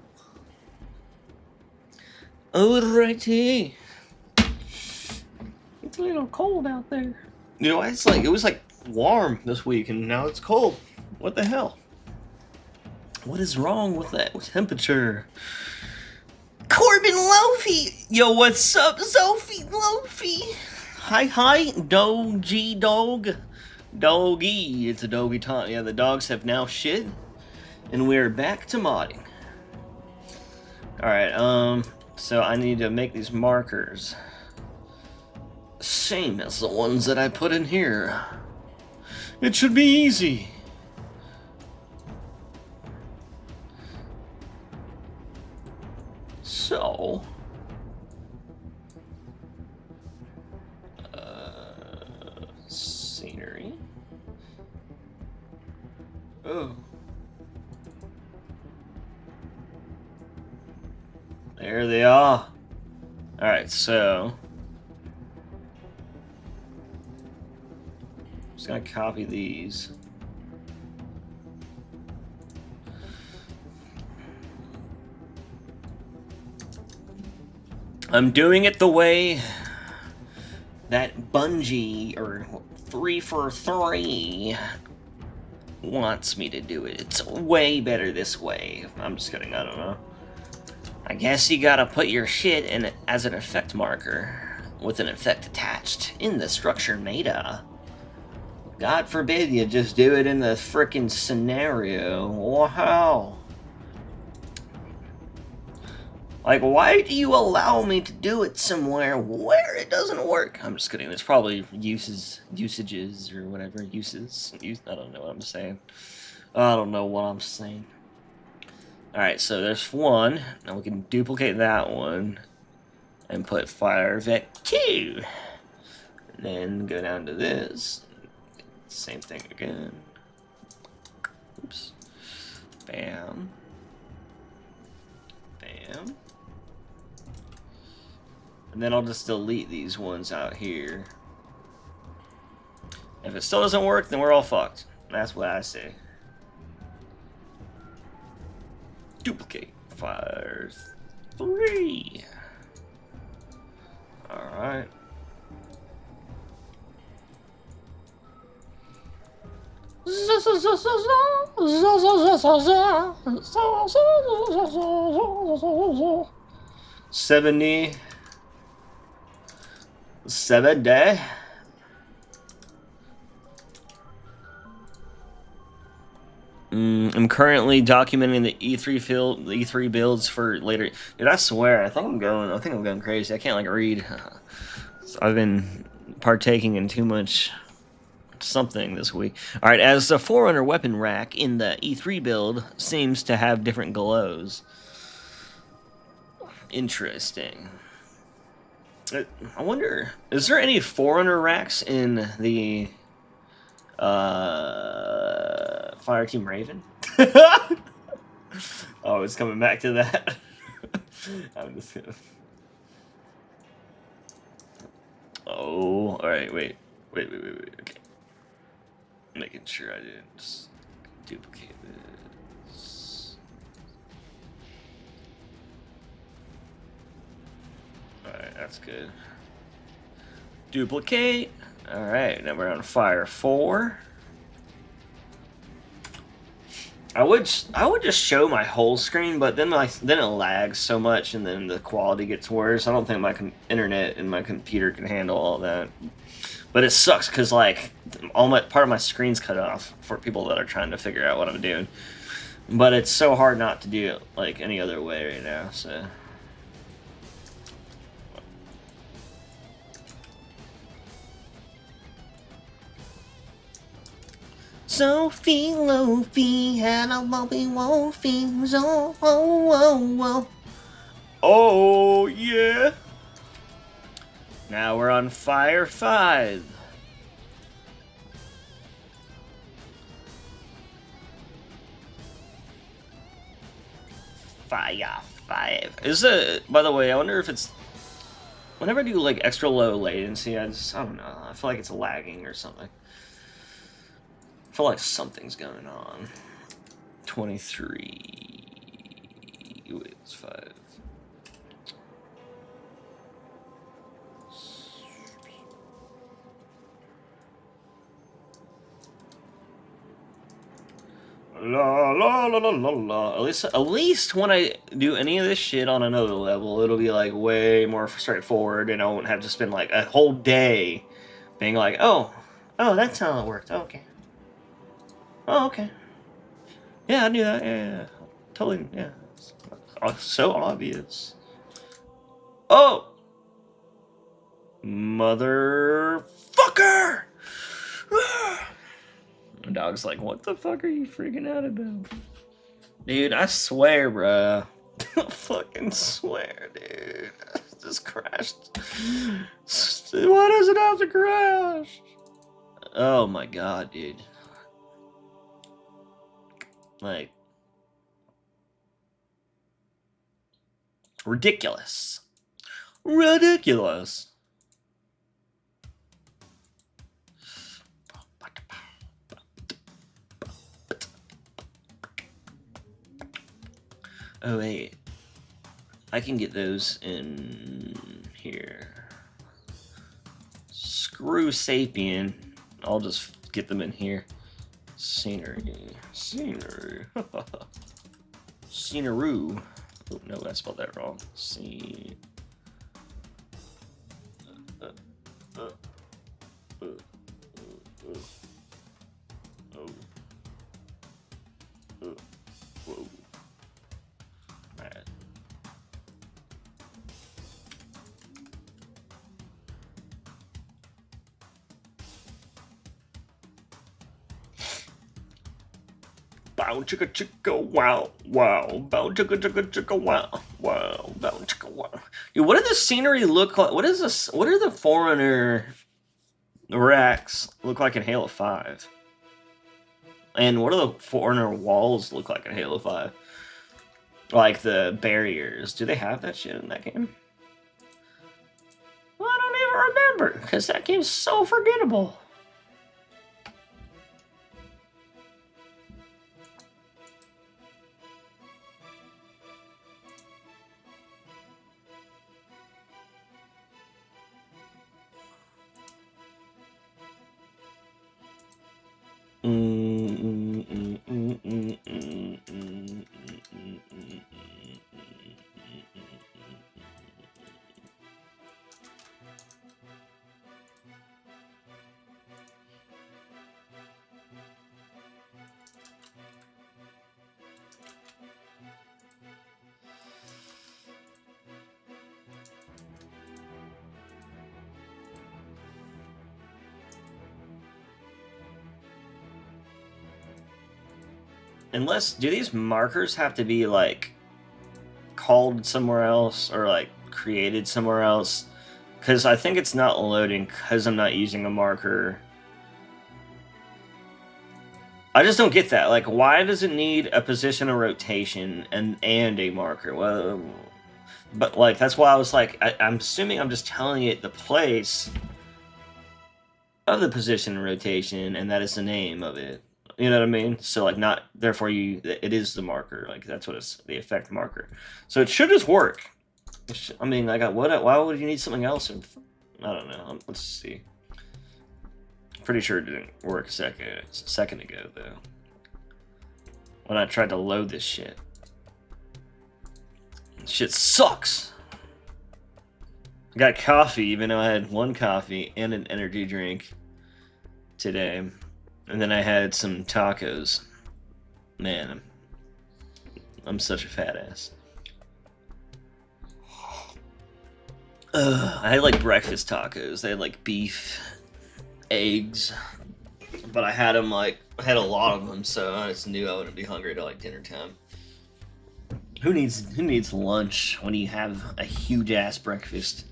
Alrighty. It's a little cold out there. You know, it's like, it was like warm this week and now it's cold. What the hell? What is wrong with that temperature? Corbin Lofi! Yo, what's up, Sophie Lofi? Hi, Doggy Dog. Doggy. It's a doggy time. Yeah, the dogs have now shit. And we're back to modding. Alright, so I need to make these markers. Same as the ones that I put in here. It should be easy. So, scenery. Oh. There they are. Alright, so I'm just gonna copy these. I'm doing it the way that Bungie, or 343, wants me to do it. It's way better this way. I'm just kidding, I don't know. I guess you gotta put your shit in as an effect marker, with an effect attached in the structure meta. God forbid you just do it in the frickin' scenario. Wow. Like, why do you allow me to do it somewhere where it doesn't work? I'm just kidding. There's probably usages, or whatever. I don't know what I'm saying. I don't know what I'm saying. Alright, so there's one. Now we can duplicate that one. And put FireVec 2. And then go down to this. Same thing again. Oops. Bam. Bam. And then I'll just delete these ones out here. If it still doesn't work, then we're all fucked. That's what I say. Duplicate. Fire 3. Alright. $70. I'm currently documenting the E3 builds for later. Dude, I swear, I think I'm going crazy. I can't like read. I've been partaking in too much something this week. Alright, as the Forerunner weapon rack in the E3 build seems to have different glows. Interesting. I wonder, is there any Forerunner racks in the Fireteam Raven? Oh, it's coming back to that. I'm just gonna... Oh, alright, wait. Okay. Making sure I didn't just duplicate this. Alright, that's good. Duplicate. Alright, now we're on Fire 4. I would just show my whole screen, but then it lags so much, and then the quality gets worse. I don't think my internet and my computer can handle all that. But it sucks because like part of my screen's cut off for people that are trying to figure out what I'm doing. But it's so hard not to do it like any other way right now. So. Sophie Lofi had a bumpy wolfie. Oh yeah. Now we're on Fire 5. Fire 5. Is it, by the way, I wonder if it's, whenever I do like extra low latency, I don't know, I feel like it's lagging or something. I feel like something's going on. 23. Wait, it's 5. La la la la la la. At least when I do any of this shit on another level, it'll be like way more straightforward, and I won't have to spend like a whole day being like, oh, that's how it worked. Okay. Oh, okay. Yeah, I knew that. Yeah. Totally. Yeah. So obvious. Oh, motherfucker! The dog's like, what the fuck are you freaking out about? Dude, I swear, bruh. I fucking swear, dude. I just crashed. Why does it have to crash? Oh my god, dude. Like, ridiculous. Ridiculous. Oh, wait. I can get those in here. Screw Sapien. I'll just get them in here. Scenery. Scenery. Sceneroo. Oh, no, I spelled that wrong. See. Whoa. Alright. Bow chicka chicka wow wow. Bow chicka chicka chicka wow wow. Bow chicka wow. Dude, what does the scenery look like? What is this? What are the Forerunner racks look like in Halo 5? And what do the Forerunner walls look like in Halo 5? Like the barriers. Do they have that shit in that game? Well, I don't even remember, because that game's so forgettable. Unless, do these markers have to be like called somewhere else or like created somewhere else? Because I think it's not loading because I'm not using a marker. I just don't get that. Like, why does it need a position of rotation and a marker? Well, but like that's why I was like, I'm assuming I'm just telling it the place of the position and rotation, and that is the name of it. You know what I mean? So like, not therefore it is the marker. Like that's what it's the effect marker. So it should just work. I mean, like, why would you need something else? I don't know. Let's see. Pretty sure it didn't work a second ago though. When I tried to load this shit. Shit sucks. I got coffee, even though I had one coffee and an energy drink today. And then I had some tacos. Man, I'm such a fat ass. I had like breakfast tacos. They had like beef, eggs, but I had them I had a lot of them, so I just knew I wouldn't be hungry till like dinner time. Who needs lunch when you have a huge ass breakfast?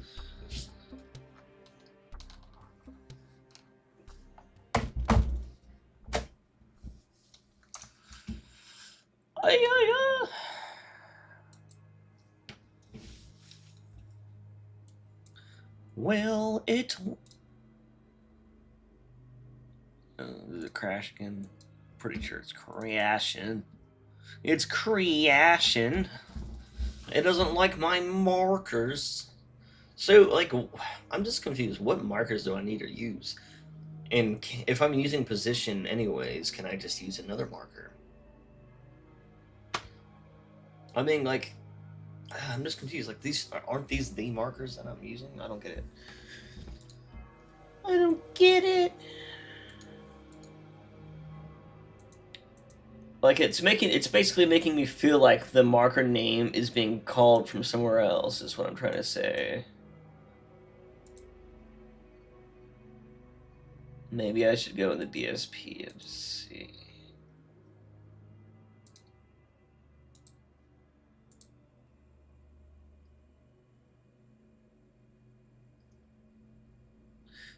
Well, did it crash again? Pretty sure it's crashing. It's crashing. It doesn't like my markers. So, like, I'm just confused. What markers do I need to use? And if I'm using position anyways, can I just use another marker? I mean, like, I'm just confused. Like, aren't these the markers that I'm using? I don't get it. I don't get it. Like, it's basically making me feel like the marker name is being called from somewhere else, is what I'm trying to say. Maybe I should go in the BSP and just see.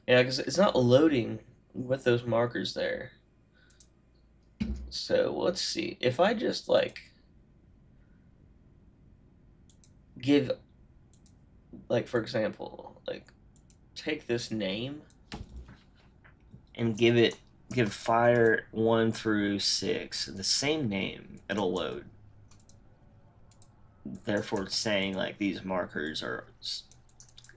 Yeah, because it's not loading with those markers there. So let's see. If I just like give, like, for example, like take this name and give fire 1 through 6 the same name, it'll load. Therefore, it's saying like these markers are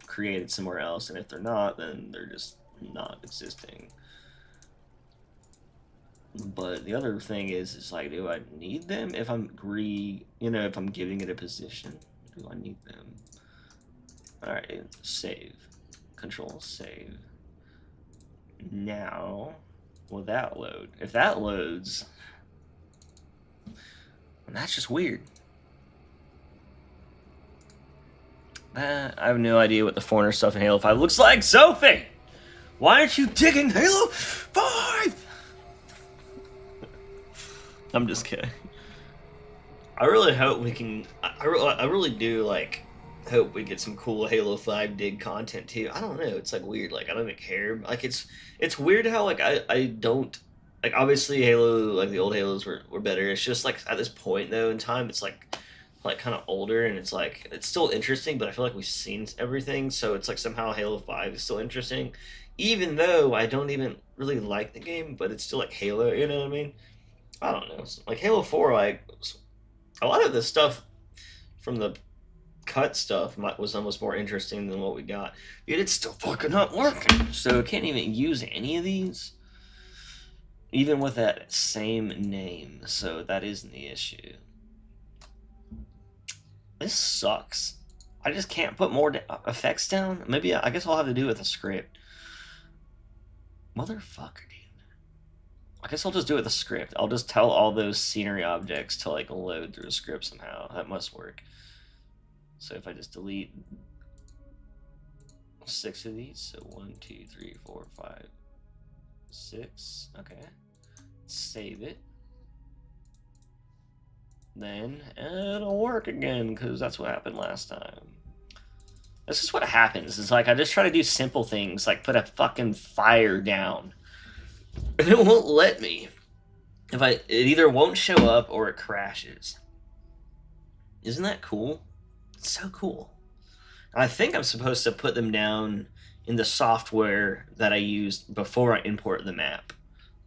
created somewhere else, and if they're not, then they're just not existing. But the other thing is like, do I need them if I'm if I'm giving it a position? Do I need them? All right, save, Control save. Now, will that load? If that loads, that's just weird. I have no idea what the foreigner stuff in Halo 5 looks like. Sophie, why aren't you digging Halo 5? I'm just kidding. I really hope we can. I really do like hope we get some cool Halo 5 dig content too. I don't know. It's like weird. Like I don't even care. Like it's weird how like I don't like, obviously Halo, like the old Halos were better. It's just like at this point though in time, it's like kind of older, and it's like it's still interesting, but I feel like we've seen everything, so it's like somehow Halo 5 is still interesting, even though I don't even really like the game, but it's still like Halo, you know what I mean? I don't know. Like Halo 4, like a lot of the stuff from the cut stuff was almost more interesting than what we got. Yet it's still fucking not working, so I can't even use any of these, even with that same name. So that isn't the issue. This sucks. I just can't put more effects down. Maybe I guess I'll have to do it with a script. Motherfucker, dude. I guess I'll just do it with a script. I'll just tell all those scenery objects to like load through a script somehow. That must work. So if I just delete 6 of these, so 1, 2, 3, 4, 5, 6. Okay. Save it. Then it'll work again, because that's what happened last time. This is what happens. It's like I just try to do simple things, like put a fucking fire down, and it won't let me. It either won't show up or it crashes. Isn't that cool? It's so cool. I think I'm supposed to put them down in the software that I used before I import the map.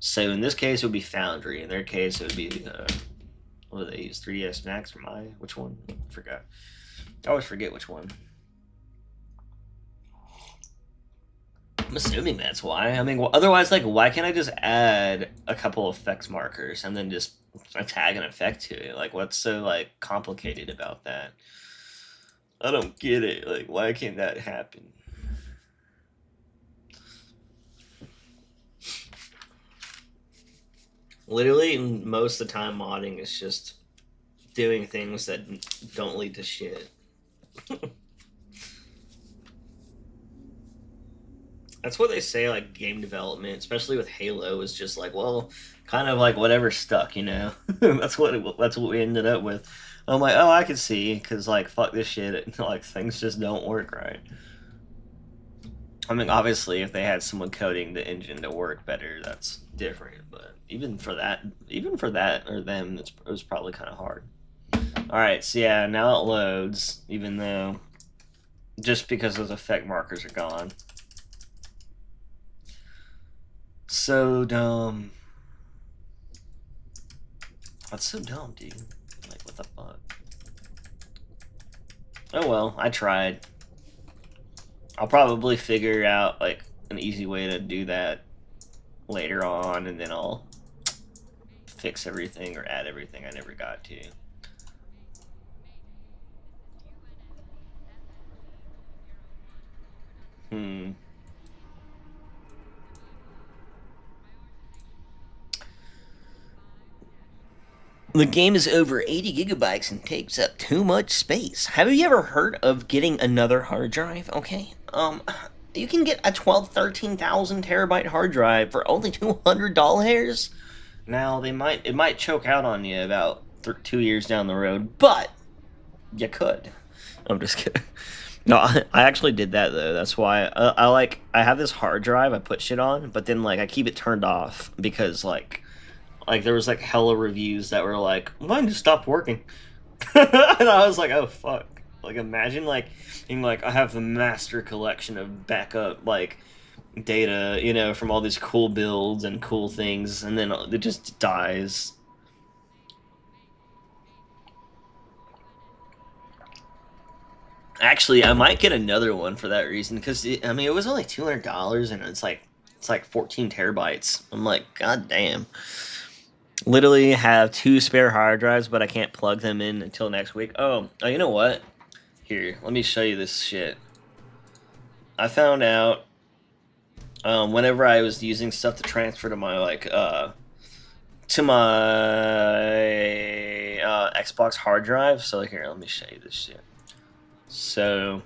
So in this case, it would be Foundry. In their case, it would be what do they use? 3ds Max or Maya? Which one? I forgot. I always forget which one. I'm assuming that's why. I mean, otherwise, like, why can't I just add a couple effects markers and then just tag an effect to it? Like, what's so, like, complicated about that? I don't get it. Like, why can't that happen? Literally, most of the time, modding is just doing things that don't lead to shit. That's what they say, like, game development, especially with Halo, is just like, well, kind of like whatever stuck, you know? that's what we ended up with. I'm like, oh, I can see, because, like, fuck this shit. Like, things just don't work right. I mean, obviously, if they had someone coding the engine to work better, that's different. But even for that, or them, it was probably kind of hard. All right, so yeah, now it loads, even though just because those effect markers are gone. So dumb. That's so dumb, dude. Like, what the fuck? Oh well, I tried. I'll probably figure out, like, an easy way to do that later on, and then I'll fix everything or add everything I never got to. The game is over 80 gigabytes and takes up too much space. Have you ever heard of getting another hard drive? Okay. You can get a 13,000 terabyte hard drive for only $200. Now, it might choke out on you about 2 years down the road, but you could. I'm just kidding. No, I actually did that though. That's why I have this hard drive I put shit on, but then like I keep it turned off because like there was like hella reviews that were like mine just stopped working, and I was like, oh fuck. Like imagine like being like I have the master collection of backup like data, you know, from all these cool builds and cool things, and then it just dies. Actually, I might get another one for that reason because I mean it was only $200 and it's like 14 terabytes. I'm like, god damn. Literally have 2 spare hard drives, but I can't plug them in until next week. Oh, you know what? Here, let me show you this shit. I found out whenever I was using stuff to transfer to my Xbox hard drive. So here, let me show you this shit. So,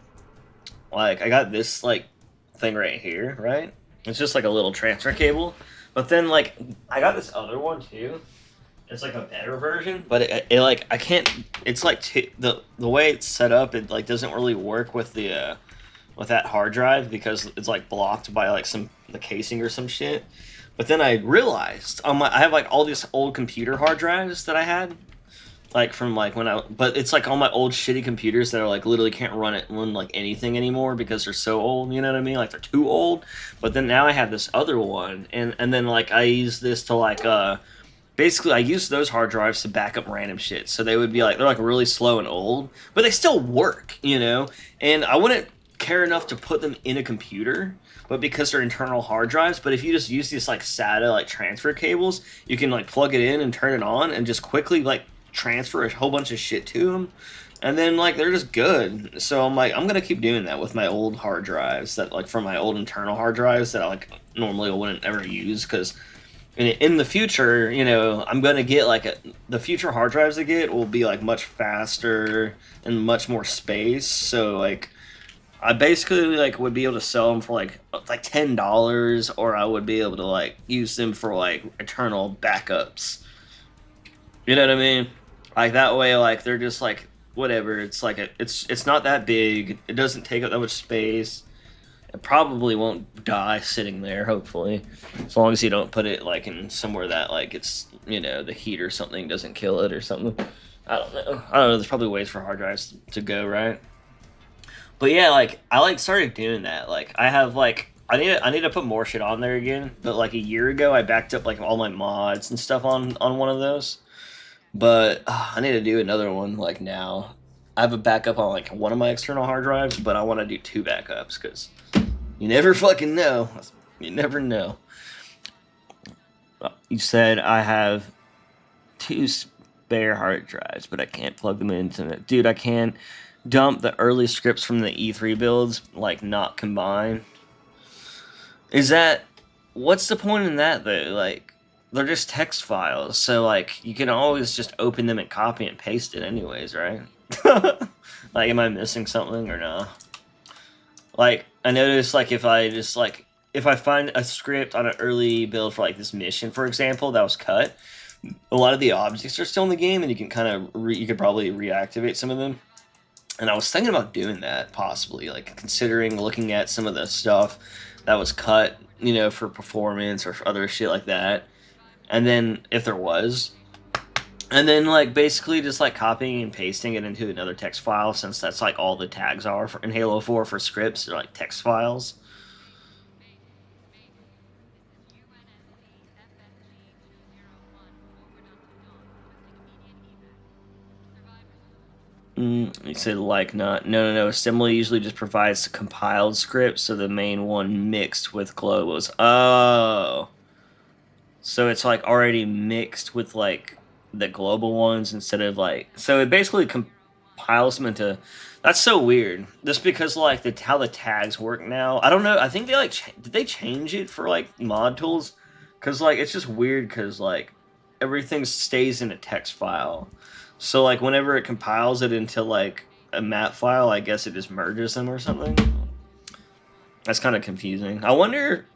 like, I got this, like, thing right here, right? It's just, like, a little transfer cable. But then, like, I got this other one, too. It's, like, a better version. But, it like, I can't... It's, like, the way it's set up, it, like, doesn't really work with the, with that hard drive because it's, like, blocked by, like, the casing or some shit. But then I realized, I have, like, all these old computer hard drives that I had. Like from like but it's like all my old shitty computers that are like literally can't run like anything anymore because they're so old, you know what I mean? Like they're too old. But then now I have this other one, and then like I use this to like basically I use those hard drives to back up random shit. So they would be like they're like really slow and old, but they still work, you know. And I wouldn't care enough to put them in a computer, but because they're internal hard drives. But if you just use these like SATA like transfer cables, you can like plug it in and turn it on and just quickly like transfer a whole bunch of shit to them, and then like they're just good. So I'm like I'm gonna keep doing that with my old hard drives that like from my old internal hard drives that I like normally wouldn't ever use because in the future, you know, I'm gonna get like the future hard drives I get will be like much faster and much more space. So like I basically like would be able to sell them for like $10, or I would be able to like use them for like eternal backups. You know what I mean? Like that way, like they're just like whatever. It's like it's not that big. It doesn't take up that much space. It probably won't die sitting there. Hopefully, as long as you don't put it like in somewhere that like it's the heat or something doesn't kill it or something. I don't know. There's probably ways for hard drives to go right. But yeah, like I like started doing that. Like I have like I need to put more shit on there again. But like a year ago, I backed up like all my mods and stuff on one of those. But I need to do another one like now. I have a backup on like one of my external hard drives, but I want to do 2 backups because you never fucking know. You never know. You said I have 2 spare hard drives, but I can't plug them into it. Dude, I can't dump the early scripts from the E3 builds, like not combine. What's the point in that though? Like, they're just text files, so like you can always just open them and copy and paste it anyways, right? Like, am I missing something or no? Like, I noticed like if I find a script on an early build for like this mission, for example, that was cut, a lot of the objects are still in the game, and you can kind of you could probably reactivate some of them. And I was thinking about doing that possibly, like considering looking at some of the stuff that was cut, for performance or for other shit like that. And then, if there was, and then, like, basically just, like, copying and pasting it into another text file, since that's, like, all the tags are in Halo 4 for scripts, they're, like, text files. You said like not. No. Assembly usually just provides the compiled script, so the main one mixed with globals. Oh. So it's like already mixed with like the global ones instead of like. So it basically compiles them into. That's so weird. Just because like how the tags work now. I don't know. I think they like did they change it for like mod tools? Because like it's just weird because like everything stays in a text file. So like whenever it compiles it into like a map file, I guess it just merges them or something. That's kind of confusing. I wonder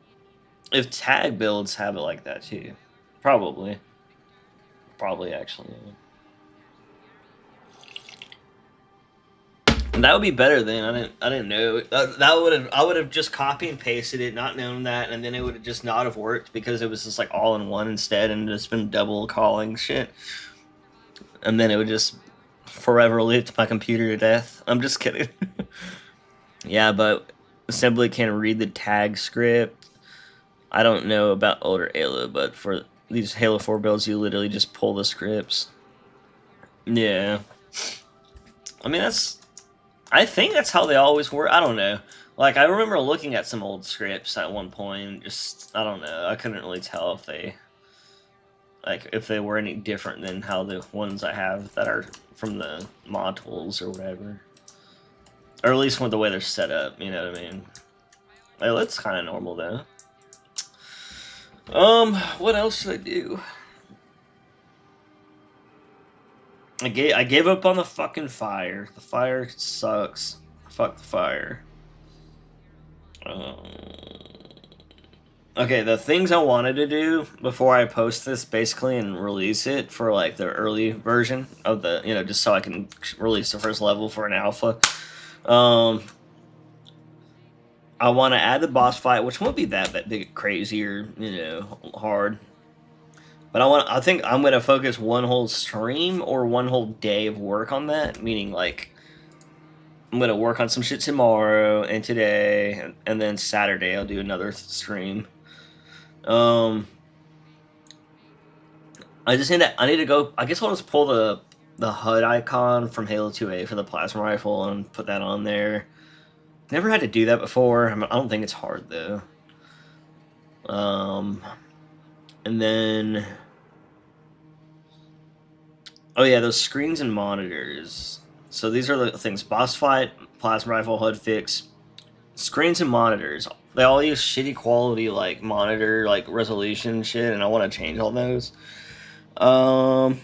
if tag builds have it like that too. Probably. Probably actually. And that would be better then. I didn't know. I would have just copy and pasted it, not known that, and then it would have just not have worked because it was just like all in one instead and just been double calling shit. And then it would just forever lift my computer to death. I'm just kidding. Yeah, but Assembly can read the tag script. I don't know about older Halo, but for these Halo 4 builds, you literally just pull the scripts. Yeah. I mean, I think that's how they always were. I don't know. Like, I remember looking at some old scripts at one point. Just, I don't know. I couldn't really tell if they were any different than how the ones I have that are from the mod tools or whatever. Or at least with the way they're set up, you know what I mean? Well, it's kind of normal, though. What else should I do? I gave up on the fucking fire. The fire sucks. Fuck the fire. Okay, the things I wanted to do before I post this, basically, and release it for, like, the early version of the, just so I can release the first level for an alpha. I want to add the boss fight, which won't be that big, crazy, or, hard. But I think I'm going to focus one whole stream or one whole day of work on that, meaning, like, I'm going to work on some shit tomorrow and today, and then Saturday I'll do another stream. I need to go, I guess I'll just pull the HUD icon from Halo 2A for the plasma rifle and put that on there. Never had to do that before. I don't think it's hard, though. And then... Oh yeah, those screens and monitors. So these are the things. Boss fight, plasma rifle, HUD fix, screens and monitors. They all use shitty quality, like, monitor, like, resolution shit, and I want to change all those. I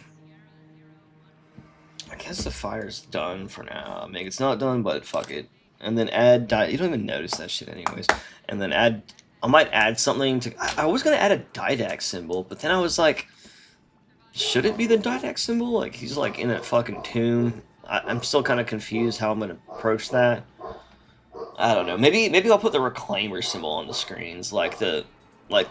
guess the fire's done for now. I mean, it's not done, but fuck it. And then add... You don't even notice that shit anyways. And then add... I might add something to... I was going to add a Didact symbol, but then I was like... Should it be the Didact symbol? Like, he's, like, in a fucking tomb. I'm still kind of confused how I'm going to approach that. I don't know. Maybe I'll put the Reclaimer symbol on the screens. Like,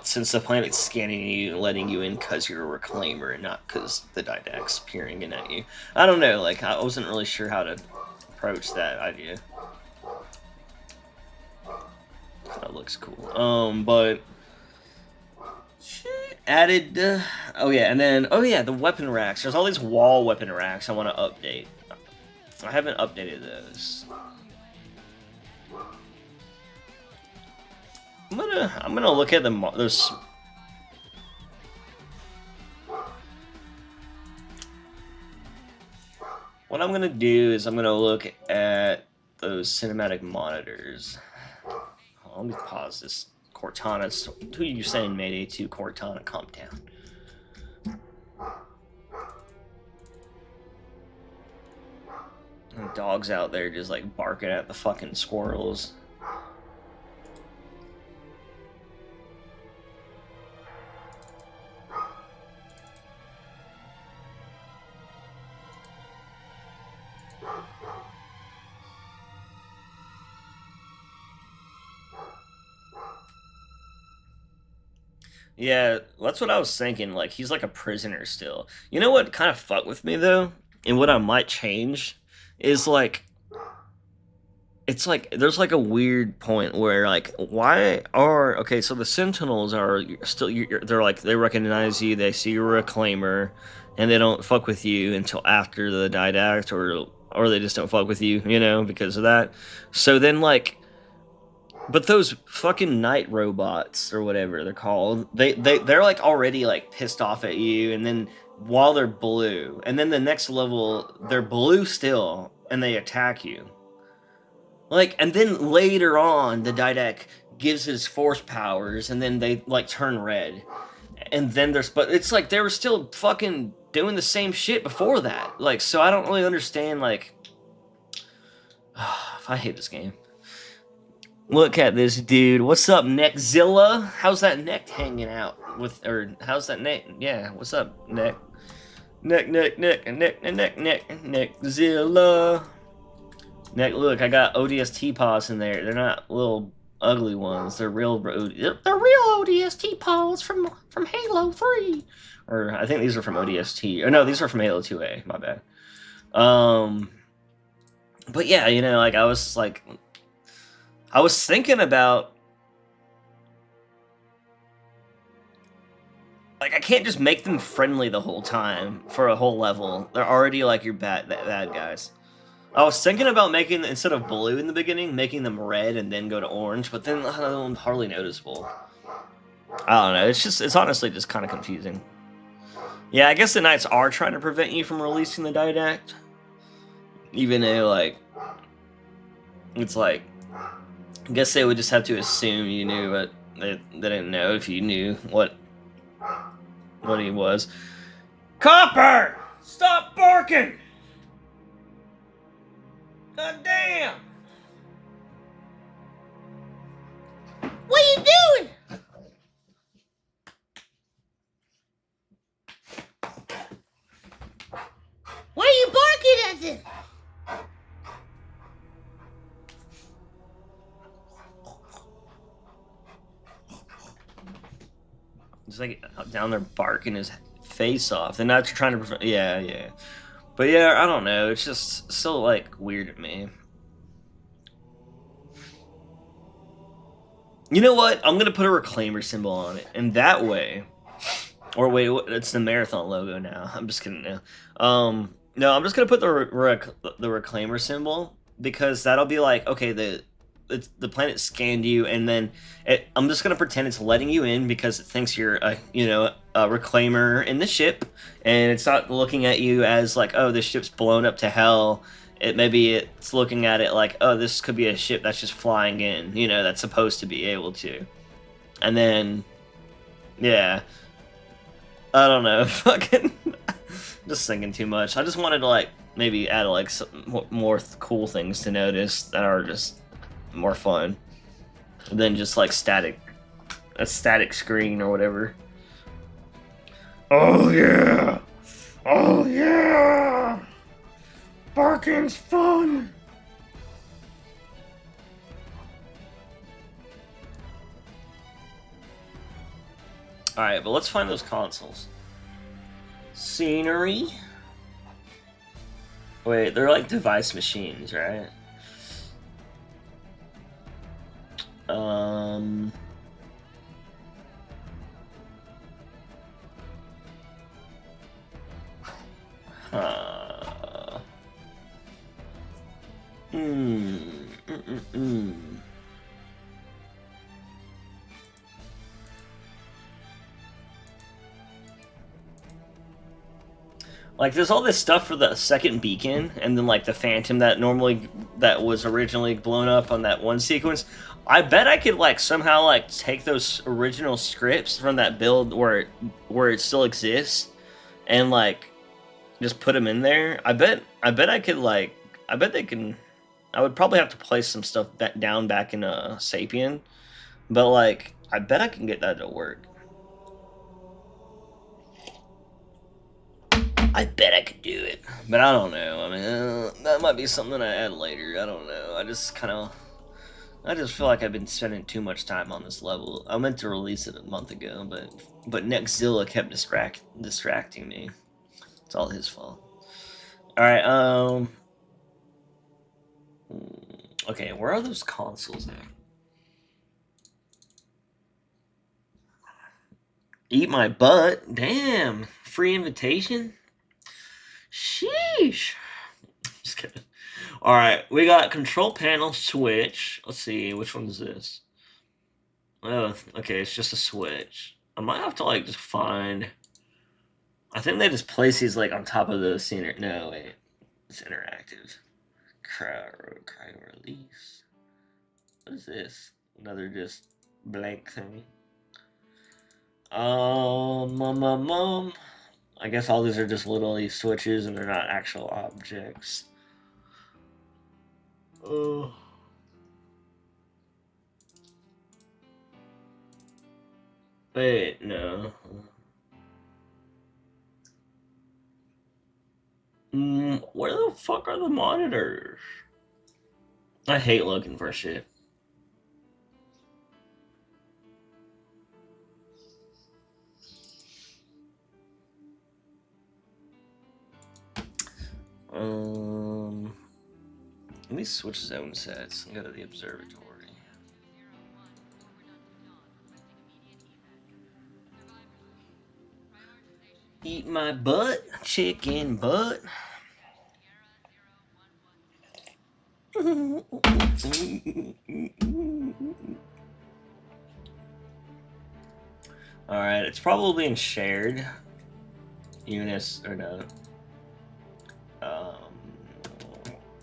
since the planet's scanning you and letting you in because you're a Reclaimer and not because the Didact's peering in at you. I don't know. Like, I wasn't really sure how to approach that idea. Kind of looks cool. But... Added, oh yeah, and then, the weapon racks. There's all these wall weapon racks I want to update. I haven't updated those. I'm gonna look at those. What I'm gonna do is I'm gonna look at those cinematic monitors. Let me pause this. Cortana, who are you saying, Mayday to Cortana? Calm down. And dogs out there just like barking at the fucking squirrels. Yeah, that's what I was thinking. Like, he's like a prisoner still. You know what kind of fucked with me, though? And what I might change is, like... It's like, there's like a weird point where, like, why are... Okay, so the Sentinels are still... They're like, they recognize you, they see you're a Reclaimer, and they don't fuck with you until after the Didact, or or they just don't fuck with you, you know, because of that. So then, like, but those fucking night robots or whatever they're called, they're like already like pissed off at you, and then while they're blue, and then the next level they're blue still, and they attack you. Like, and then later on, the Didact gives his force powers, and then they like turn red, and then there's, but it's like they were still fucking doing the same shit before that. Like, so I don't really understand. Like, I hate this game. Look at this dude. What's up, Neckzilla? How's that neck hanging out with, or how's that neck? Yeah, what's up, neck? Neckzilla. Neck, look, I got ODST paws in there. They're not little ugly ones. They're real. They're real ODST paws from Halo 3. Or I think these are from ODST. Or no, these are from Halo 2A. My bad. But yeah, you know, like I was thinking about, like, I can't just make them friendly the whole time for a whole level. They're already like your bad guys. I was thinking about making, instead of blue in the beginning, making them red and then go to orange, but then hardly noticeable. I don't know. It's honestly just kind of confusing. Yeah, I guess the Knights are trying to prevent you from releasing the Didact, even though, like, it's like, I guess they would just have to assume you knew, but they didn't know if you knew what he was. Copper! Stop barking! God damn! What are you doing? Why are you barking at them? Just like down there barking his face off. They're not trying to prevent. Yeah. But yeah, I don't know. It's just so like weird to me. You know what? I'm gonna put a reclaimer symbol on it, and that way, or wait, it's the marathon logo now. I'm just kidding now. No, I'm just gonna put the reclaimer symbol, because that'll be like, okay, the planet scanned you, and then I'm just gonna pretend it's letting you in because it thinks you're a reclaimer in the ship, and it's not looking at you as like, oh, this ship's blown up to hell. Maybe it's looking at it like, oh, this could be a ship that's just flying in, you know, that's supposed to be able to. And then, yeah, I don't know, fucking, just thinking too much. I just wanted to like maybe add like some more cool things to notice that are just more fun than just like a static screen or whatever. Oh yeah! Oh yeah! Barking's fun! Alright, but let's find those consoles. Scenery? Wait, they're like device machines, right? Like, there's all this stuff for the second beacon, and then like the Phantom that was originally blown up on that one sequence. I bet I could like somehow like take those original scripts from that build where it still exists, and like just put them in there. I bet I could like, I bet they can. I would probably have to place some stuff down back in Sapien, but like I bet I can get that to work. I bet I could do it, but I don't know. I mean, that might be something I add later. I don't know. I just feel like I've been spending too much time on this level. I meant to release it a month ago, but Neckzilla kept distracting me. It's all his fault. All right. Okay, where are those consoles at? Eat my butt. Damn. Free invitation. Sheesh. Just kidding. All right, we got control panel switch. Let's see, which one is this? Oh, okay, it's just a switch. I might have to like just find. I think they just place these like on top of the scenery. No, wait, it's interactive. Cryo release. What is this? Another just blank thing. I guess all these are just little switches and they're not actual objects. Oh. Wait, no. Where the fuck are the monitors? I hate looking for shit. Let me switch zone sets and go to the observatory. Eat my butt, chicken butt. Alright, it's probably in shared. Eunice, or no.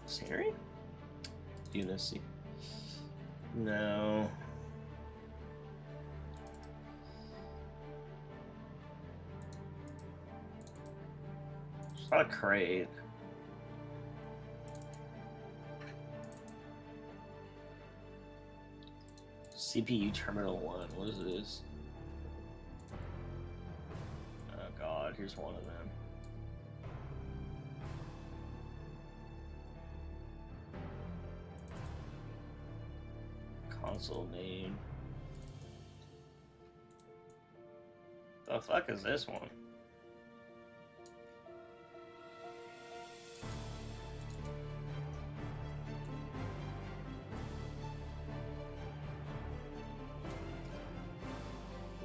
Scenery? Eunice. No. It's not a crate. CPU Terminal 1. What is this? Oh god, here's one of them. Console name. The fuck is this one?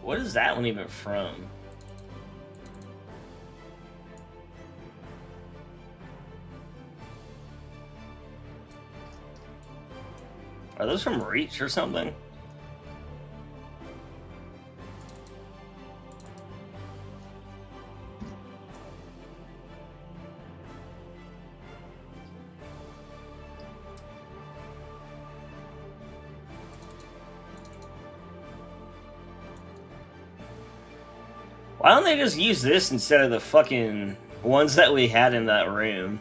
What is that one even from? Are those from Reach or something? Why don't they just use this instead of the fucking ones that we had in that room?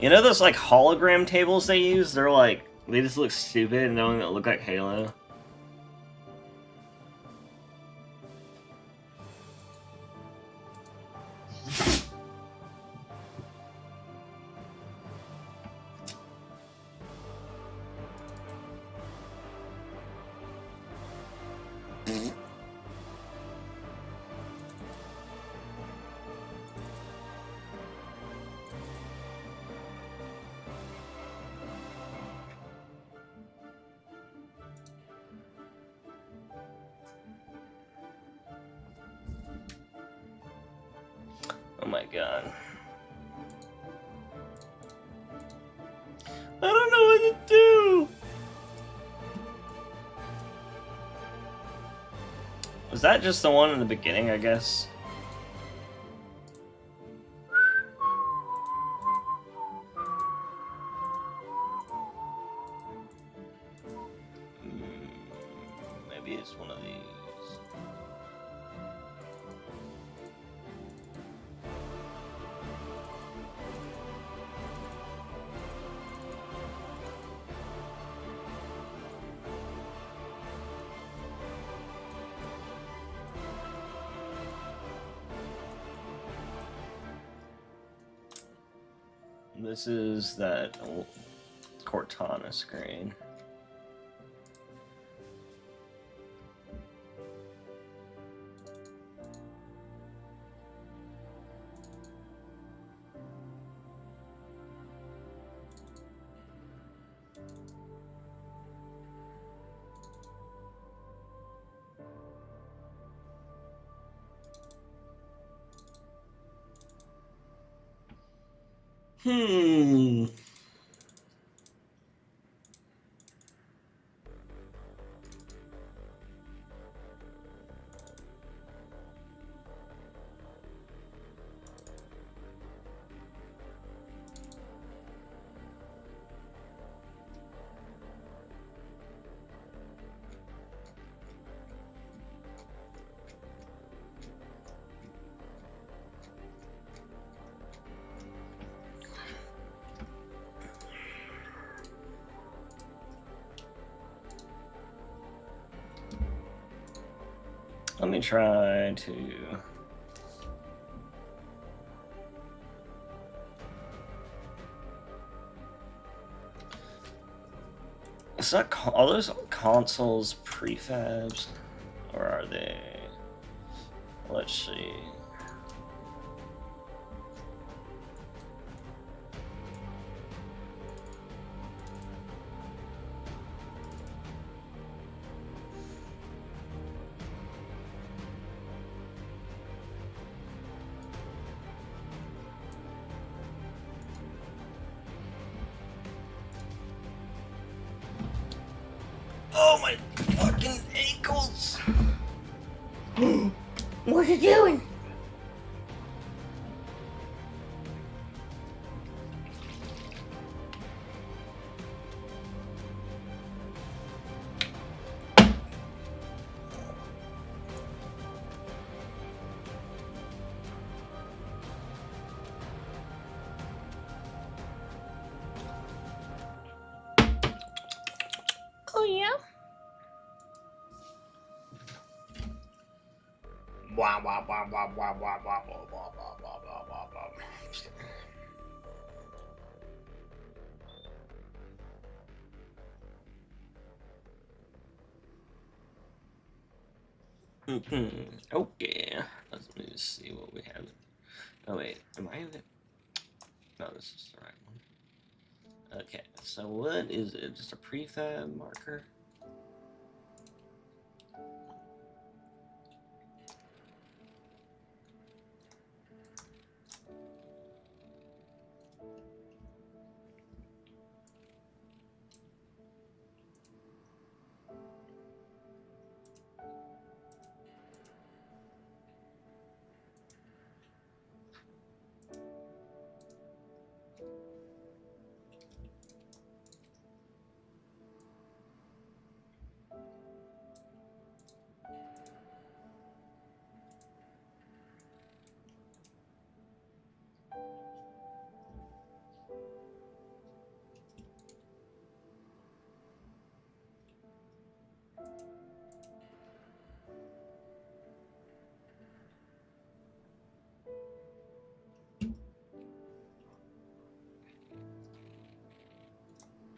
You know those like hologram tables they use? They're like, they just look stupid and don't look like Halo. Oh my god. I don't know what to do! Was that just the one in the beginning, I guess? Maybe it's one of these. This is that Cortana screen. Hmm. Let me try to. Is that are those consoles prefabs, or are they? Let's see. Oh my fucking ankles! What you doing? Oh yeah. Wah, wah, wah, wah, wah, wah, wah, wah, wah, wah, wah, wah, wah. Okay. Let me see what we have. Oh wait, am I in it? No, this is the right one. Okay, so what is it? Just a prefab marker?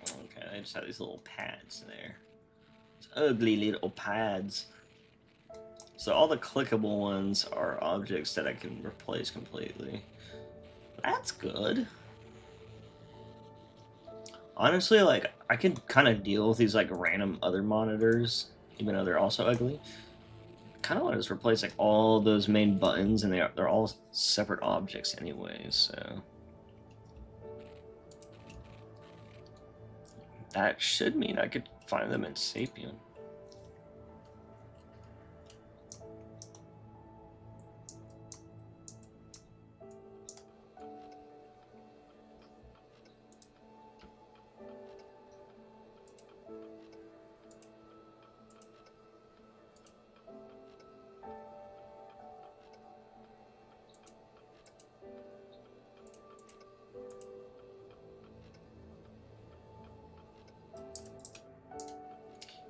Okay, I just have these little pads there. It's ugly little pads. So all the clickable ones are objects that I can replace completely. That's good. Honestly, like, I can kind of deal with these, like, random other monitors, even though they're also ugly. Kind of want to just replace, like, all those main buttons, and they're all separate objects anyways, so... That should mean I could find them in Sapien.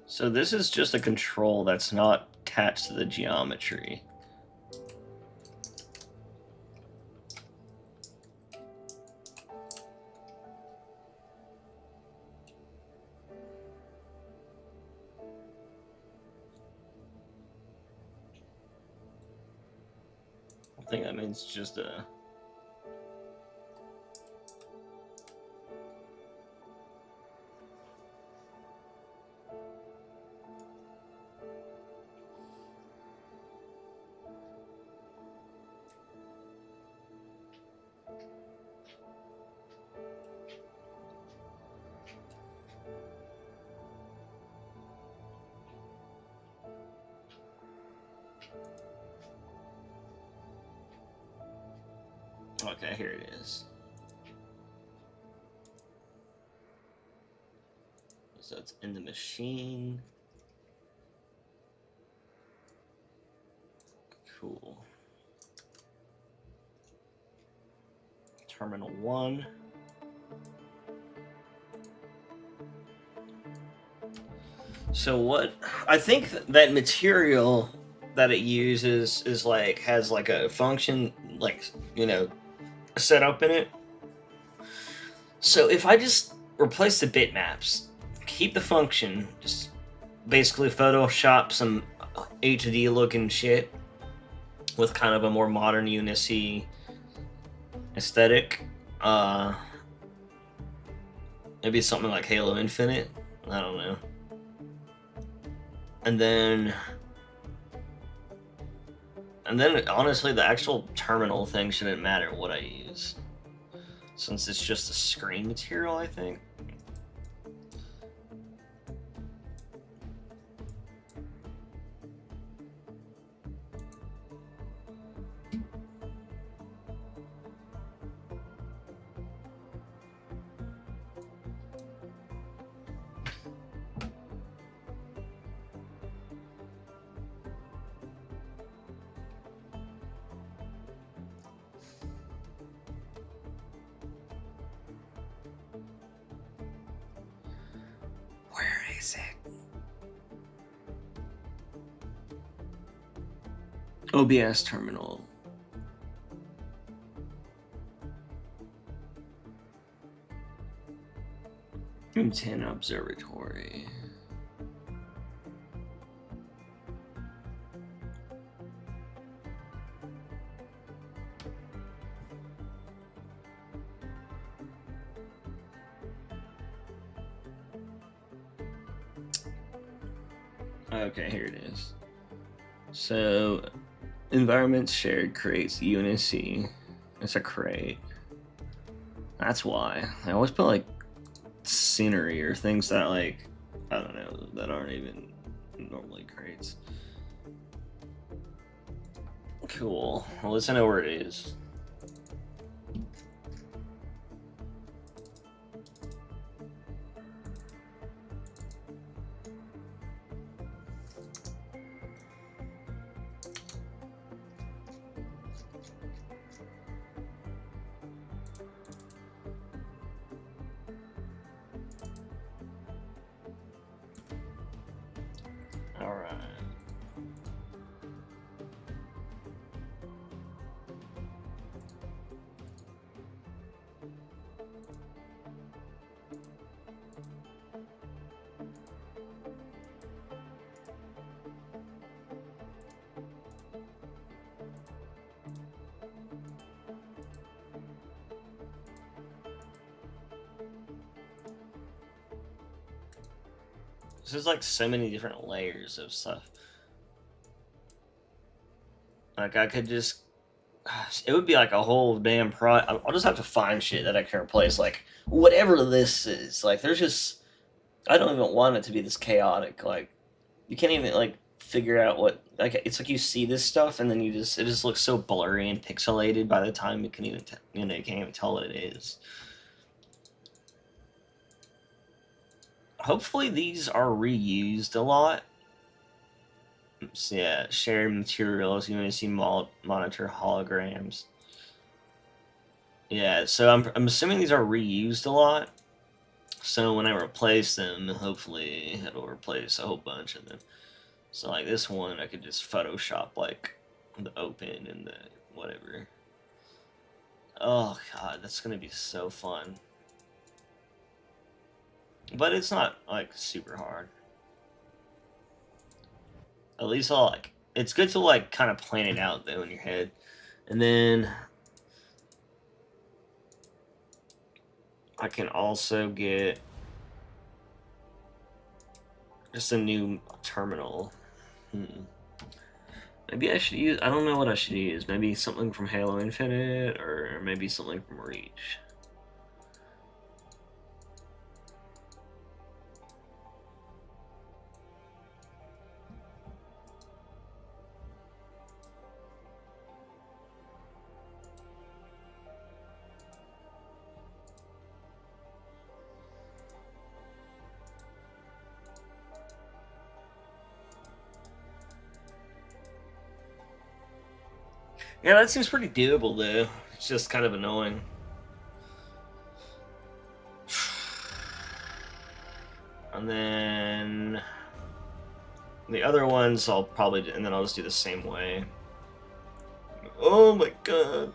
So this is just a control that's not attached to the geometry. I think that means just a... Okay, here it is. So it's in the machine. Cool. Terminal 1. So what I think that material that it uses is like has like a function, like, you know, set up in it. So if I just replace the bitmaps, keep the function, just basically Photoshop some HD looking shit with kind of a more modern Unity aesthetic. Maybe something like Halo Infinite. I don't know. And then honestly, the actual terminal thing shouldn't matter what I use, since it's just a screen material, I think. Where is it? OBS terminal. Antenna observatory. Okay, here it is. So, environments shared creates Unity. It's a crate. That's why. I always put like scenery or things that like, I don't know, that aren't even normally crates. Cool. Well, let's know where it is. All right. There's like so many different layers of stuff. Like I could just, it would be like a whole damn I'll just have to find shit that I can replace. Like whatever this is. Like there's just, I don't even want it to be this chaotic. Like you can't even like figure out what. Like it's like you see this stuff and then it just looks so blurry and pixelated by the time you can even you can't even tell what it is. Hopefully these are reused a lot. So yeah, shared materials, Unity monitor holograms. Yeah, so I'm assuming these are reused a lot. So when I replace them, hopefully it'll replace a whole bunch of them. So like this one, I could just Photoshop like the open and the whatever. Oh god, that's gonna be so fun. But it's not like super hard. At least I'll like, it's good to like kind of plan it out though in your head. And then I can also get just a new terminal. Maybe I should use, I don't know what I should use. Maybe something from Halo Infinite or maybe something from Reach. Yeah, that seems pretty doable though. It's just kind of annoying. And then the other ones I'll probably, and then I'll just do the same way. Oh my god.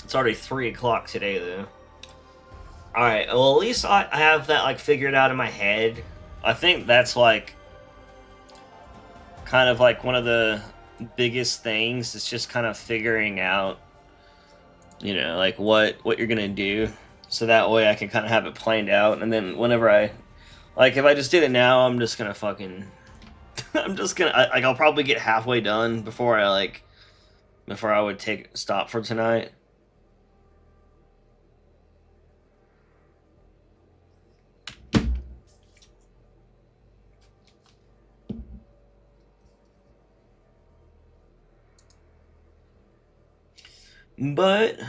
It's already 3 o'clock today though. Alright, well at least I have that like figured out in my head. I think that's like kind of like one of the biggest things. It's just kind of figuring out, you know, like what you're gonna do. So that way I can kind of have it planned out, and then whenever I like, if I just did it now, I'm just gonna fucking I'm just gonna like I'll probably get halfway done before I would take stop for tonight. But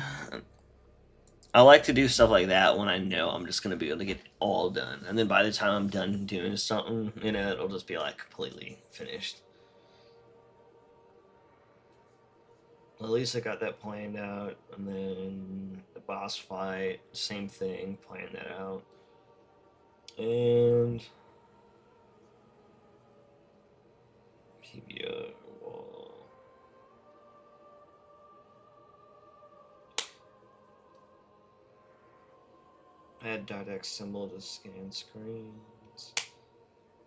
I like to do stuff like that when I know I'm just gonna be able to get it all done, and then by the time I'm done doing something, you know, it'll just be like completely finished. At least I got that planned out, and then the boss fight, same thing, plan that out. And PBO wall. Add .x symbol to scan screens.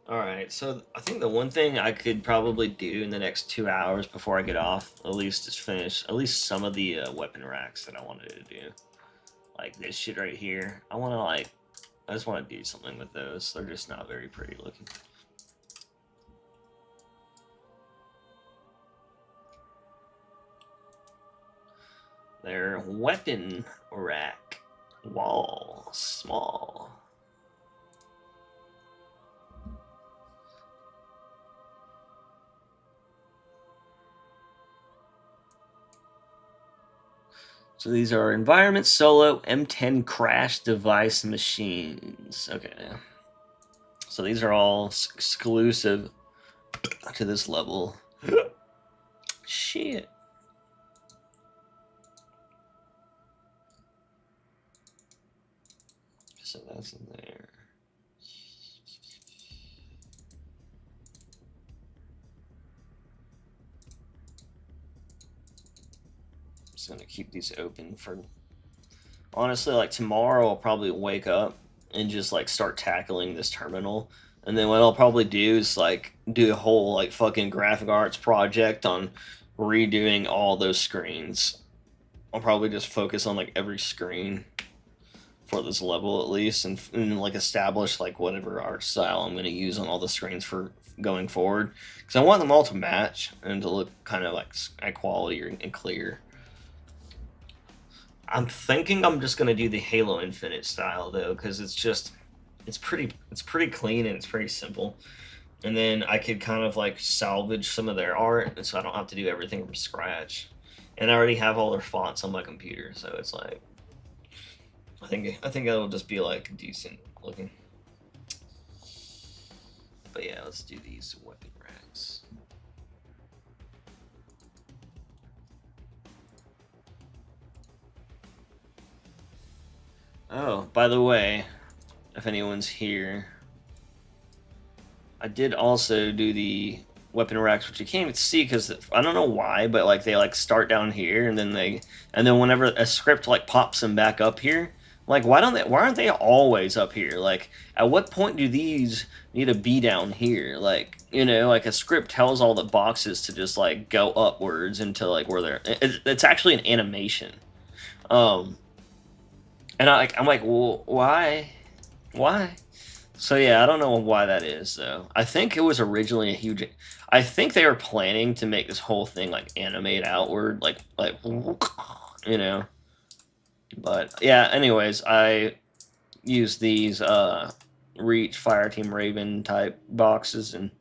Alright, so I think the one thing I could probably do in the next 2 hours before I get off, at least, is finish at least some of the weapon racks that I wanted to do. Like this shit right here. I just want to do something with those. They're just not very pretty looking. Their weapon rack wall small. So these are Environment Solo M10 Crash Device machines. Okay. So these are all exclusive to this level. Shit. So that's in there. I'm just gonna keep these open for, honestly, like tomorrow I'll probably wake up and just like start tackling this terminal, and then what I'll probably do is like do a whole like fucking graphic arts project on redoing all those screens. I'll probably just focus on like every screen for this level at least, and like establish like whatever art style I'm going to use on all the screens for going forward, because I want them all to match and to look kind of like high quality and clear. I'm thinking I'm just going to do the Halo Infinite style though, because it's pretty clean and it's pretty simple, and then I could kind of like salvage some of their art, so I don't have to do everything from scratch, and I already have all their fonts on my computer, so it's like I think it'll just be like decent looking. But yeah, let's do these weapon racks. Oh, by the way, if anyone's here, I did also do the weapon racks, which you can't even see because I don't know why, but like they like start down here, and then whenever a script like pops them back up here, like why aren't they always up here? Like at what point do these need to be down here? Like, you know, like a script tells all the boxes to just like go upwards into like where they're. It's actually an animation, and I'm like, well, why? So yeah, I don't know why that is though. I think it was originally a huge. I think they were planning to make this whole thing like animate outward, like you know. But yeah, anyways, I used these Reach Fireteam Raven type boxes and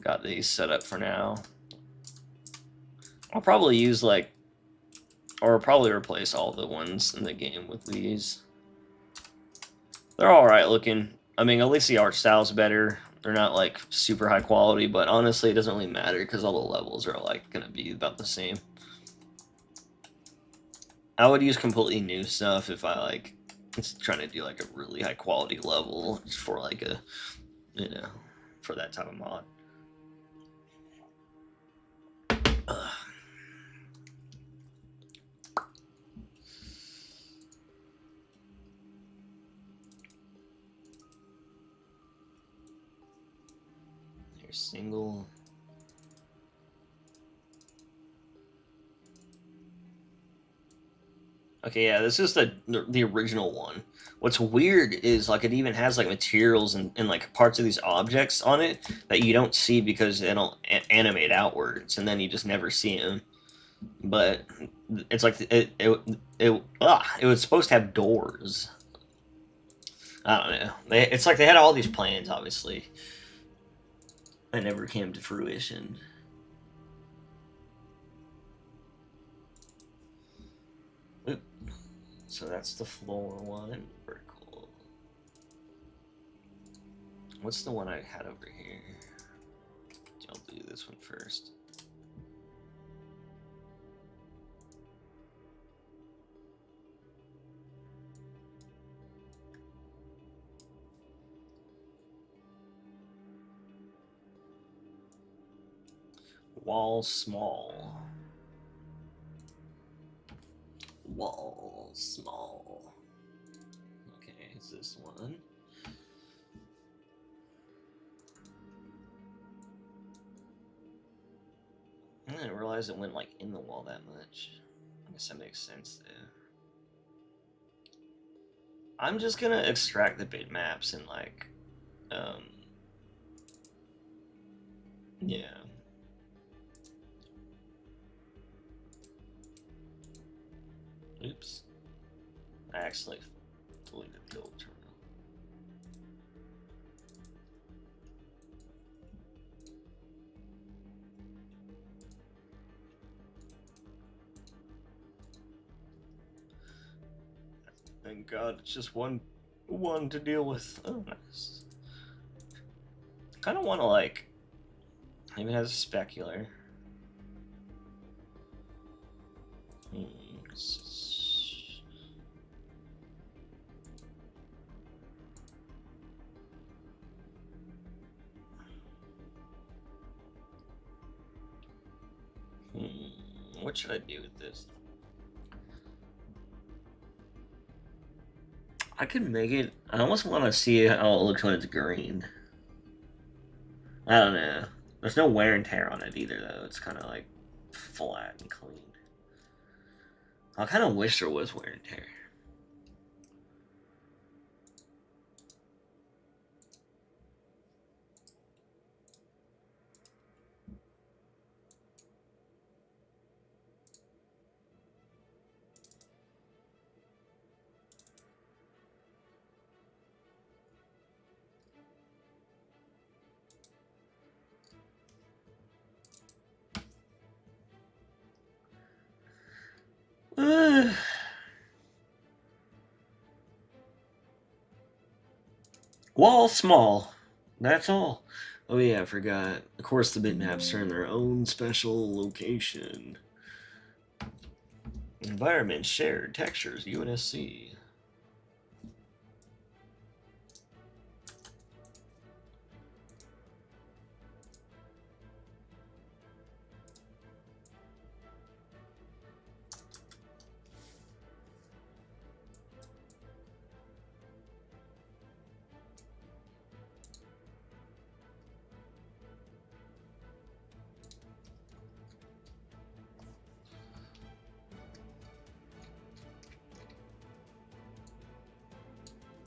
got these set up for now. I'll probably use or probably replace all the ones in the game with these. They're alright looking. I mean, at least the art style's better. They're not like super high quality, but honestly, it doesn't really matter because all the levels are like gonna be about the same. I would use completely new stuff if I like it's trying to do like a really high quality level just for like a you know for that type of mod. Ugh. Here's single. Okay, yeah, this is the original one. What's weird is like it even has like materials and like parts of these objects on it that you don't see because they don't animate outwards, and then you just never see them. But it's like it was supposed to have doors. I don't know. It's like they had all these plans, obviously, that never came to fruition. Oop. So that's the floor one. Very cool. What's the one I had over here? I'll do this one first. Wall small. Wall small. Okay, is this one? I didn't realize it went like in the wall that much. I guess that makes sense though. I'm just gonna extract the bitmaps and like, yeah. Oops. I actually deleted the old terminal. Thank God, it's just one to deal with. Oh, nice. Kind of want to like, even has a specular. What should I do with this? I could make it. I almost want to see how it looks when it's green. I don't know. There's no wear and tear on it either, though. It's kind of like flat and clean. I kind of wish there was wear and tear. Wall small. That's all. Oh yeah, I forgot. Of course, the bitmaps are in their own special location. Environment shared textures UNSC.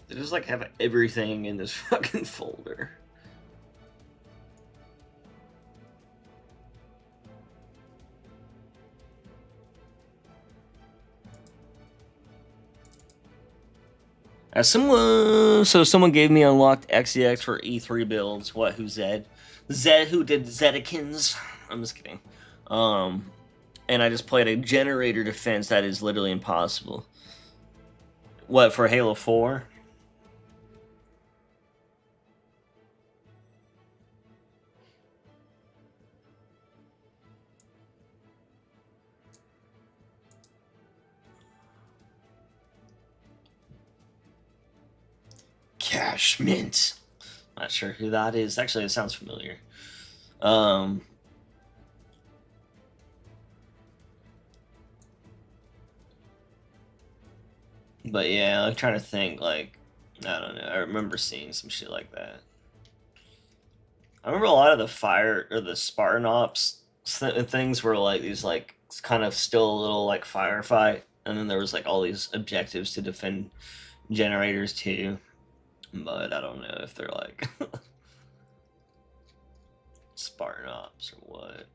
They just like have everything in this fucking folder. Someone gave me unlocked XEX for E3 builds. What? Who Zed? Zed who did Zedekins? I'm just kidding. And I just played a generator defense that is literally impossible. What for Halo 4? Cashmint. Not sure who that is. Actually, it sounds familiar. But yeah, I'm trying to think, like, I don't know. I remember seeing some shit like that. I remember a lot of the fire or the Spartan Ops things were like these, like, kind of still a little like firefight, and then there was like all these objectives to defend generators too. But I don't know if they're like Spartan Ops or what.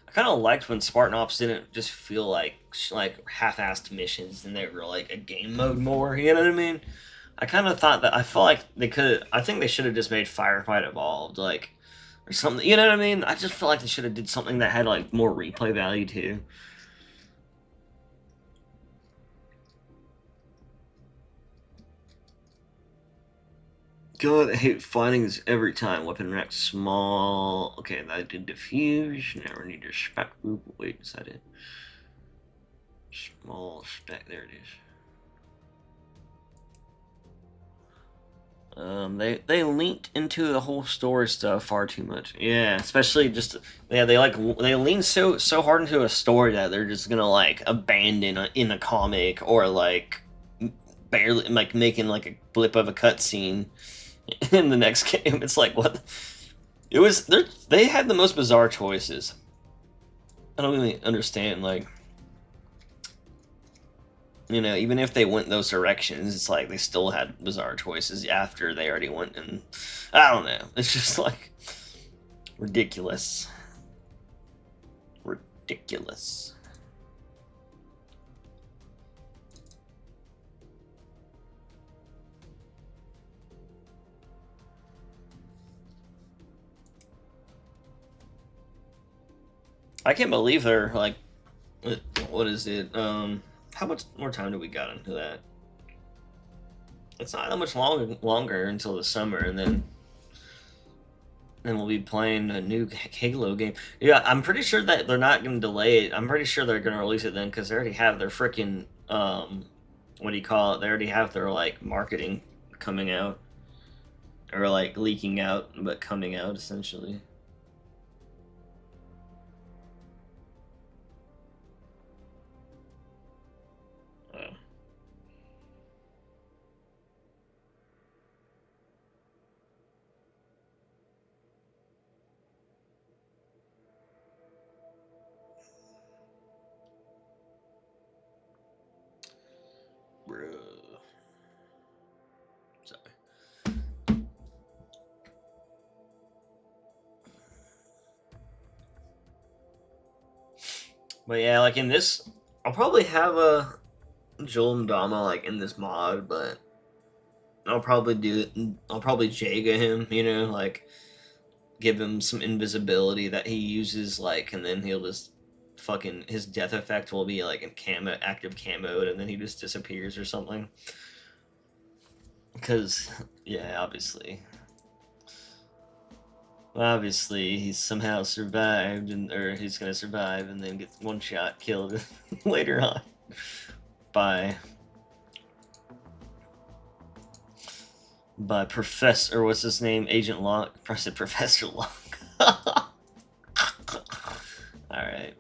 I kind of liked when Spartan Ops didn't just feel like half-assed missions, and they were like a game mode more. You know what I mean? I kind of thought that I felt like they could. I think they should have just made Firefight Evolved, like, or something. You know what I mean? I just feel like they should have did something that had like more replay value too. God, I hate finding this every time. Weapon rack small. Okay, I did diffuse. Never need your spec group. Wait, is that it? Small spec. There it is. They linked into the whole story stuff far too much. Yeah, especially just they lean so hard into a story that they're just gonna like abandon in a comic, or like barely like making like a blip of a cutscene in the next game. It's like, what? It was they had the most bizarre choices. I don't really understand, like, you know, even if they went those directions, it's like they still had bizarre choices after they already went, and I don't know. It's just like ridiculous. Ridiculous. I can't believe they're like, what is it? How much more time do we got into that? It's not that much longer until the summer, and then we'll be playing a new Halo game. Yeah, I'm pretty sure that they're not going to delay it. I'm pretty sure they're going to release it then, because they already have their freaking what do you call it? They already have their like marketing coming out, or like leaking out, but coming out essentially. Oh. Bruh. Sorry. But yeah, like in this, I'll probably have a Joel Mdama like in this mod, but I'll probably I'll probably Jaga him, you know, like give him some invisibility that he uses, like, and then he'll just fucking his death effect will be like in active camo, and then he just disappears or something. Because yeah, obviously he's somehow survived, or he's gonna survive and then get one shot killed later on by Professor, what's his name? Agent Locke. I said Professor Locke. Alright.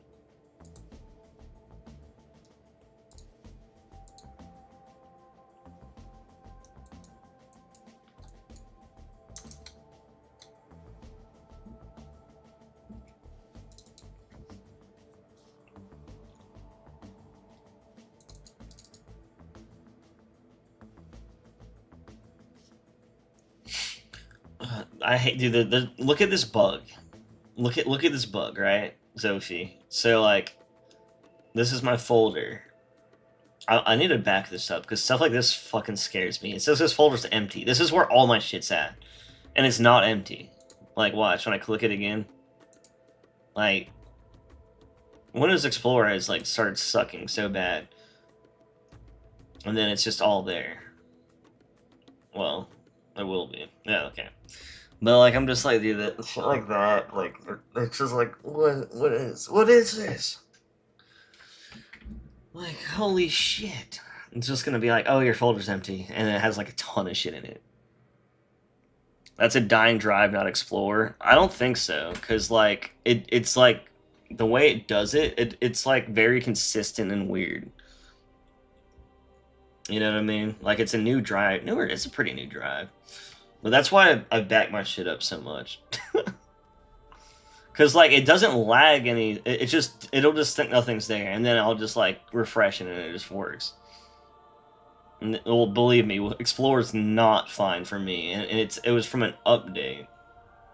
I hate, dude. Look at this bug. Look at this bug, right, Zophie? So like, this is my folder. I need to back this up because stuff like this fucking scares me. It says this folder's empty. This is where all my shit's at, and it's not empty. Like, watch when I click it again. Like, Windows Explorer has like started sucking so bad, and then it's just all there. Well, it will be. Yeah, okay. But like, I'm just like, dude, that shit like that, like, it's just like, what is this? Like, holy shit. It's just gonna be like, oh, your folder's empty, and it has like a ton of shit in it. That's a dying drive, not explore. I don't think so, because like it's like the way it does it's like very consistent and weird. You know what I mean? Like it's a new drive. Newer, it's a pretty new drive. But that's why I back my shit up so much. Cause like it doesn't lag any. It'll just think nothing's there, and then I'll just like refresh it, and it just works. And well, believe me, Explorer's not fine for me, and it was from an update,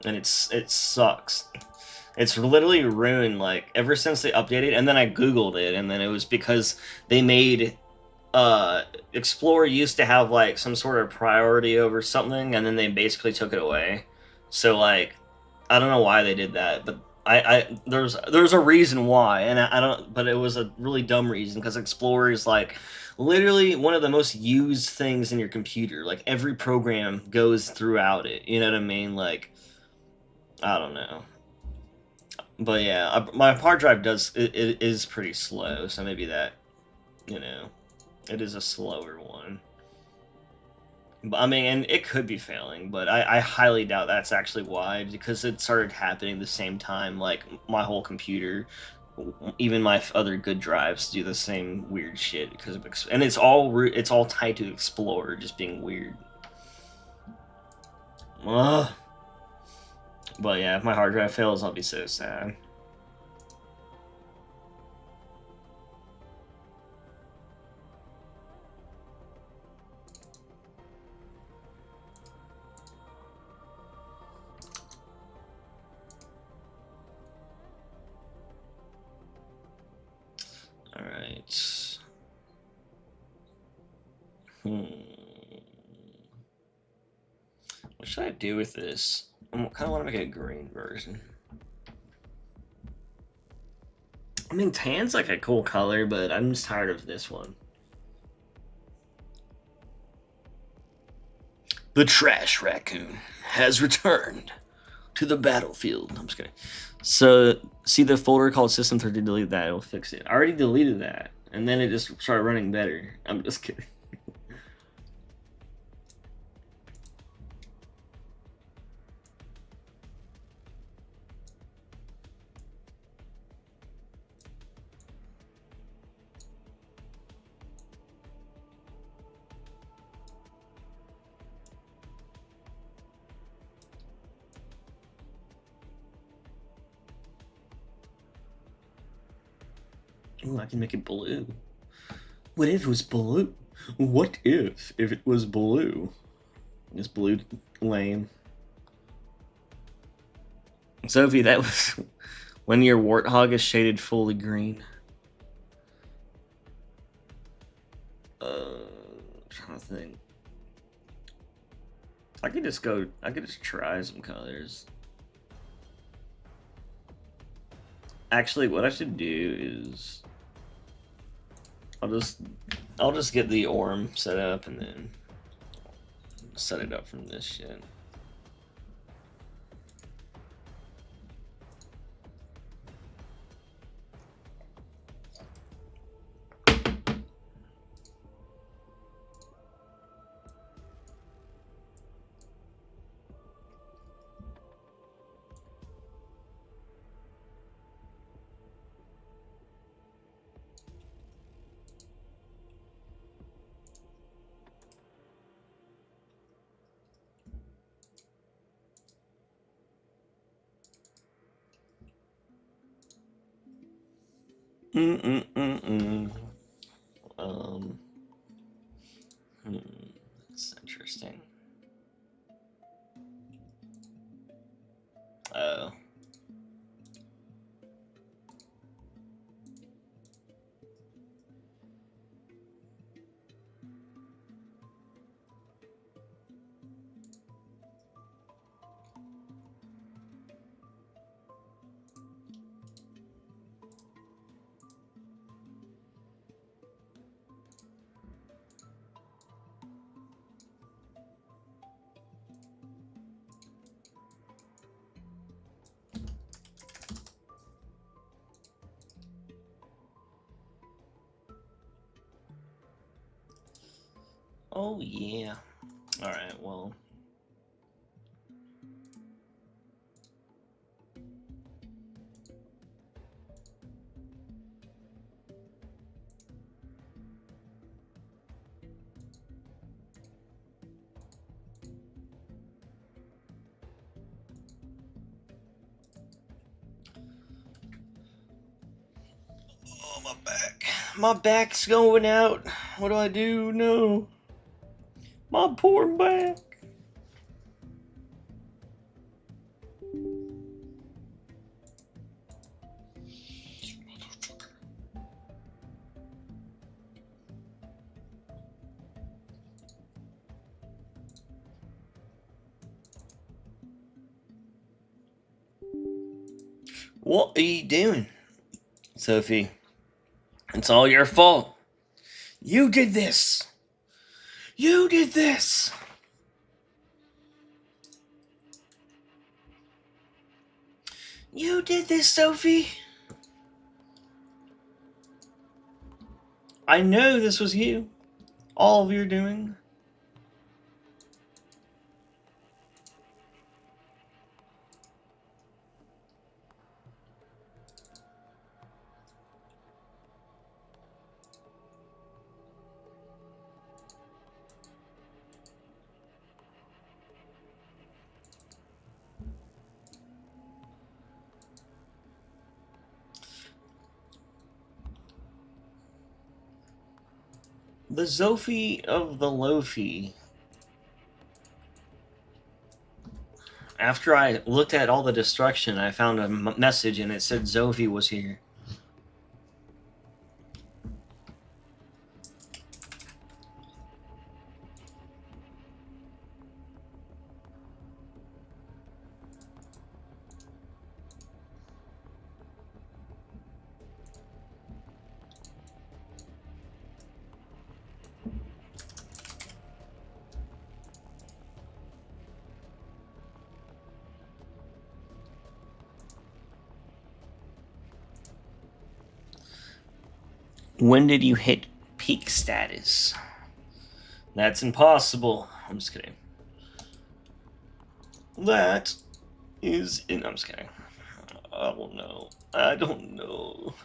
and it sucks. It's literally ruined like ever since they updated, and then I googled it, and then it was because they made Explorer used to have like some sort of priority over something, and then they basically took it away. So like I don't know why they did that, but there's a reason why, and I don't. But it was a really dumb reason because Explorer is like literally one of the most used things in your computer. Like every program goes throughout it. You know what I mean? Like I don't know, but yeah, my hard drive it is pretty slow, so maybe that it is a slower one. I mean, and it could be failing, but I highly doubt that's actually why, because it started happening the same time, like, my whole computer, even my other good drives do the same weird shit, because of, and it's all tied to Explorer just being weird. Ugh. But yeah, if my hard drive fails, I'll be so sad. Alright. What should I do with this? I kind of want to make a green version. I mean, tan's like a cool color, but I'm just tired of this one. The trash raccoon has returned to the battlefield. I'm just kidding. So, see the folder called System30, delete that. It'll fix it. I already deleted that, and then it just started running better. I'm just kidding. Ooh, I can make it blue. What if it was blue? What if it was blue? Is blue lame? Sophie, that was when your warthog is shaded fully green. I'm trying to think. I could just try some colors. Actually, what I should do is I'll just get the ORM set up and then set it up from this shit. Um, that's interesting. Oh. Oh yeah. All right. Well. Oh, my back. My back's going out. What do I do? No. My poor back. What are you doing, Sophie? It's all your fault. You did this. You did this. You did this, Sophie. I know this was you. All of your doing. The Zophie of the Lofi. After I looked at all the destruction, I found a message and it said Zophie was here. When did you hit peak status? That's impossible. I'm just kidding. That is in. I'm just kidding. I don't know. I don't know.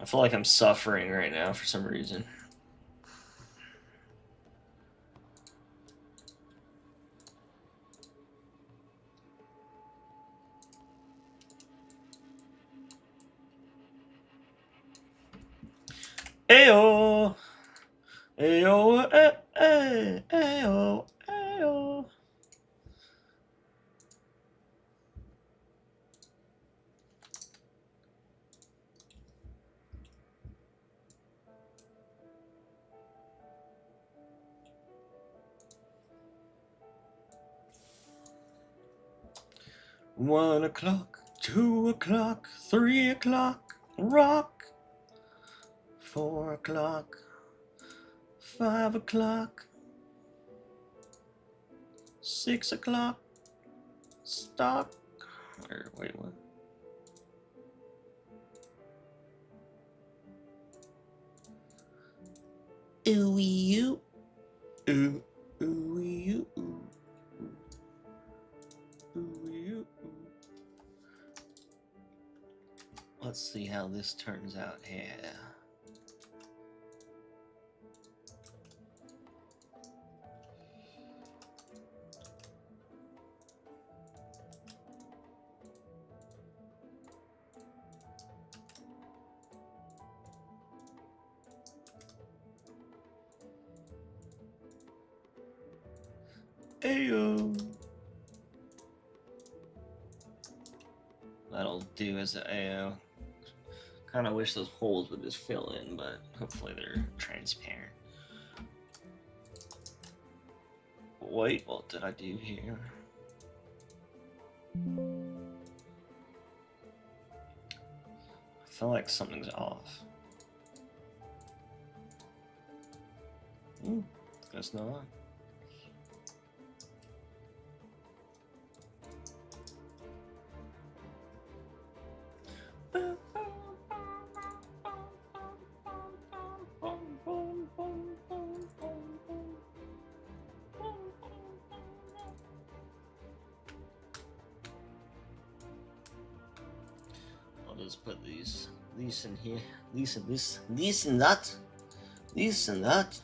I feel like I'm suffering right now for some reason. Ayo! Ayo! Ayo! Ayo! One o'clock, 2 o'clock, 3 o'clock, rock. 4 o'clock, 5 o'clock, 6 o'clock, stock. Or wait, what? Ooh, you. Ooh, ooh, you, ooh, ooh, you, ooh. Let's see how this turns out here. Ayo. That'll do as an AO. Kind of wish those holes would just fill in, but hopefully they're transparent. Wait, what did I do here? I feel like something's off. Guess not. let's put these in here. These and that. These and that.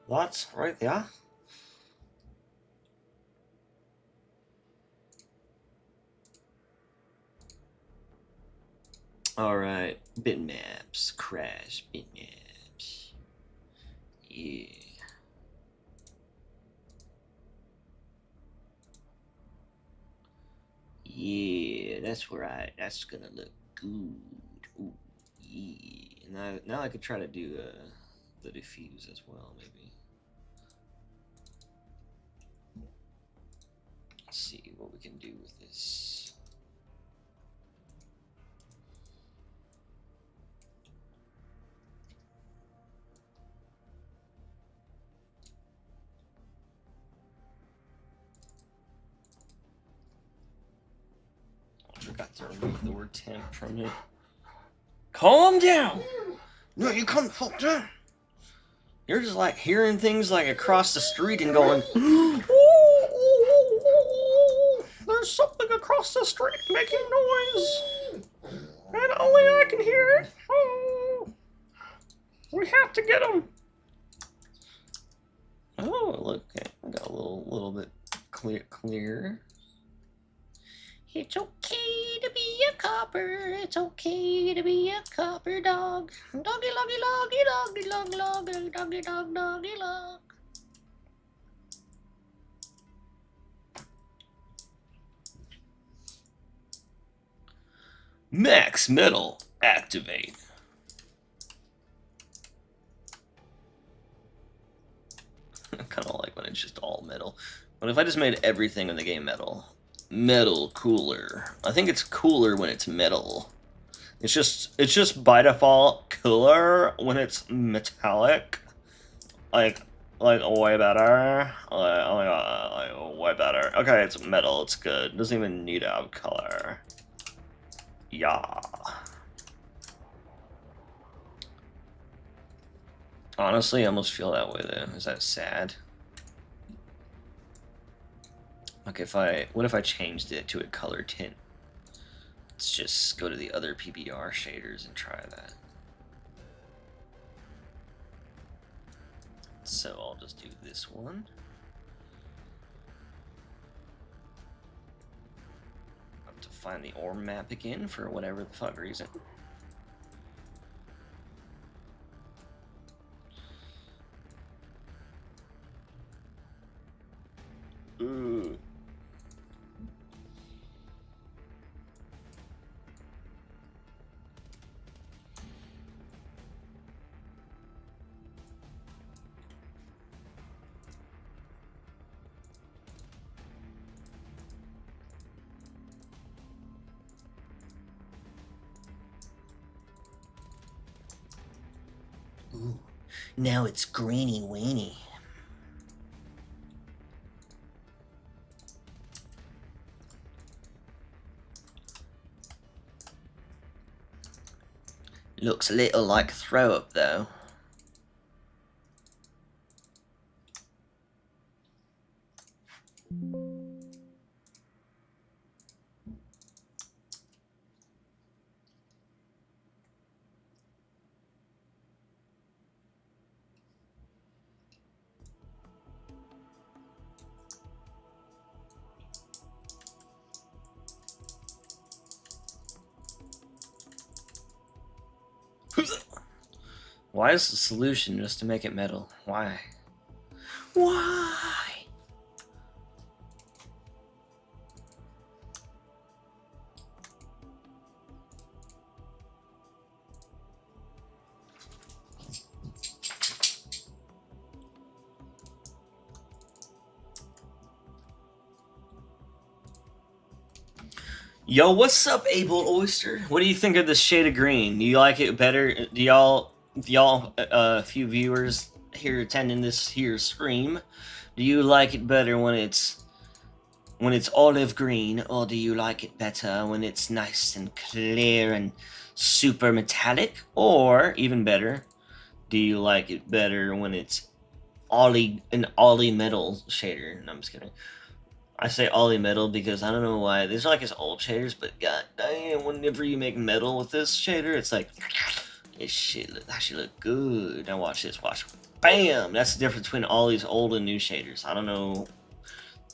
That's right there. Alright, bitmaps, crash, bitmaps. Yeah. Yeah, that's that's gonna look good. Ooh, yeah. Now I could try to do the diffuse as well, maybe. Let's see what we can do with this. I forgot to remove the word temp from it. Calm down! No, you can't fuck down. You're just like hearing things like across the street and going, there's something across the street making noise. And only I can hear it. Oh, we have to get him. Oh, look, okay. I got a little bit clear. It's okay to be a copper. It's okay to be a copper dog. Doggy, loggy, loggy, doggy, log, log, doggy, dog, doggy, log. Max metal activate. I kind of like when it's just all metal. But if I just made everything in the game metal. Metal cooler. I think it's cooler when it's metal. It's just by default cooler when it's metallic. Like way better. Like way better. Okay, it's metal. It's good. It doesn't even need to have color. Yeah. Honestly, I almost feel that way though. Is that sad? Like what if I changed it to a color tint? Let's just go to the other PBR shaders and try that. So I'll just do this one. I have to find the ORM map again for whatever the fuck reason. Ooh. Ooh, now it's grainy weeny. Looks a little like throw up though. Why is the solution just to make it metal? Why? Why? Yo, what's up, Able Oyster? What do you think of this shade of green? Do you like it better? Do y'all, a few viewers here attending this here stream, do you like it better when it's olive green, or do you like it better when it's nice and clear and super metallic? Or even better, do you like it better when it's Ollie metal shader. No, I'm just kidding. I say Ollie metal because I don't know why. These are like his old shaders, but god damn, whenever you make metal with this shader, it's like this shit actually look good. Now watch this, watch. Bam! That's the difference between all these old and new shaders. I don't know.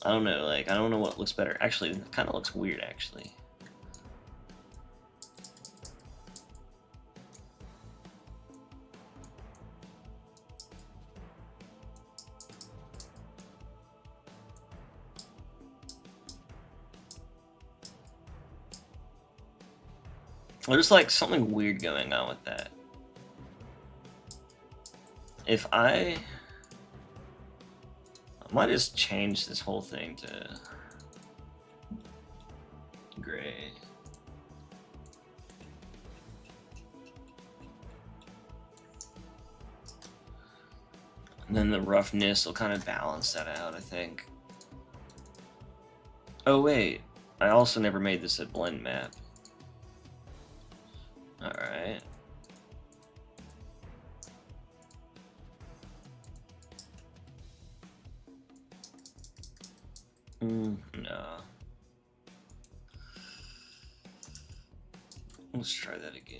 Like I don't know what looks better. Actually, it kind of looks weird. Actually. There's like something weird going on with that. If I might just change this whole thing to gray. And then the roughness will kind of balance that out, I think. Oh wait, I also never made this a blend map. Alright. No. Let's try that again.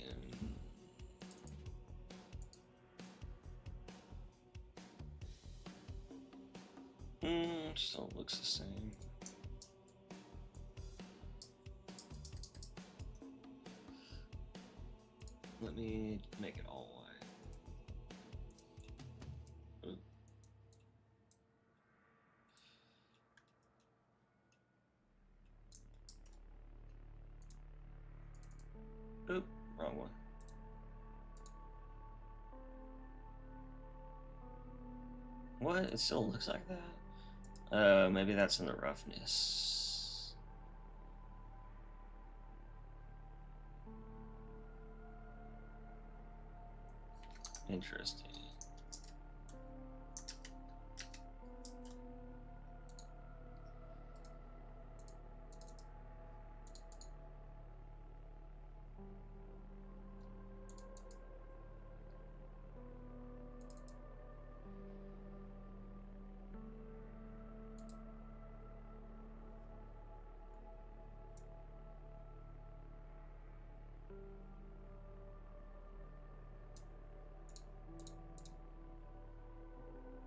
Still looks the same. Let me make it all white. Oop. Oop, wrong one. What? It still looks like that? Maybe that's in the roughness. Interesting.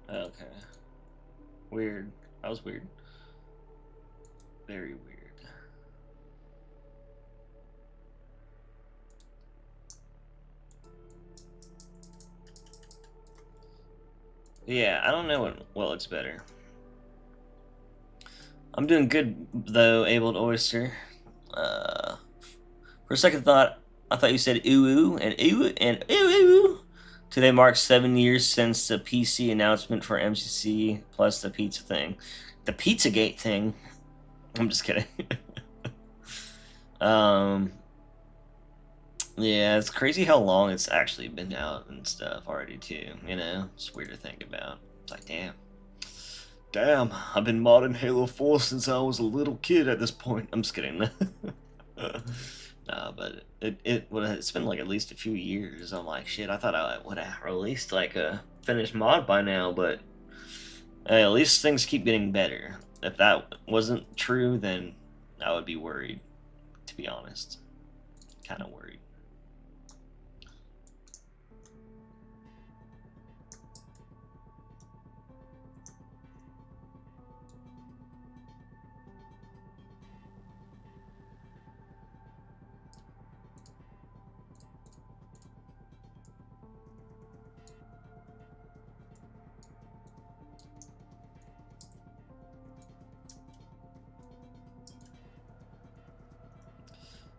Okay. Weird. That was weird. Very weird. Yeah, I don't know what looks better. I'm doing good though, Abled Oyster. For a second thought, I thought you said ooh ooh and ooh and ooh ooh. Today marks 7 years since the PC announcement for MCC plus the pizza thing. The Pizzagate thing. I'm just kidding. Yeah, it's crazy how long it's actually been out and stuff already too. You know, it's weird to think about. It's like, damn, I've been modding Halo 4 since I was a little kid at this point. I'm just kidding. Nah, but it's been like at least a few years. I'm like, shit, I thought I would have released like a finished mod by now, but at least things keep getting better. If that wasn't true, then I would be worried, to be honest. Kind of worried.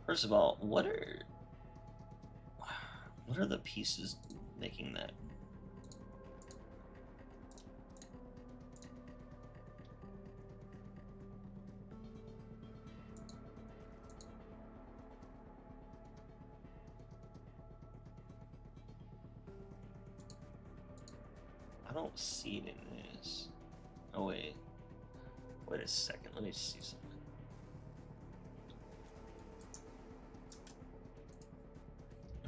First of all, what are the pieces making that? I don't see it in this. Oh wait. Wait a second, let me see something.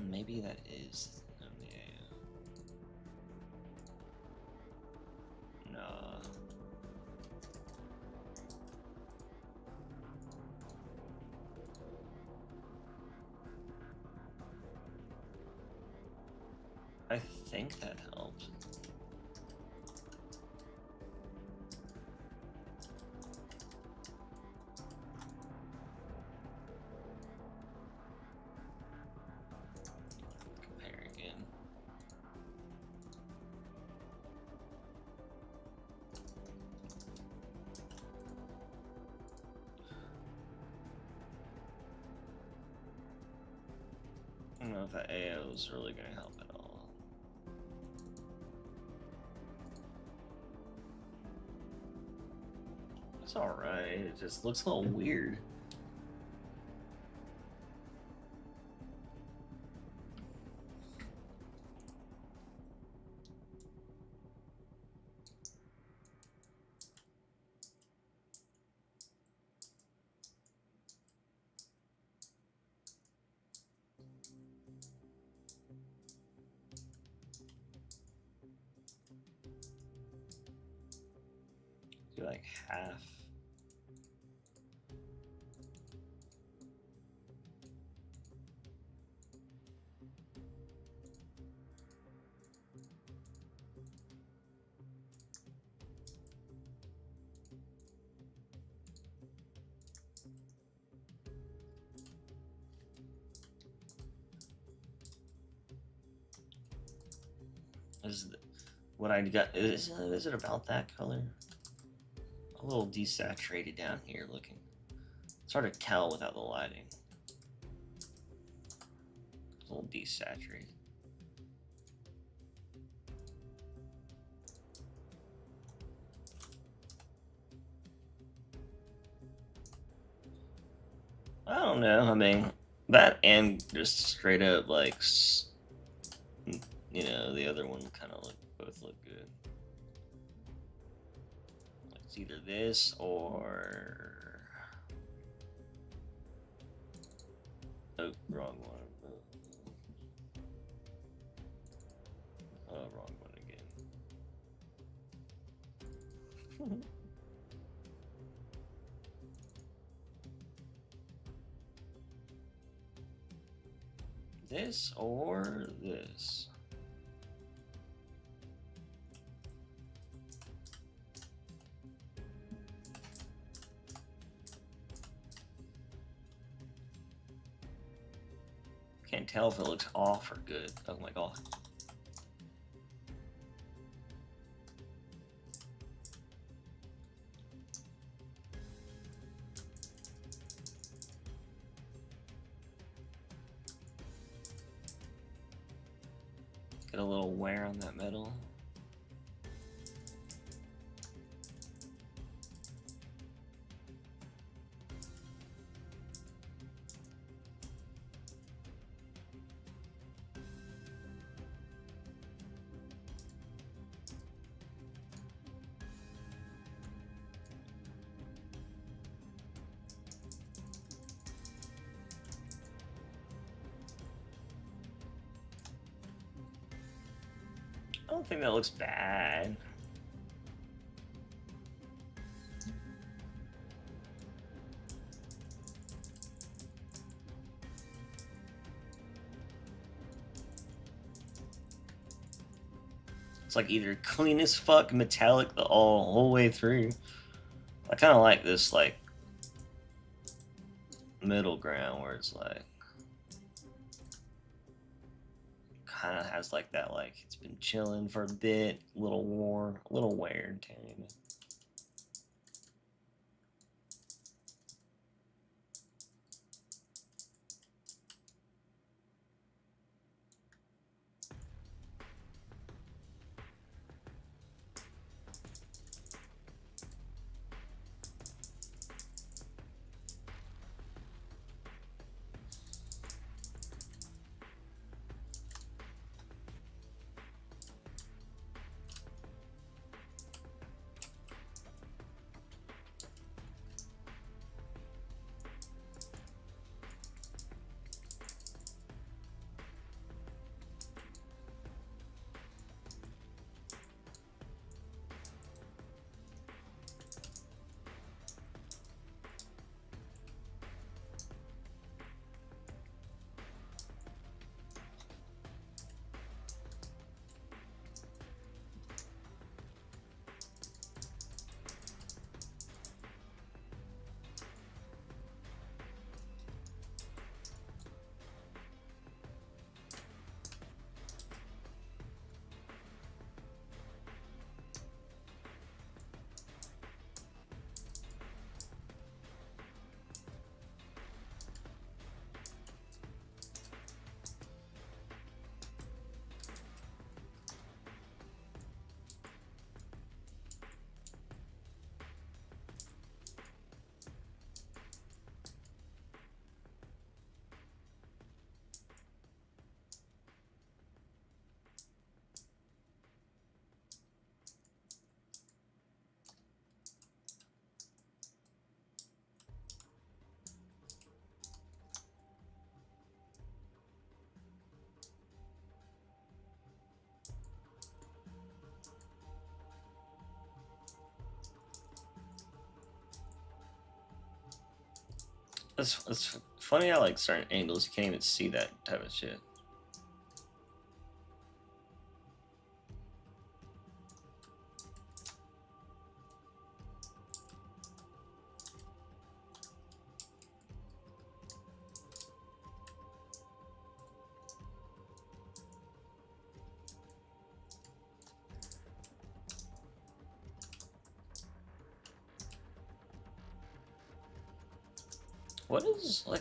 Maybe that is. Yeah. I think that helps. Compare again. I don't know if that AO is really going to help at all. It's alright, it just looks a little weird. Do like half. What I got is it about that color? A little desaturated down here looking. It's hard to tell without the lighting. It's a little desaturated. I don't know. I mean, that and just straight up like, you know, the other one kind of both look good. It's either this or oh, wrong one. Oh, wrong one again. This or this. Can't tell if it looks off or good. Oh my god. Get a little wear on that metal. I don't think that looks bad. It's like either clean as fuck metallic the whole way through. I kind of like this like middle ground where it's like kind of has like that like it's been chilling for a bit, a little warm, a little wear and tear. You know? It's funny how like certain angles you can't even see that type of shit.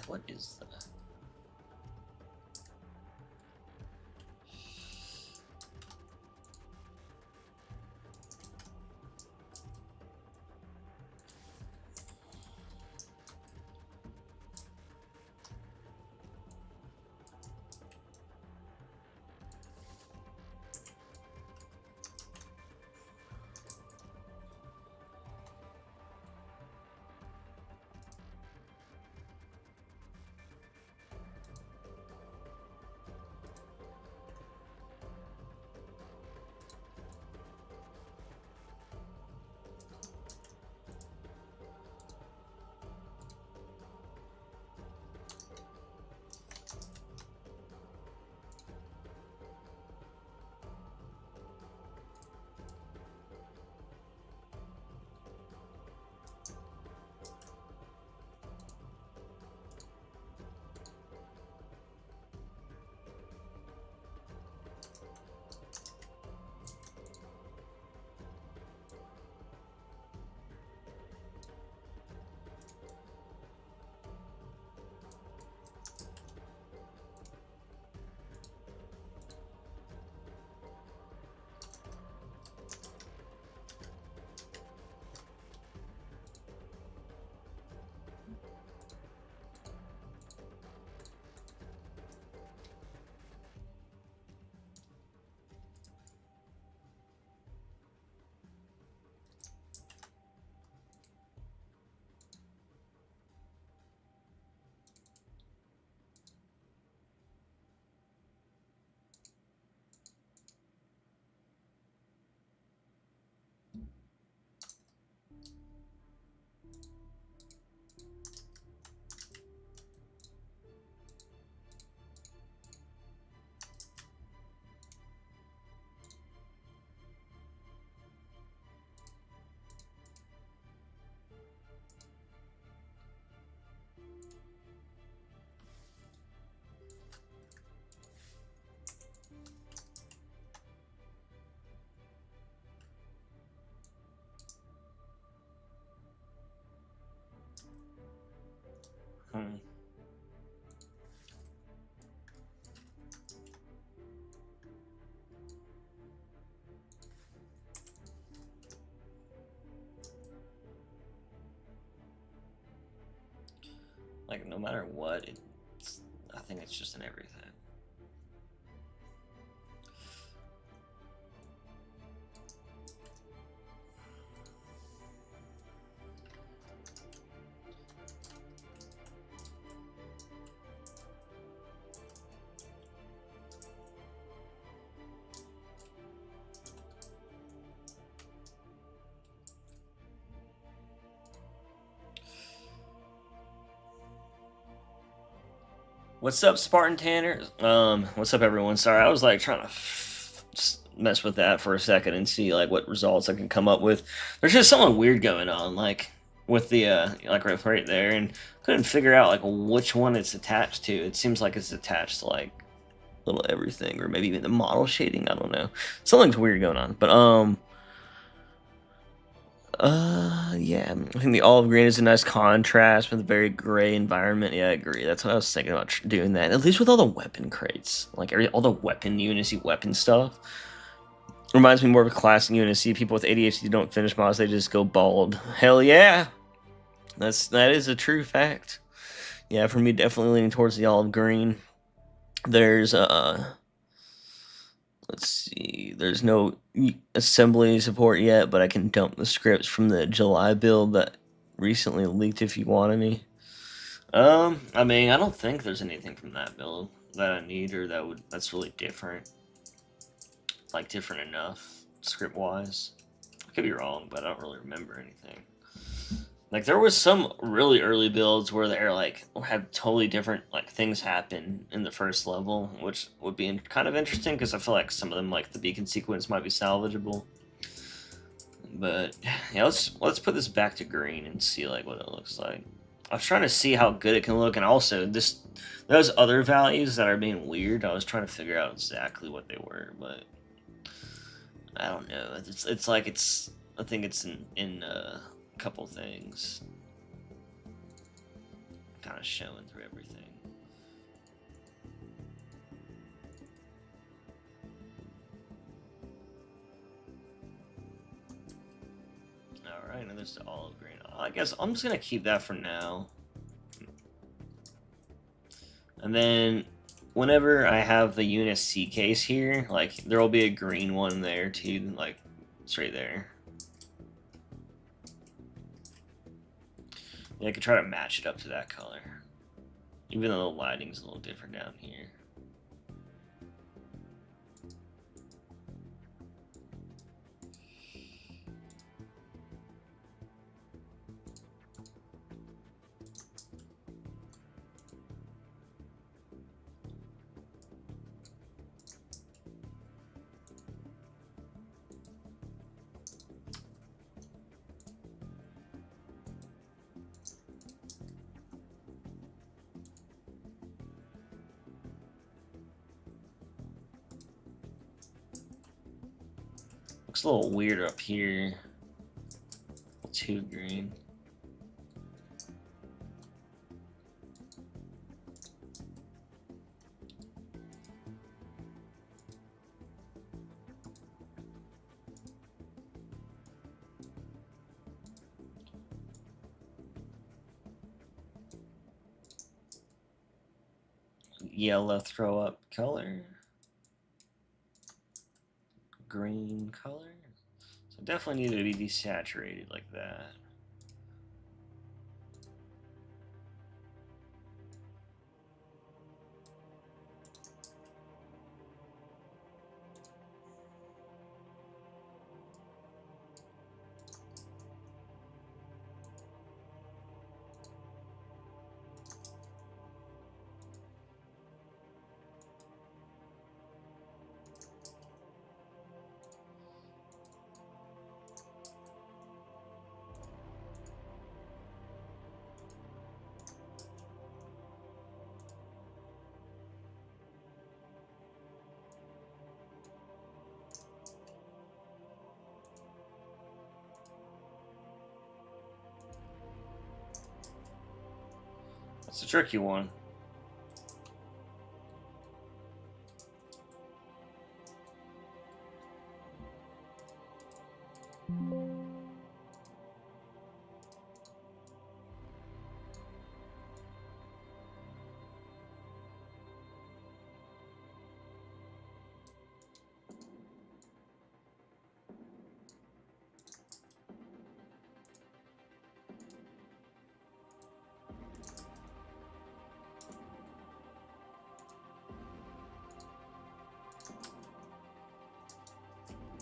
What is that? Hmm. Like no matter what, I think it's just in everything. What's up, Spartan Tanner? What's up, everyone? Sorry, I was like trying to just mess with that for a second and see like what results I can come up with. There's just something weird going on, like with the like right there, and couldn't figure out like which one it's attached to. It seems like it's attached to like little everything, or maybe even the model shading. I don't know. Something's weird going on, but yeah, I think the olive green is a nice contrast with a very gray environment. Yeah, I agree. That's what I was thinking about doing that. At least with all the weapon crates, like all the weapon UNSC weapon stuff. Reminds me more of a classic UNSC. People with ADHD don't finish mods; they just go bald. Hell yeah, that is a true fact. Yeah, for me, definitely leaning towards the olive green. There's let's see. There's no assembly support yet, but I can dump the scripts from the July build that recently leaked if you want any. I mean, I don't think there's anything from that build that I need or that's really different. Like different enough script wise. I could be wrong, but I don't really remember anything. Like there was some really early builds where they're like had totally different like things happen in the first level, which would be kind of interesting because I feel like some of them like the beacon sequence might be salvageable. But yeah, let's put this back to green and see like what it looks like. I was trying to see how good it can look, and also this those other values that are being weird. I was trying to figure out exactly what they were, but I don't know. It's like it's I think it's in a couple things, kind of showing through everything. All right, and there's the olive green. I guess I'm just gonna keep that for now. And then whenever I have the Unis C case here, like there will be a green one there too, like it's right there. Yeah, I could try to match it up to that color, even though the lighting's a little different down here. Looks a little weird up here. Too green. Yellow throw up color. Green color. So definitely need to be desaturated like that. That's a tricky one.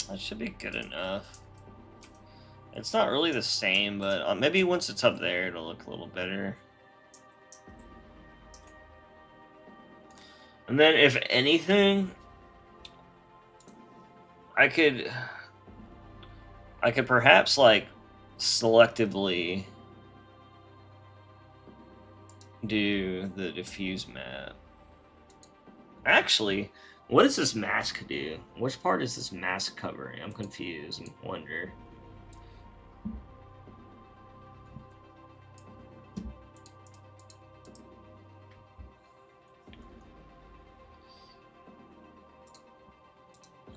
That should be good enough. It's not really the same, but maybe once it's up there, it'll look a little better. And then, if anything, I could perhaps like selectively do the diffuse map. Actually, what does this mask do? Which part is this mask covering? I'm confused and wonder.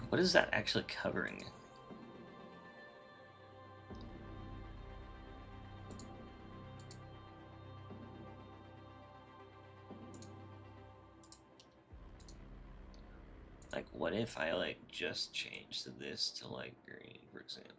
What is that actually covering? Like, what if I, like, just changed this to light green, for example?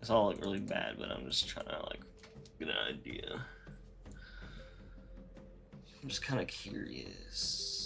It's all like really bad, but I'm just trying to like get an idea. I'm just kind of curious.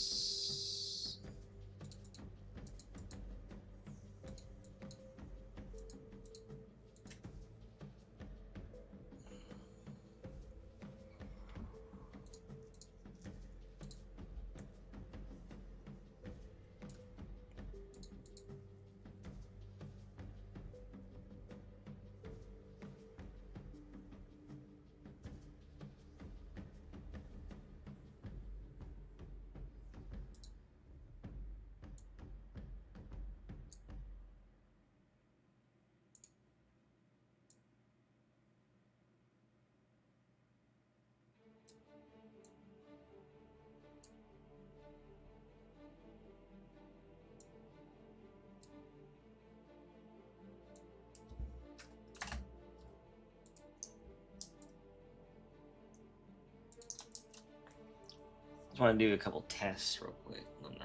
Just want to do a couple tests real quick on that.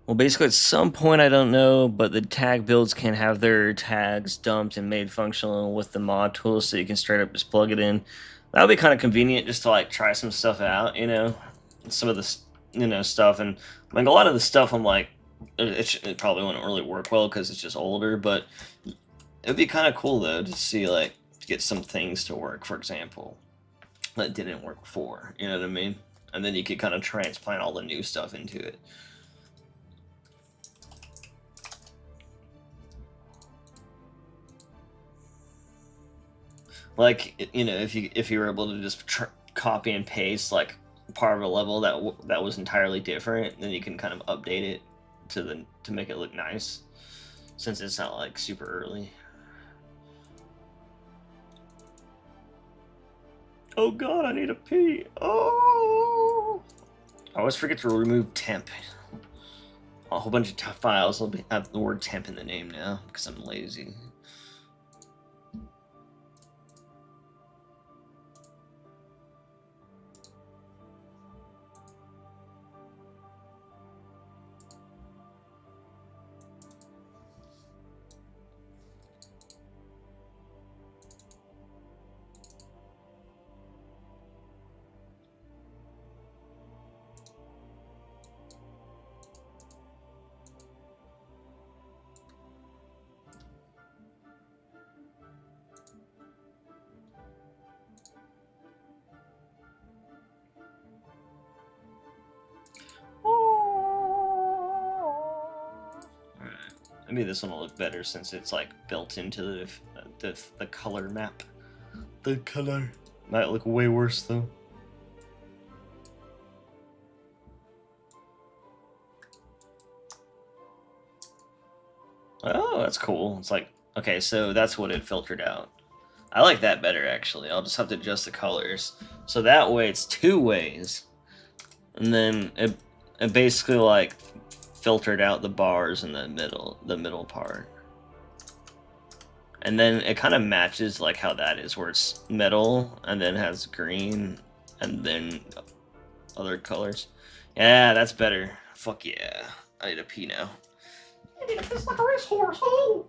Well, basically, at some point, I don't know, but the tag builds can have their tags dumped and made functional with the mod tool, so you can straight up just plug it in. That would be kind of convenient just to like try some stuff out, you know, some of the stuff, and like a lot of the stuff, I'm like, it probably wouldn't really work well because it's just older, but it'd be kind of cool though to see like get some things to work, for example, that didn't work before. You know what I mean? And then you could kind of transplant all the new stuff into it. Like, you know, if you were able to just copy and paste like part of a level that was entirely different, then you can kind of update it to make it look nice, since it's not like super early. Oh god, I need a pee. Oh, I always forget to remove temp. A whole bunch of files will have the word temp in the name now because I'm lazy. Maybe this one will look better since it's like built into the color map. The color might look way worse though. Oh, that's cool. It's like, okay, so that's what it filtered out. I like that better actually. I'll just have to adjust the colors. So that way it's two ways. And then it basically like filtered out the bars in the middle part. And then it kind of matches like how that is, where it's metal and then has green and then other colors. Yeah, that's better. Fuck yeah. I need a pee now. I need to piss like a racehorse. Oh!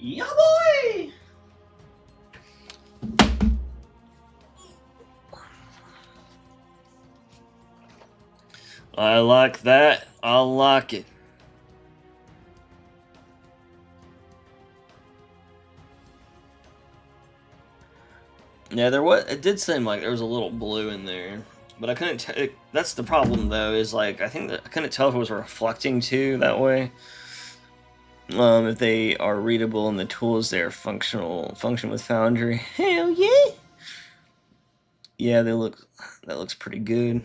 Yeah, boy! I like that. I like it. Yeah, there was. It did seem like there was a little blue in there, but I couldn't. That's the problem, though. Is like I think that I couldn't tell if it was reflecting too that way. If they are readable and the tools there function with Foundry. Hell yeah! Yeah, they look. That looks pretty good.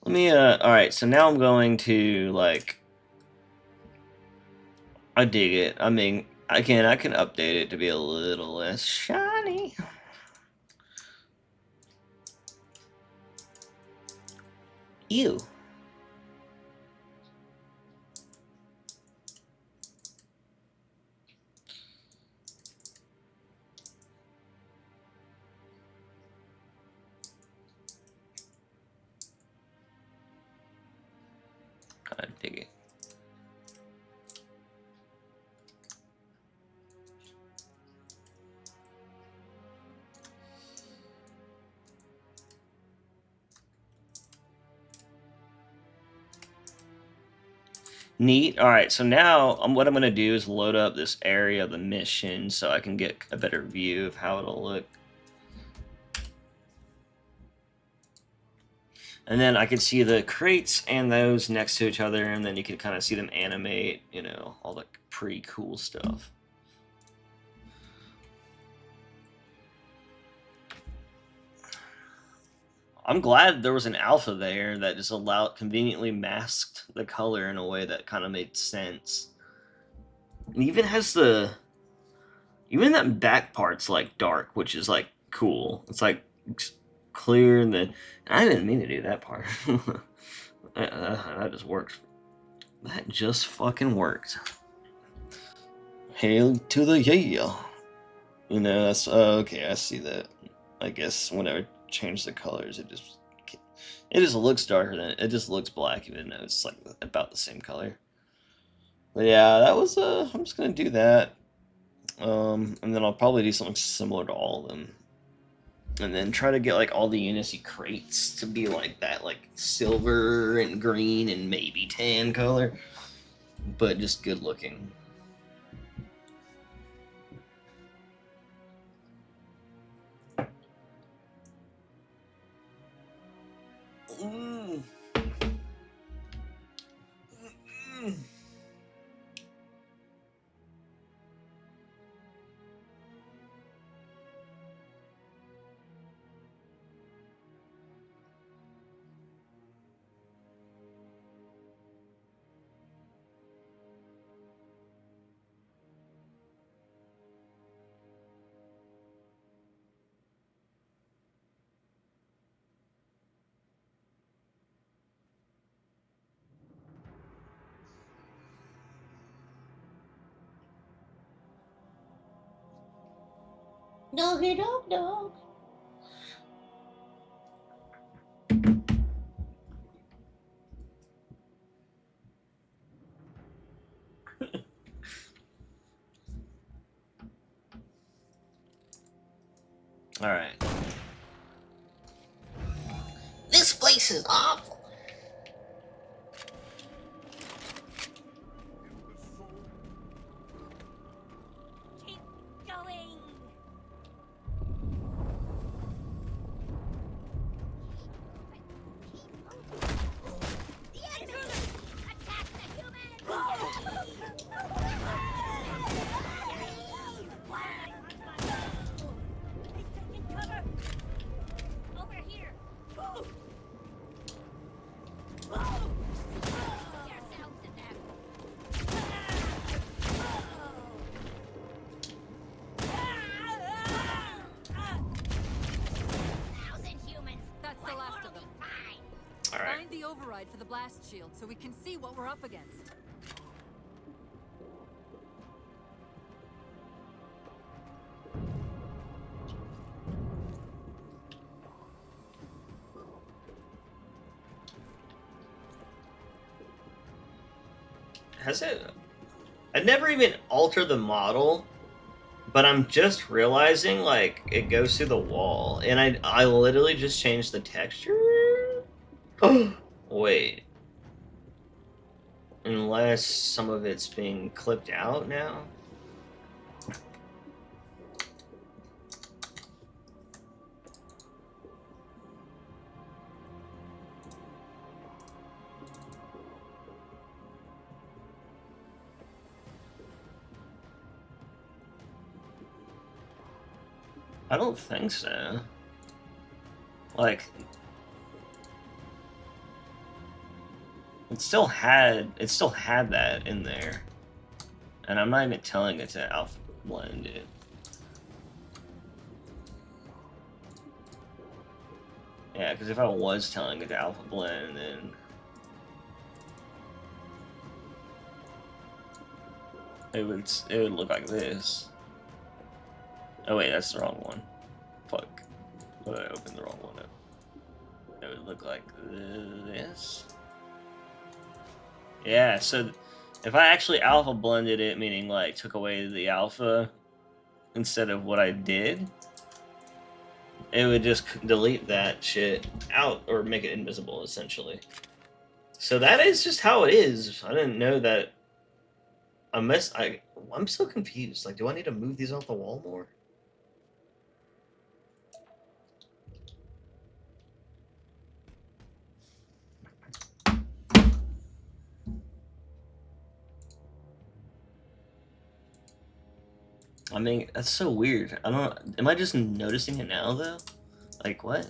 Let me. All right. So now I'm going to like. I dig it. I mean, I can update it to be a little less shiny. Ew. I dig it. Neat. All right, so now what I'm going to do is load up this area of the mission so I can get a better view of how it'll look. And then I can see the crates and those next to each other, and then you can kind of see them animate, you know, all the pretty cool stuff. I'm glad there was an alpha there that just conveniently masked the color in a way that kind of made sense. And even has even that back part's like dark, which is like cool. It's like clear, and then I didn't mean to do that part. That just works. That just fucking worked. Hail to the yeah. You know, that's okay. I see that. I guess whenever I change the colors, it just looks darker than it just looks black, even though it's like about the same color. But yeah, that was I'm just gonna do that. And then I'll probably do something similar to all of them. And then try to get like all the Unity crates to be like that, like silver and green and maybe tan color, but just good looking. Mm. Mm. Doggy dog dog. All right. This place is awful. Keep going. The intruders! Attack the humans! He's taking cover! Over here! Yourselves to them! Thousand humans! That's the last of them. All right. Find the override for the blast shield so we can see what we're up against. Has it? I'd never even altered the model But I'm just realizing, like, it goes through the wall, and I literally just changed the texture. Wait. Unless some of it's being clipped out now. I don't think so. Like, it still had that in there, and I'm not even telling it to alpha blend it. Yeah, because if I was telling it to alpha blend, then it would look like this. Oh wait, that's the wrong one. Fuck. But I opened the wrong one up. It would look like this. Yeah, so if I actually alpha blended it, meaning like took away the alpha instead of what I did, it would just delete that shit out or make it invisible, essentially. So that is just how it is. I didn't know that. I'm so confused. Like, do I need to move these off the wall more? I mean, that's so weird. I don't. Am I just noticing it now, though? Like, what?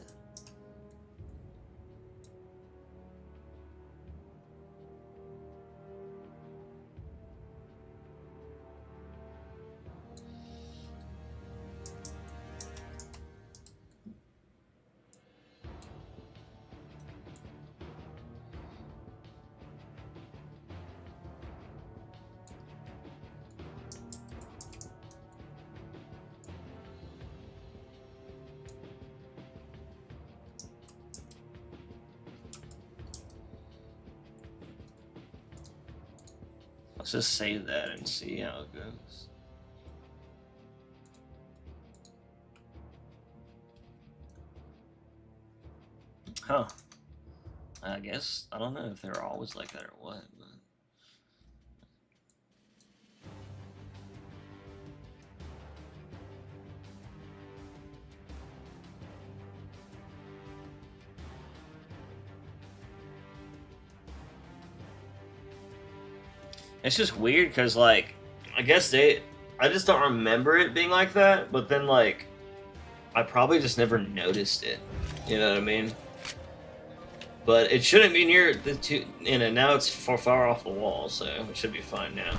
Let's just save that and see how it goes. Huh. I guess, I don't know if they're always like that or what, but... It's just weird because, like, I just don't remember it being like that, but then, like, I probably just never noticed it. You know what I mean? But it shouldn't be near the two, now it's far off the wall, so it should be fine now.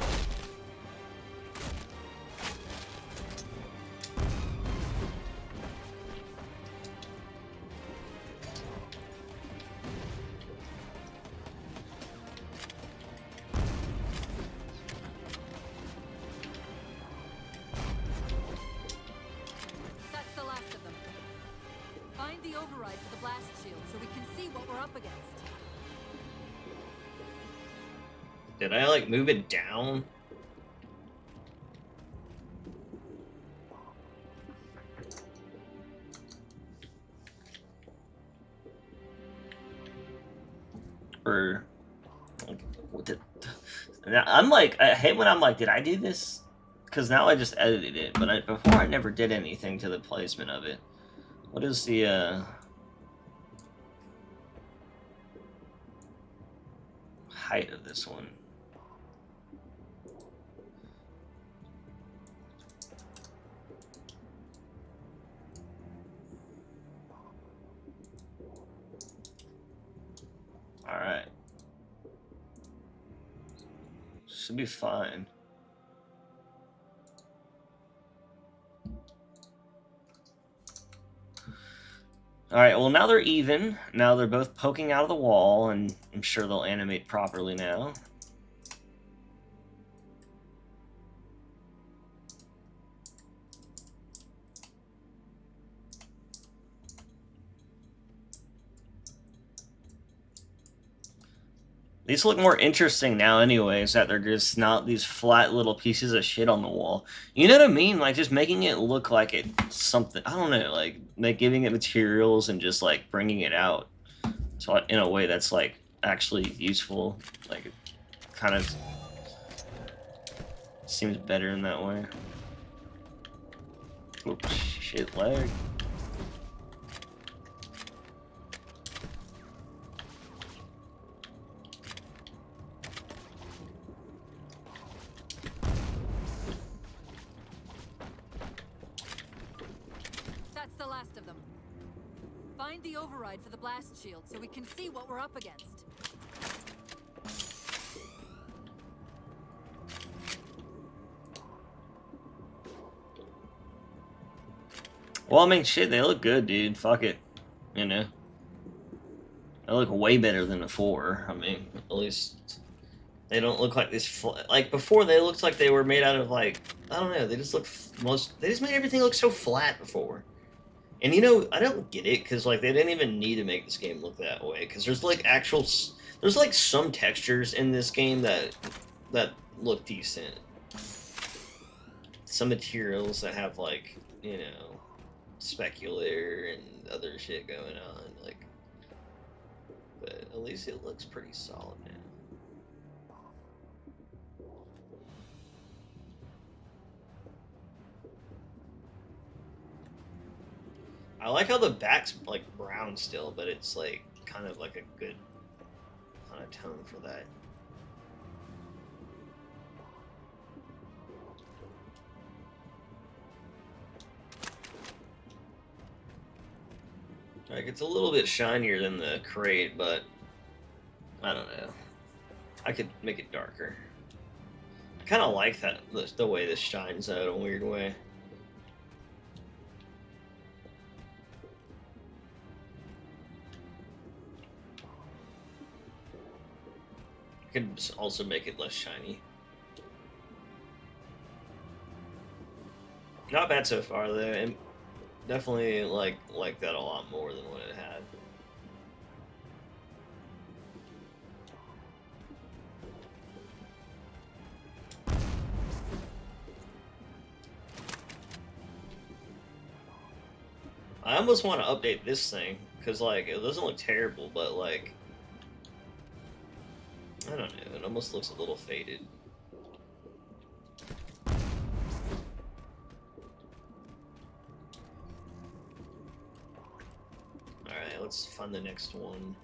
That's the last of them. Find the override for the blast shield so we can see what we're up against. Did I, like, move it down? Or... What did... I'm like, I hate when I'm like, did I do this? Because now I just edited it, but before I never did anything to the placement of it. What is the, height of this one? Alright. Should be fine. Alright, well now they're even. Now they're both poking out of the wall, and I'm sure they'll animate properly now. These look more interesting now, anyways, that they're just not these flat little pieces of shit on the wall. You know what I mean? Like, just making it look like it's something, I don't know, like giving it materials and just, like, bringing it out. So, in a way that's, like, actually useful. Like, it kind of seems better in that way. Oops, shit, lag. That's the last of them. Find the override for the blast shield so we can see what we're up against. Well, I mean, shit, they look good, dude. Fuck it. You know? They look way better than the 4. I mean, at least they don't look like this. Like, before, they looked like they were made out of, like, I don't know. They just look they just made everything look so flat before. And, you know, I don't get it, because, like, they didn't even need to make this game look that way. Because there's, like, there's, like, some textures in this game that look decent. Some materials that have, like, you know, specular and other shit going on, like, but at least it looks pretty solid now. I like how the back's like brown still, but it's like kind of like a good kind of tone for that. Like, it's a little bit shinier than the crate, but I don't know. I could make it darker. I kind of like that, the way this shines out in a weird way. I could also make it less shiny. Not bad so far, though. And definitely like that a lot more than what it had. I almost want to update this thing because like it doesn't look terrible, but like I don't know, it almost looks a little faded. Let's find the next one.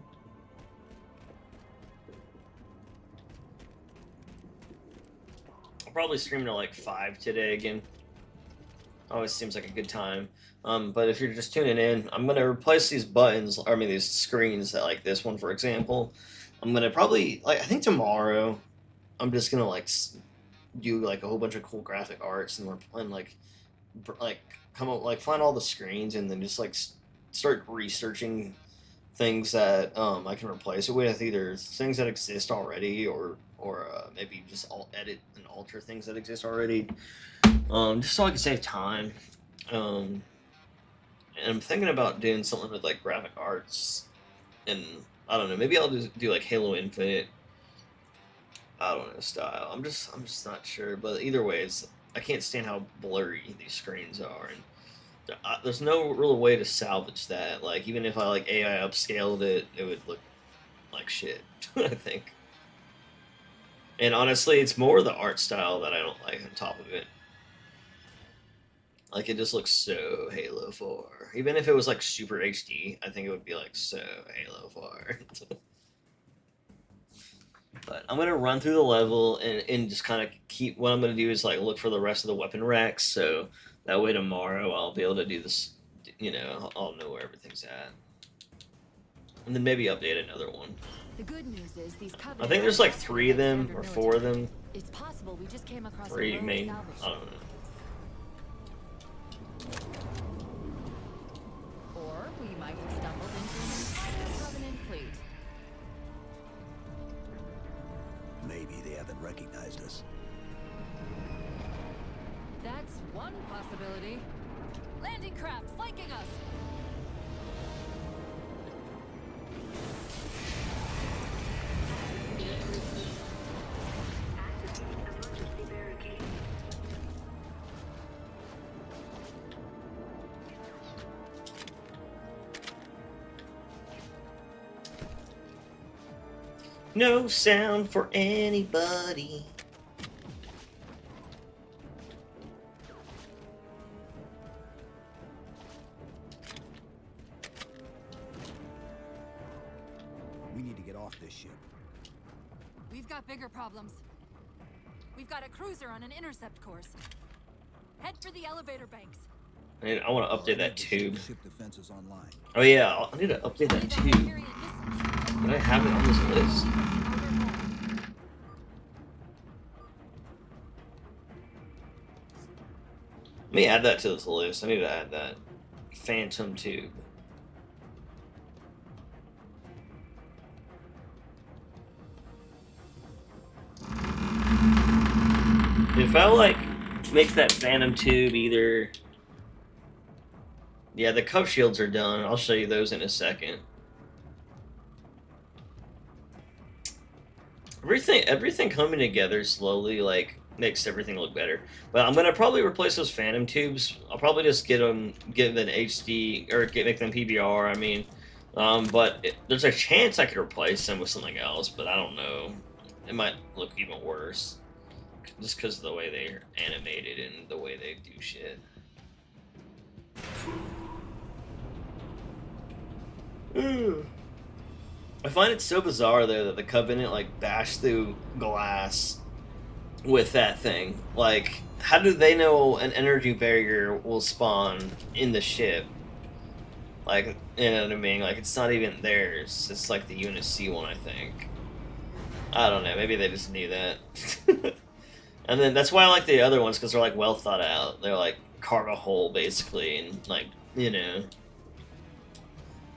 I'll probably stream to like 5 today again. Always seems like a good time. But if you're just tuning in, I'm gonna replace these buttons, or I mean these screens, that like this one for example. I'm gonna probably I think tomorrow, I'm just gonna like do like a whole bunch of cool graphic arts and like come up like find all the screens and then just like start researching things that I can replace it with, either things that exist already or maybe just edit and alter things that exist already, just so I can save time. And I'm thinking about doing something with like graphic arts, and I don't know, maybe I'll just do like Halo Infinite, I don't know, style. I'm just not sure, but either way, I can't stand how blurry these screens are, and there's no real way to salvage that. Like, even if I like AI upscaled it, it would look like shit. I think. And honestly, it's more the art style that I don't like on top of it. Like, it just looks so Halo 4. Even if it was like super HD, I think it would be like so Halo 4. But I'm gonna run through the level and just kind of keep. What I'm gonna do is like look for the rest of the weapon racks, so that way tomorrow I'll be able to do this. You know, I'll know where everything's at, and then maybe update another one. The good news is these I think there's like 3 of them or 4 of them. It's possible we just came across 3 main. I don't know. Or we might have stumbled into an entire Covenant fleet. Maybe they haven't recognized us. That's one possibility. Landing craft flanking us. No sound for anybody. We need to get off this ship. We've got bigger problems. We've got a cruiser on an intercept course. Head for the elevator banks. I want to update that tube. Ship defenses online. Oh yeah, I need to update that Need a tube. Hyperion missile. But I have it on this list. Let me add that to this list. I need to add that. Phantom tube. If I like make that phantom tube either, yeah, the cuff shields are done. I'll show you those in a second. Everything coming together slowly like makes everything look better. But I'm gonna probably replace those phantom tubes. I'll probably just give them HD or make them PBR. I mean, there's a chance I could replace them with something else, but I don't know. It might look even worse. Just because of the way they're animated and the way they do shit. I find it so bizarre though that the Covenant like bashed through glass with that thing. Like, how do they know an energy barrier will spawn in the ship? Like, you know what I mean? Like, it's not even theirs. It's like the Unit C one, I think. I don't know. Maybe they just knew that. And then that's why I like the other ones, because they're like well thought out. They're like carve a hole basically, and like, you know,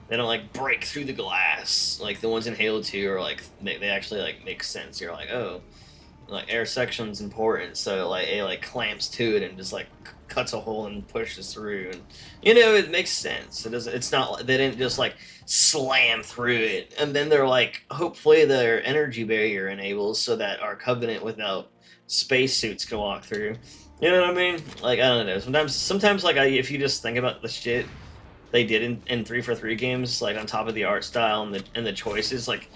they don't like break through the glass. Like the ones in Halo 2 are like they actually like make sense. You're like, oh, like air section's important, so like it like clamps to it and just like cuts a hole and pushes through, and you know it makes sense. It doesn't. It's not. They didn't just like slam through it, and then they're like, hopefully their energy barrier enables so that our Covenant without spacesuits can walk through. You know what I mean? Like, I don't know. Sometimes like if you just think about the shit they did in 343 games, like on top of the art style and the choices, like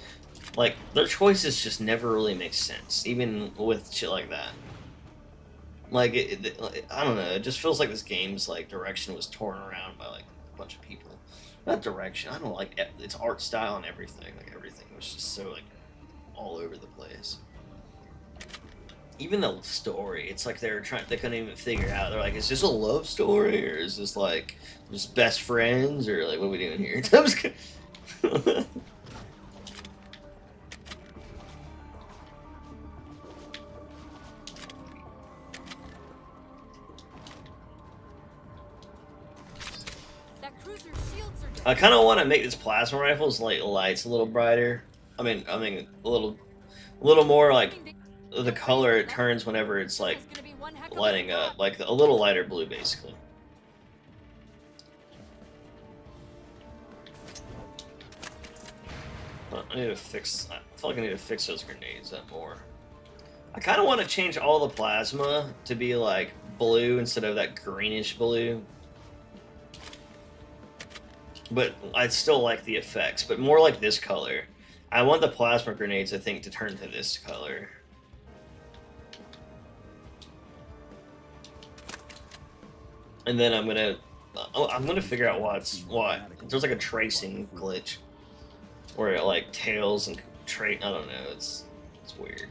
their choices just never really make sense, even with shit like that. Like I don't know. It just feels like this game's like direction was torn around by like a bunch of people. Not direction. I don't like its art style and everything. Like everything was just so like all over the place. Even the story, it's like they couldn't even figure out. They're like, is this a love story, or is this like just best friends, or like what are we doing here? I'm just kidding. That cruiser's shields are I dead. kind of want to make this plasma rifle's like lights a little brighter. I mean a little more like the color it turns whenever it's like This is gonna be one heck of a lighting spot. up, like a little lighter blue, basically. I need to fix. I feel like I need to fix those grenades up more. I kind of want to change all the plasma to be like blue instead of that greenish blue. But I still like the effects, but more like this color. I want the plasma grenades, I think, to turn to this color. And then I'm gonna figure out why. There's like a tracing glitch where it like tails and I don't know. It's weird.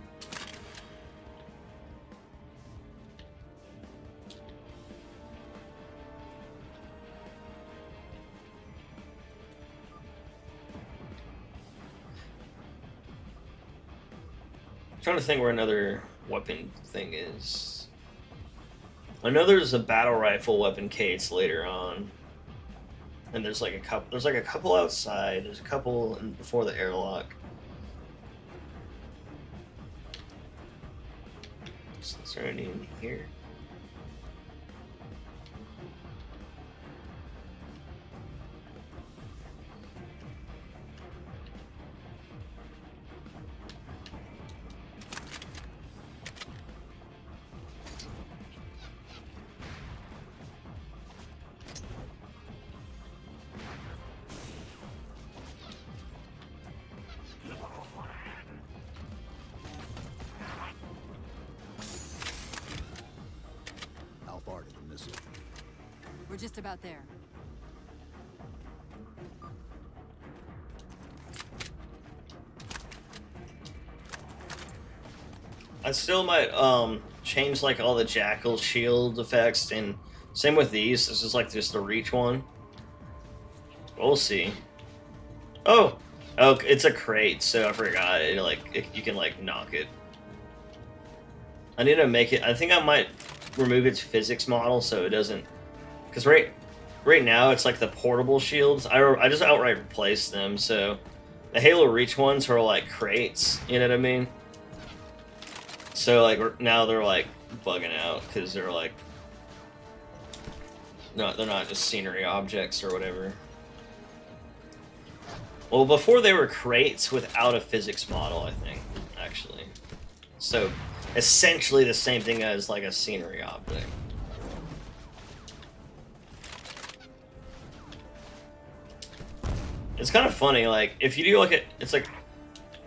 I'm trying to think where another weapon thing is. I know there's a battle rifle weapon case later on, and there's like a couple. There's like a couple outside. There's a couple before the airlock. Is there any in here? just about there. I still might change like all the jackal shield effects, and same with these. This is like just the reach one. We'll see. Oh, it's a crate, so I forgot. You can like knock it. I need to make it. I think I might remove its physics model so it doesn't. Because right now it's like the portable shields. I just outright replaced them. So the Halo Reach ones are like crates. You know what I mean? So like now they're like bugging out because they're like they're not just scenery objects or whatever. Well, before they were crates without a physics model, I think, actually. So essentially the same thing as like a scenery object. It's kind of funny, like if you do like it's like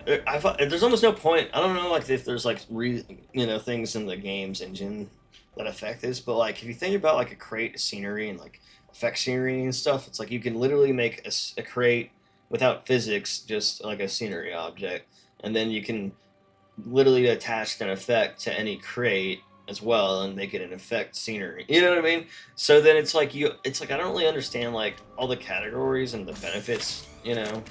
there's almost no point. I don't know, like if there's like things in the game's engine that affect this, but like if you think about like a crate scenery and like effect scenery and stuff, it's like you can literally make a crate without physics, just like a scenery object, and then you can literally attach an effect to any crate as well and make it an effect scenery. You know what I mean? So then it's like I don't really understand like all the categories and the benefits, you know.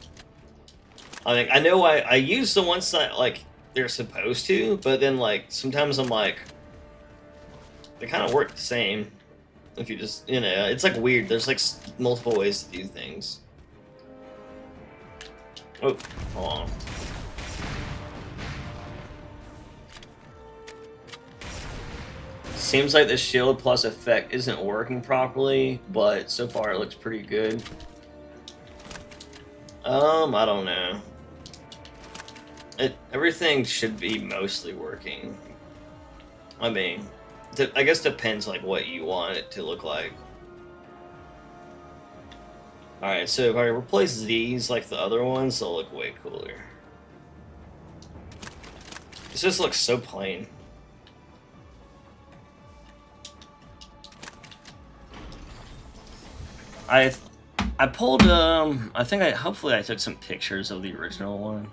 I mean, I know I use the ones that like they're supposed to, but then like sometimes I'm like they kind of work the same if you just, it's like weird. There's like multiple ways to do things. Oh, hold on. Seems like the shield plus effect isn't working properly, but so far it looks pretty good. I don't know. Everything should be mostly working. I mean, I guess depends like what you want it to look like. Alright, so if I replace these like the other ones, they'll look way cooler. This just looks so plain. I pulled hopefully I took some pictures of the original one.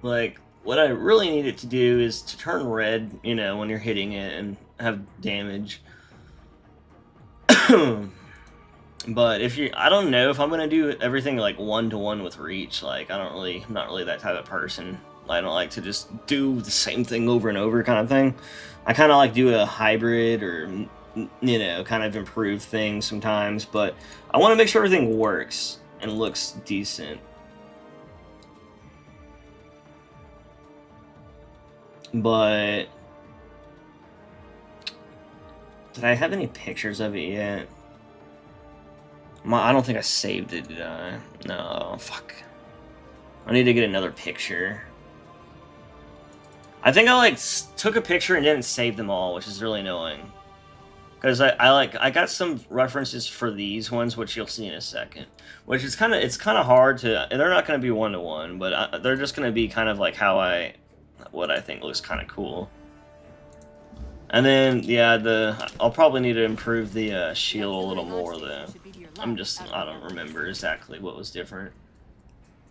Like, what I really need it to do is to turn red, when you're hitting it and have damage. But I don't know if I'm gonna do everything like 1-to-1 with reach. Like, I'm not really that type of person. I don't like to just do the same thing over and over kind of thing. I kind of like do a hybrid or, kind of improve things sometimes. But I want to make sure everything works and looks decent. But did I have any pictures of it yet? I don't think I saved it, did I? No, fuck. I need to get another picture. I think I took a picture and didn't save them all, which is really annoying. Because I got some references for these ones, which you'll see in a second. Which is kind of hard to. They're not going to be 1-to-1, but they're just going to be kind of like what I think looks kind of cool. And then I'll probably need to improve the shield a little more though. I don't remember exactly what was different.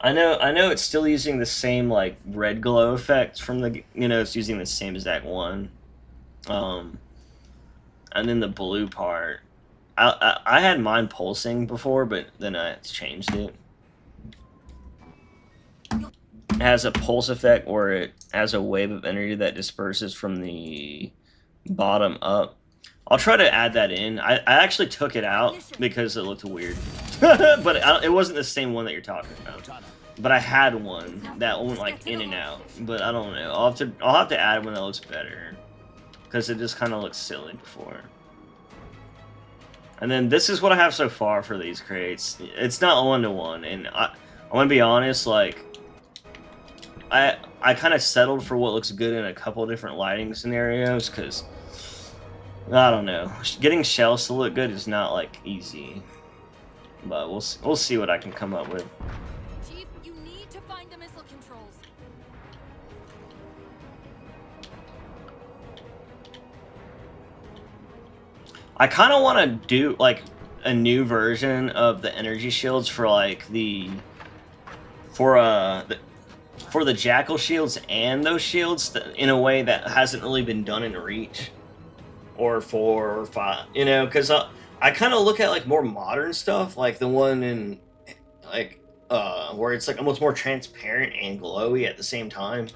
I know it's still using the same like red glow effect from the it's using the same exact one. And then the blue part, I had mine pulsing before, but then I changed it. It has a pulse effect where it has a wave of energy that disperses from the bottom up. I'll try to add that in. I actually took it out because it looked weird. But it wasn't the same one that you're talking about. But I had one that went like in and out. But I don't know. I'll have to add one that looks better. Because it just kind of looks silly before. And then this is what I have so far for these crates. It's not 1-to-1. And I want to be honest, like, I kind of settled for what looks good in a couple different lighting scenarios, because I don't know, getting shells to look good is not like easy, but we'll see what I can come up with. Chief, you need to find the missile controls. I kind of want to do like a new version of the energy shields for like for the Jackal shields and those shields in a way that hasn't really been done in Reach or 4 or 5, you know, because I kind of look at like more modern stuff, like the one in like where it's like almost more transparent and glowy at the same time.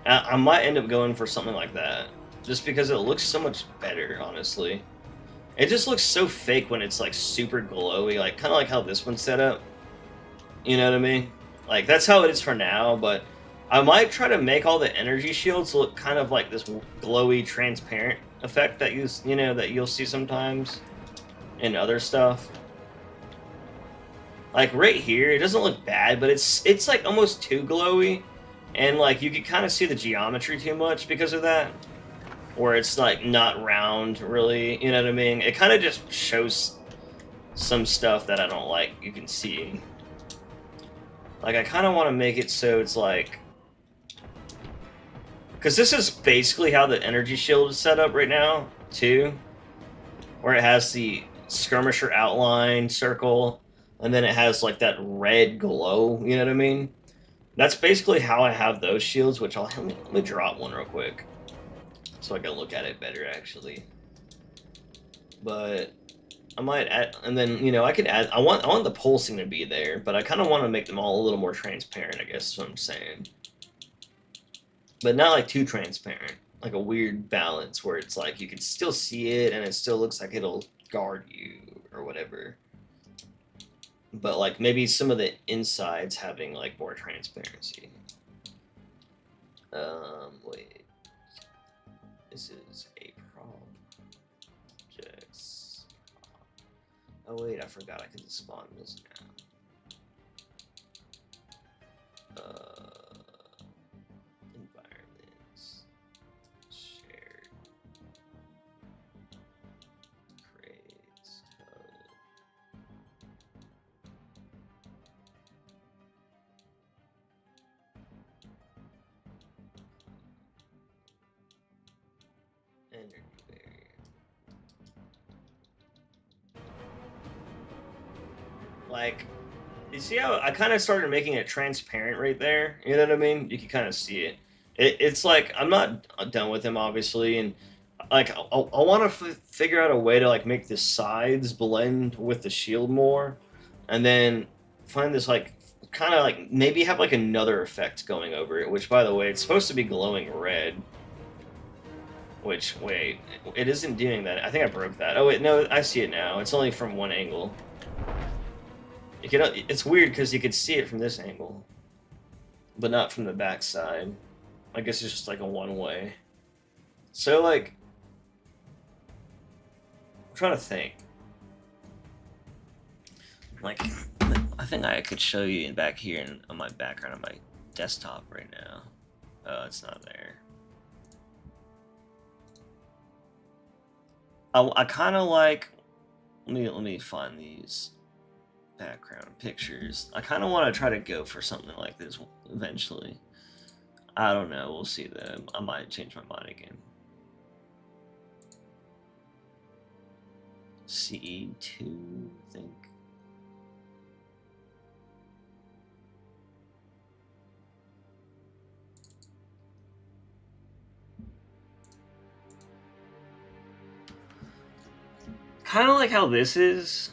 I might end up going for something like that just because it looks so much better, honestly. It just looks so fake when it's like super glowy, like kind of like how this one's set up. You know what I mean? Like that's how it is for now, but I might try to make all the energy shields look kind of like this glowy, transparent effect that you know that you'll see sometimes in other stuff. Like right here, it doesn't look bad, but it's like almost too glowy, and like you can kind of see the geometry too much because of that. Where it's like not round really, you know what I mean? It kind of just shows some stuff that I don't like, you can see. Like I kind of want to make it so it's like, because this is basically how the energy shield is set up right now too, where it has the skirmisher outline circle and then it has like that red glow, you know what I mean? That's basically how I have those shields, which let me drop one real quick so I can look at it better actually. But I might add, and then, you know, I could add, I want the pulsing to be there, but I kind of want to make them all a little more transparent, I guess is what I'm saying. But not like too transparent, like a weird balance where it's like you can still see it and it still looks like it'll guard you or whatever. But like maybe some of the insides having like more transparency. Wait. This is a projects. Oh wait, I forgot I can spawn this now. Environments. Shared. Creates code. Energy barrier. Like, you see how I kind of started making it transparent right there? You know what I mean? You can kind of see it. It's like, I'm not done with him, obviously, and like, I want to figure out a way to like make the sides blend with the shield more, and then find this like, kind of like, maybe have like another effect going over it, which, by the way, it's supposed to be glowing red. Which, wait, it isn't doing that. I think I broke that. Oh, wait, no, I see it now. It's only from one angle. You can, it's weird because you could see it from this angle, but not from the back side. I guess it's just like a one-way. So, like, I'm trying to think. Like, I think I could show you in back here on my background on my desktop right now. Oh, it's not there. I kind of like, let me find these background pictures. I kind of want to try to go for something like this eventually. I don't know, we'll see though. I might change my mind again. CE2, I think. Kind of like how this is.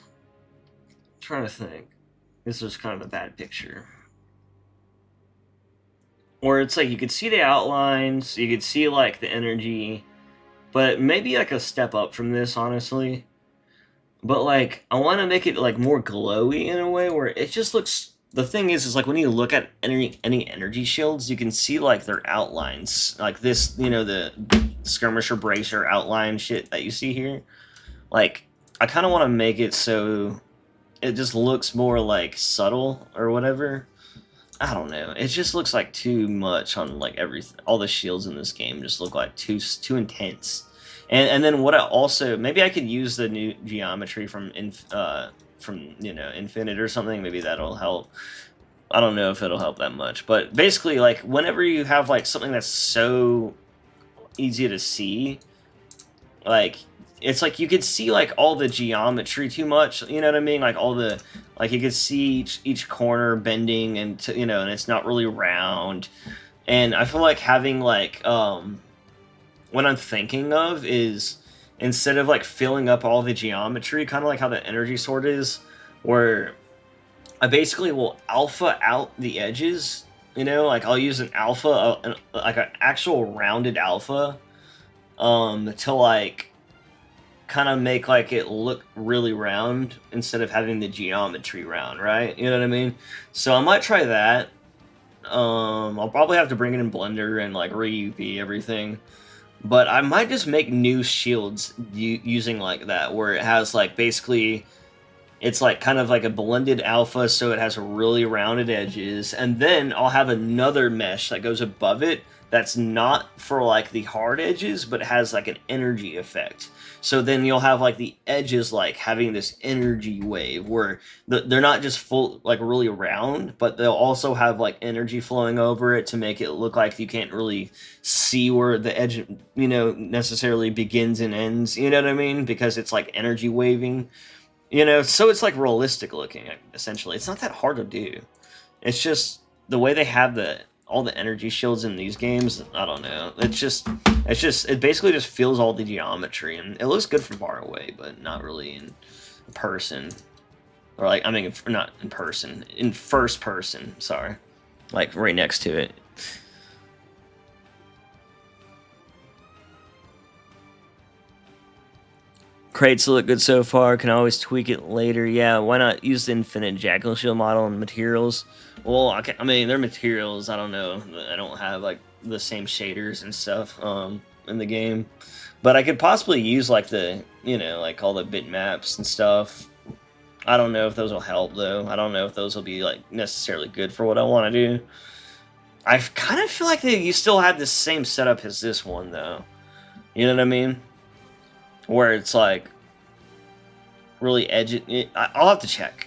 I'm trying to think. This is kind of a bad picture. Or it's like you could see the outlines, you could see like the energy, but maybe like a step up from this, honestly. But like, I want to make it like more glowy in a way where it just looks. The thing is like when you look at any energy shields, you can see like their outlines, like this, you know, the skirmisher bracer outline shit that you see here. Like, I kind of want to make it so it just looks more like subtle or whatever. I don't know. It just looks like too much on like everything. All the shields in this game just look like too intense. And then what I also, maybe I could use the new geometry from you know, Infinite or something. Maybe that'll help. I don't know if it'll help that much, but basically, like whenever you have like something that's so easy to see, like it's like you could see like all the geometry too much, you know what I mean? Like all the, like you could see each corner bending and you know, and it's not really round. And I feel like having like what I'm thinking of is, instead of like filling up all the geometry, kind of like how the energy sword is, where I basically will alpha out the edges, you know, like I'll use an alpha, like an actual rounded alpha, to like kind of make like it look really round instead of having the geometry round, right? You know what I mean? So I might try that. I'll probably have to bring it in Blender and like re-UV everything. But I might just make new shields using like that, where it has like basically, it's like kind of like a blended alpha, so it has really rounded edges, and then I'll have another mesh that goes above it that's not for like the hard edges, but has like an energy effect. So then you'll have like the edges like having this energy wave where they're not just full like really round, but they'll also have like energy flowing over it to make it look like you can't really see where the edge, you know, necessarily begins and ends, you know what I mean? Because it's like energy waving, you know, so it's like realistic looking, essentially. It's not that hard to do. It's just the way they have all the energy shields in these games, I don't know. It basically just feels all the geometry, and it looks good from far away, but not really in person. Or like, I mean, not in person, in first person, sorry. Like right next to it. Crates look good so far, can always tweak it later. Yeah, why not use the Infinite Jackal Shield model and materials? Well, I mean, their materials, I don't know. I don't have, like, the same shaders and stuff in the game. But I could possibly use, like, the, you know, like, all the bitmaps and stuff. I don't know if those will help, though. I don't know if those will be, like, necessarily good for what I want to do. I kind of feel like you still have the same setup as this one, though. You know what I mean? Where it's, like, really edgy. I'll have to check.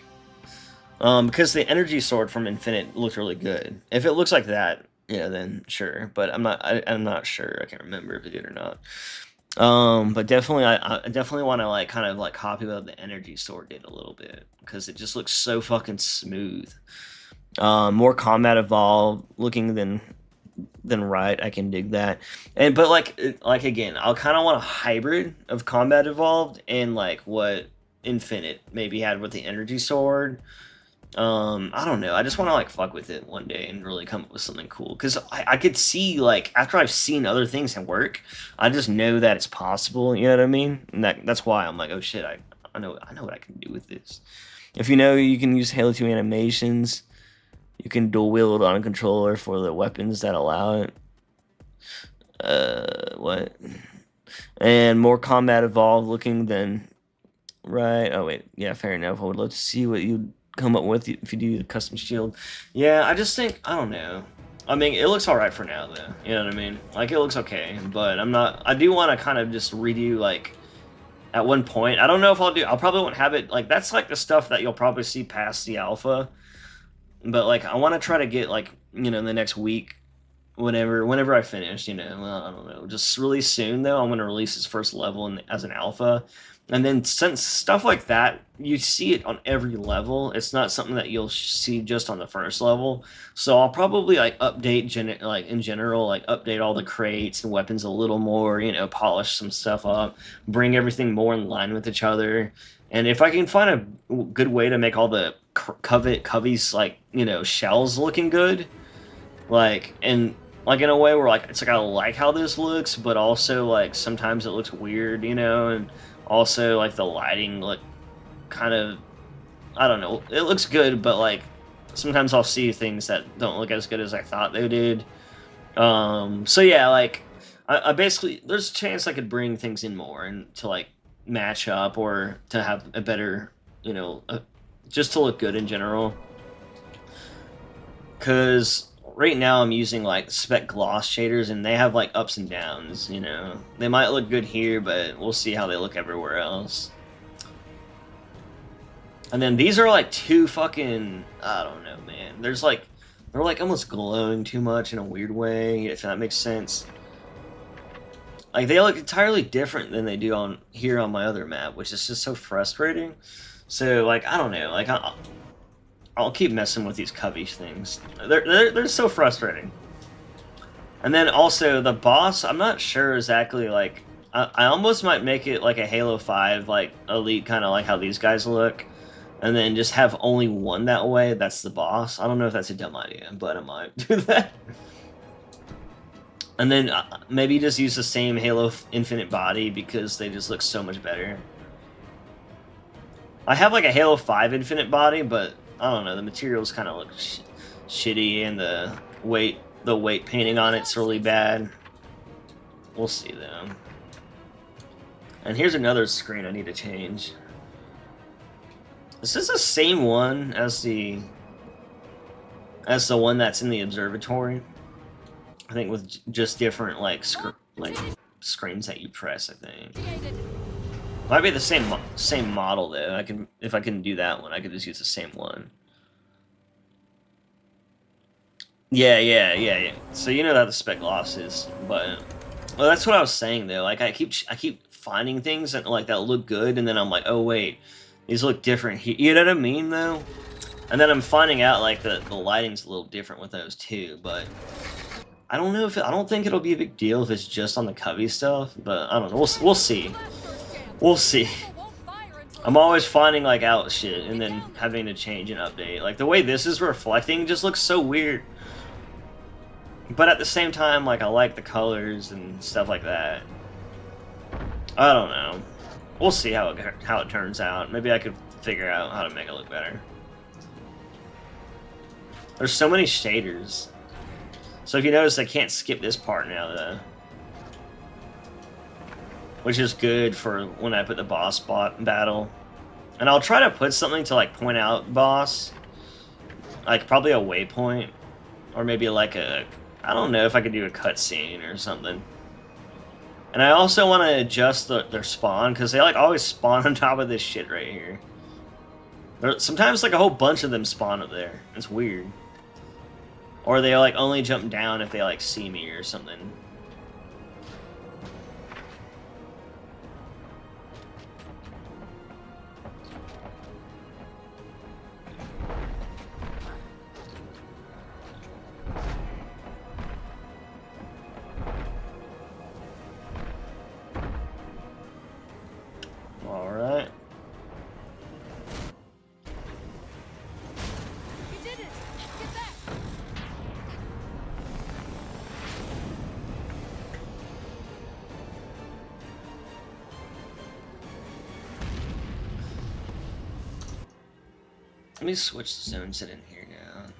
Because the energy sword from Infinite looked really good. If it looks like that, yeah, then sure. But I'm not sure. I can't remember if it did or not. But definitely, I definitely want to like kind of like copy what the energy sword did a little bit, because it just looks so fucking smooth. More combat evolved looking than right. I can dig that. But like again, I'll kind of want a hybrid of combat evolved and like what Infinite maybe had with the energy sword. I don't know. I just want to like fuck with it one day and really come up with something cool. Because I could see, like, after I've seen other things that work, I just know that it's possible. You know what I mean? And that's why I'm like, oh shit, I know what I can do with this. If you know, you can use Halo 2 animations. You can dual wield on a controller for the weapons that allow it. What? And more combat evolved looking than right. Oh wait, yeah, fair enough. I would love to see what you'd come up with if you do the custom shield. Yeah, I just think, I don't know. I mean, it looks alright for now, though. You know what I mean? Like, it looks okay, but I do want to kind of just redo, like, at one point. I don't know if I'll probably won't have it, like, that's, like, the stuff that you'll probably see past the alpha. But, like, I want to try to get, like, you know, in the next week, whenever I finish, you know, well, I don't know. Just really soon, though, I'm going to release its first level as an alpha. And then since stuff like that, you see it on every level. It's not something that you'll see just on the first level. So I'll probably like update in general, like update all the crates and weapons a little more, you know, polish some stuff up, bring everything more in line with each other. And if I can find a good way to make all the coveys like, you know, shells looking good, like, and like in a way where like it's like I like how this looks, but also like sometimes it looks weird, you know, and also, like, the lighting look kind of, I don't know, it looks good, but, like, sometimes I'll see things that don't look as good as I thought they did. So, yeah, like, I basically, there's a chance I could bring things in more and to, like, match up or to have a better, you know, just to look good in general. Because right now I'm using like spec gloss shaders and they have like ups and downs, you know. They might look good here, but we'll see how they look everywhere else. And then these are like too fucking, I don't know, man. They're like almost glowing too much in a weird way, if that makes sense. Like they look entirely different than they do on here on my other map, which is just so frustrating. So like I don't know, like I'll keep messing with these cubby things. They're so frustrating. And then also the boss, I'm not sure exactly like I almost might make it like a Halo 5 like elite kind of like how these guys look. And then just have only one that way, that's the boss. I don't know if that's a dumb idea, but I might do that. And then maybe just use the same Halo Infinite body because they just look so much better. I have like a Halo 5 Infinite body, but I don't know, the materials kind of look shitty and the weight painting on it's really bad. We'll see though. And here's another screen I need to change. Is this the same one as the one that's in the observatory? I think with just different like screens that you press. I think might be the same model though. If I can do that one, I could just use the same one. Yeah. So you know that the spec loss is, but well, that's what I was saying though. Like I keep finding things that like that look good, and then I'm like, oh wait, these look different. You know what I mean though? And then I'm finding out like the lighting's a little different with those too, but. I don't know I don't think it'll be a big deal if it's just on the cubby stuff, but I don't know. We'll see. We'll see. I'm always finding like out shit and then having to change and update. Like the way this is reflecting just looks so weird. But at the same time, like I like the colors and stuff like that. I don't know. We'll see how it turns out. Maybe I could figure out how to make it look better. There's so many shaders. So if you notice, I can't skip this part now, though. Which is good for when I put the boss battle. And I'll try to put something to, like, point out boss. Like, probably a waypoint. Or maybe, like, I don't know if I could do a cutscene or something. And I also want to adjust their spawn, because they, like, always spawn on top of this shit right here. Sometimes, like, a whole bunch of them spawn up there. It's weird. Or they like only jump down if they like see me or something. All right. You did it! Get back! Let me switch the zone set in here now.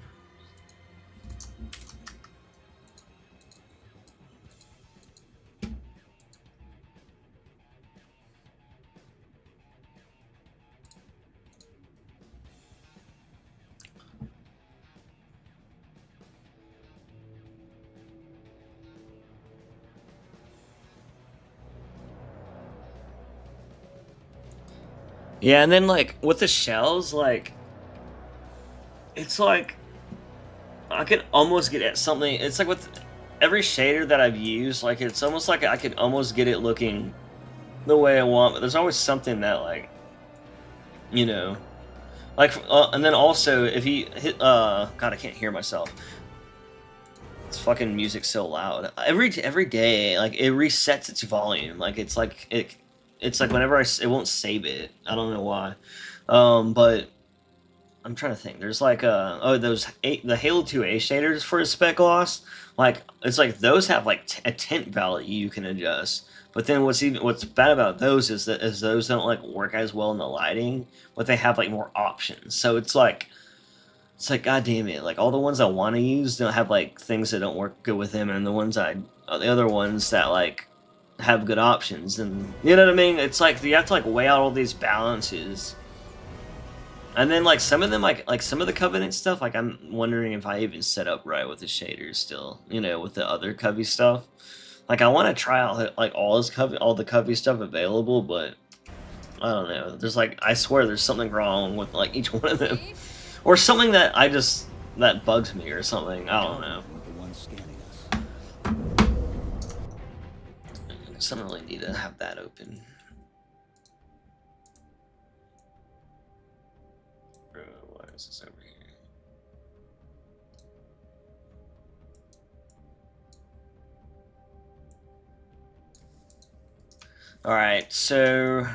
Yeah, and then like with the shells, like it's like I could almost get at something. It's like with every shader that I've used, like it's almost like I could almost get it looking the way I want, but there's always something that like, you know, like and then also if he hit God, I can't hear myself. It's fucking music so loud. Every day, like it resets its volume. Like it's like whenever it won't save it. I don't know why. But I'm trying to think. There's like the Halo 2A shaders for a spec loss. Like it's like those have like a tint value you can adjust. But then what's bad about those is that those don't like work as well in the lighting, but they have like more options. So it's like god damn it, like all the ones I want to use don't have like things that don't work good with them, and the other ones that like have good options, and you know what I mean? It's like you have to like weigh out all these balances. And then like some of them like some of the Covenant stuff, like I'm wondering if I even set up right with the shaders still, you know, with the other Covey stuff. Like I want to try out like all the Covey stuff available, but I don't know. There's like I swear there's something wrong with like each one of them, or something that that bugs me or something. I don't know. The one scanning us. So I don't really need to have that open. Why is this over here? Alright, so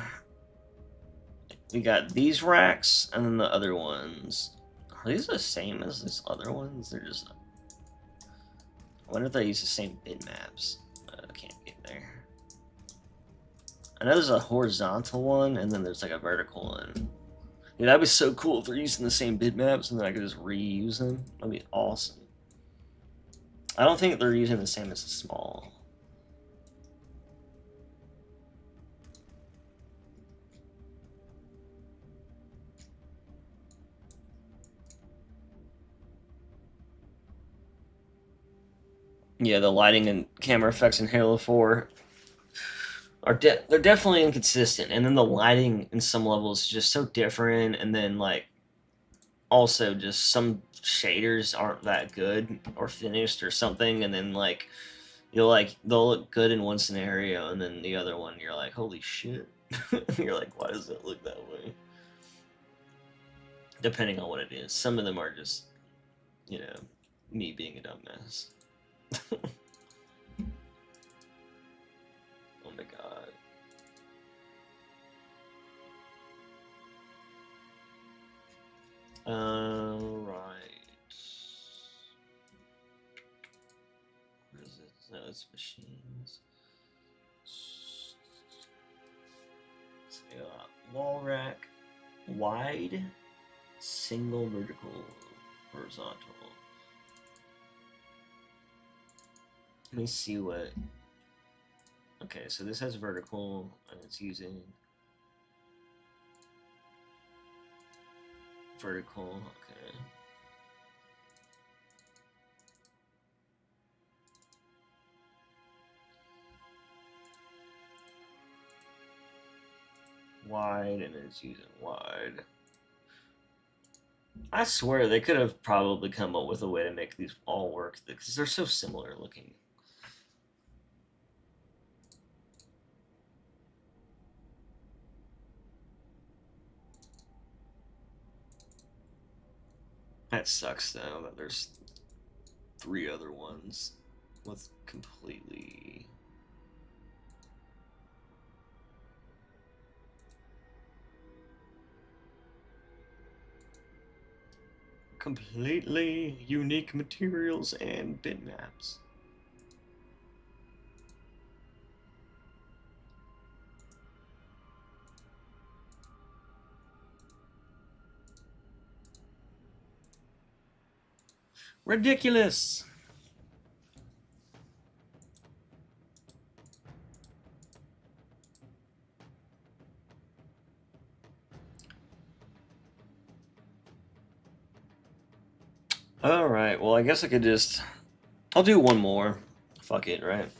we got these racks and then the other ones. Are these the same as these other ones? They're just... I wonder if they use the same bitmaps. I can't get there. I know there's a horizontal one and then there's like a vertical one. Yeah, that'd be so cool if they're using the same bitmaps and then I could just reuse them. That'd be awesome. I don't think they're using the same as the small. Yeah, the lighting and camera effects in Halo 4 are they're definitely inconsistent, and then the lighting in some levels is just so different, and then like also just some shaders aren't that good or finished or something, and then like they'll look good in one scenario, and then the other one you're like, holy shit. You're like, why does it look that way? Depending on what it is. Some of them are just, you know, me being a dumbass. Oh my god. Right. What is it? No, it's machines. So, wall rack, wide, single, vertical, horizontal. Let me see what... Okay, so this has vertical, and it's using... Vertical, okay. Wide, and it's using wide. I swear they could have probably come up with a way to make these all work, because they're so similar looking. That sucks, though, that there's 3 other ones with completely... completely unique materials and bitmaps. Ridiculous! Alright, well I guess I could just... I'll do one more. Fuck it, right?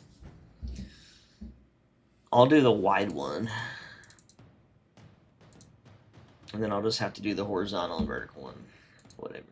I'll do the wide one. And then I'll just have to do the horizontal and vertical one. Whatever.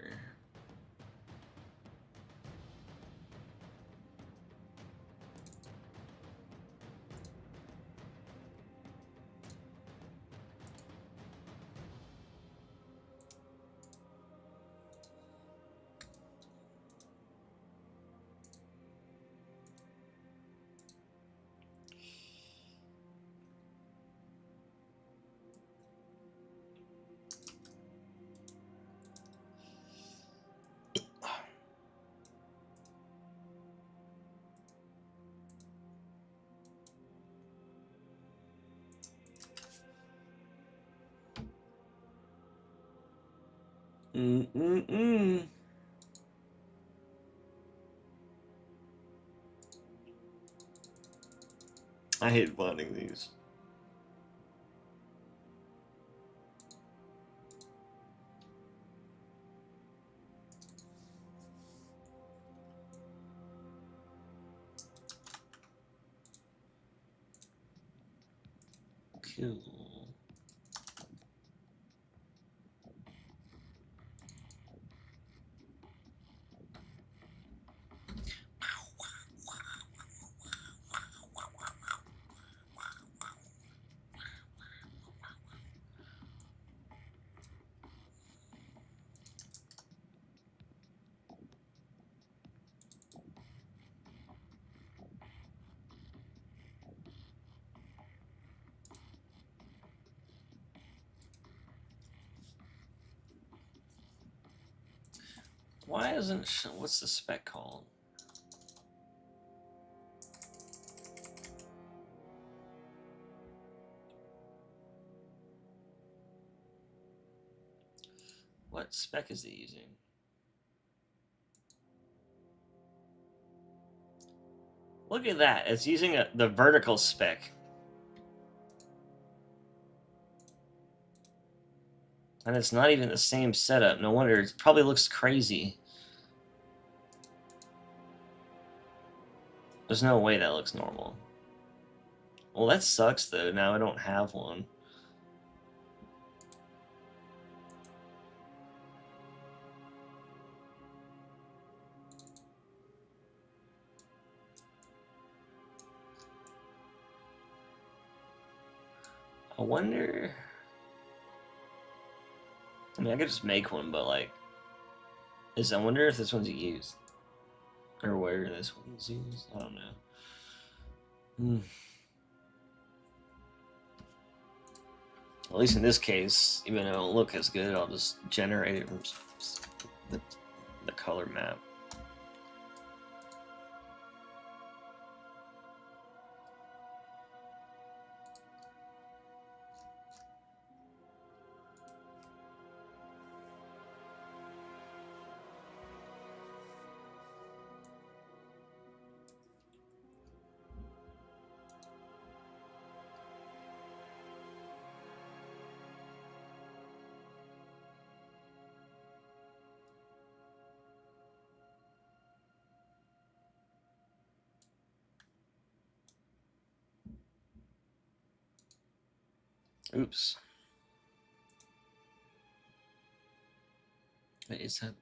Mm-mm-mm. I hate finding these. Cool. Why isn't what's the spec called? What spec is it using? Look at that. It's using the vertical spec. And it's not even the same setup. No wonder. It probably looks crazy. There's no way that looks normal. Well, that sucks, though. Now I don't have one. I wonder... I mean, I could just make one, but, like... I wonder if this one's used. Or where this one's used. I don't know. At least in this case, even though it won't look as good, I'll just generate it from the color map. Oops. Wait, is that...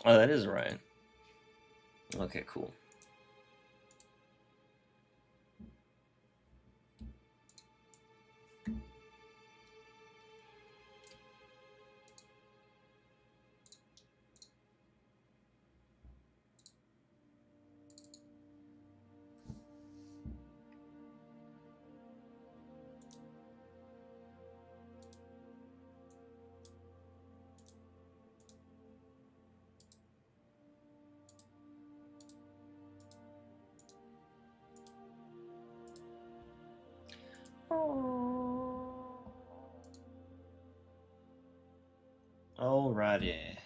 Oh, that is right. Okay, cool. Alrighty.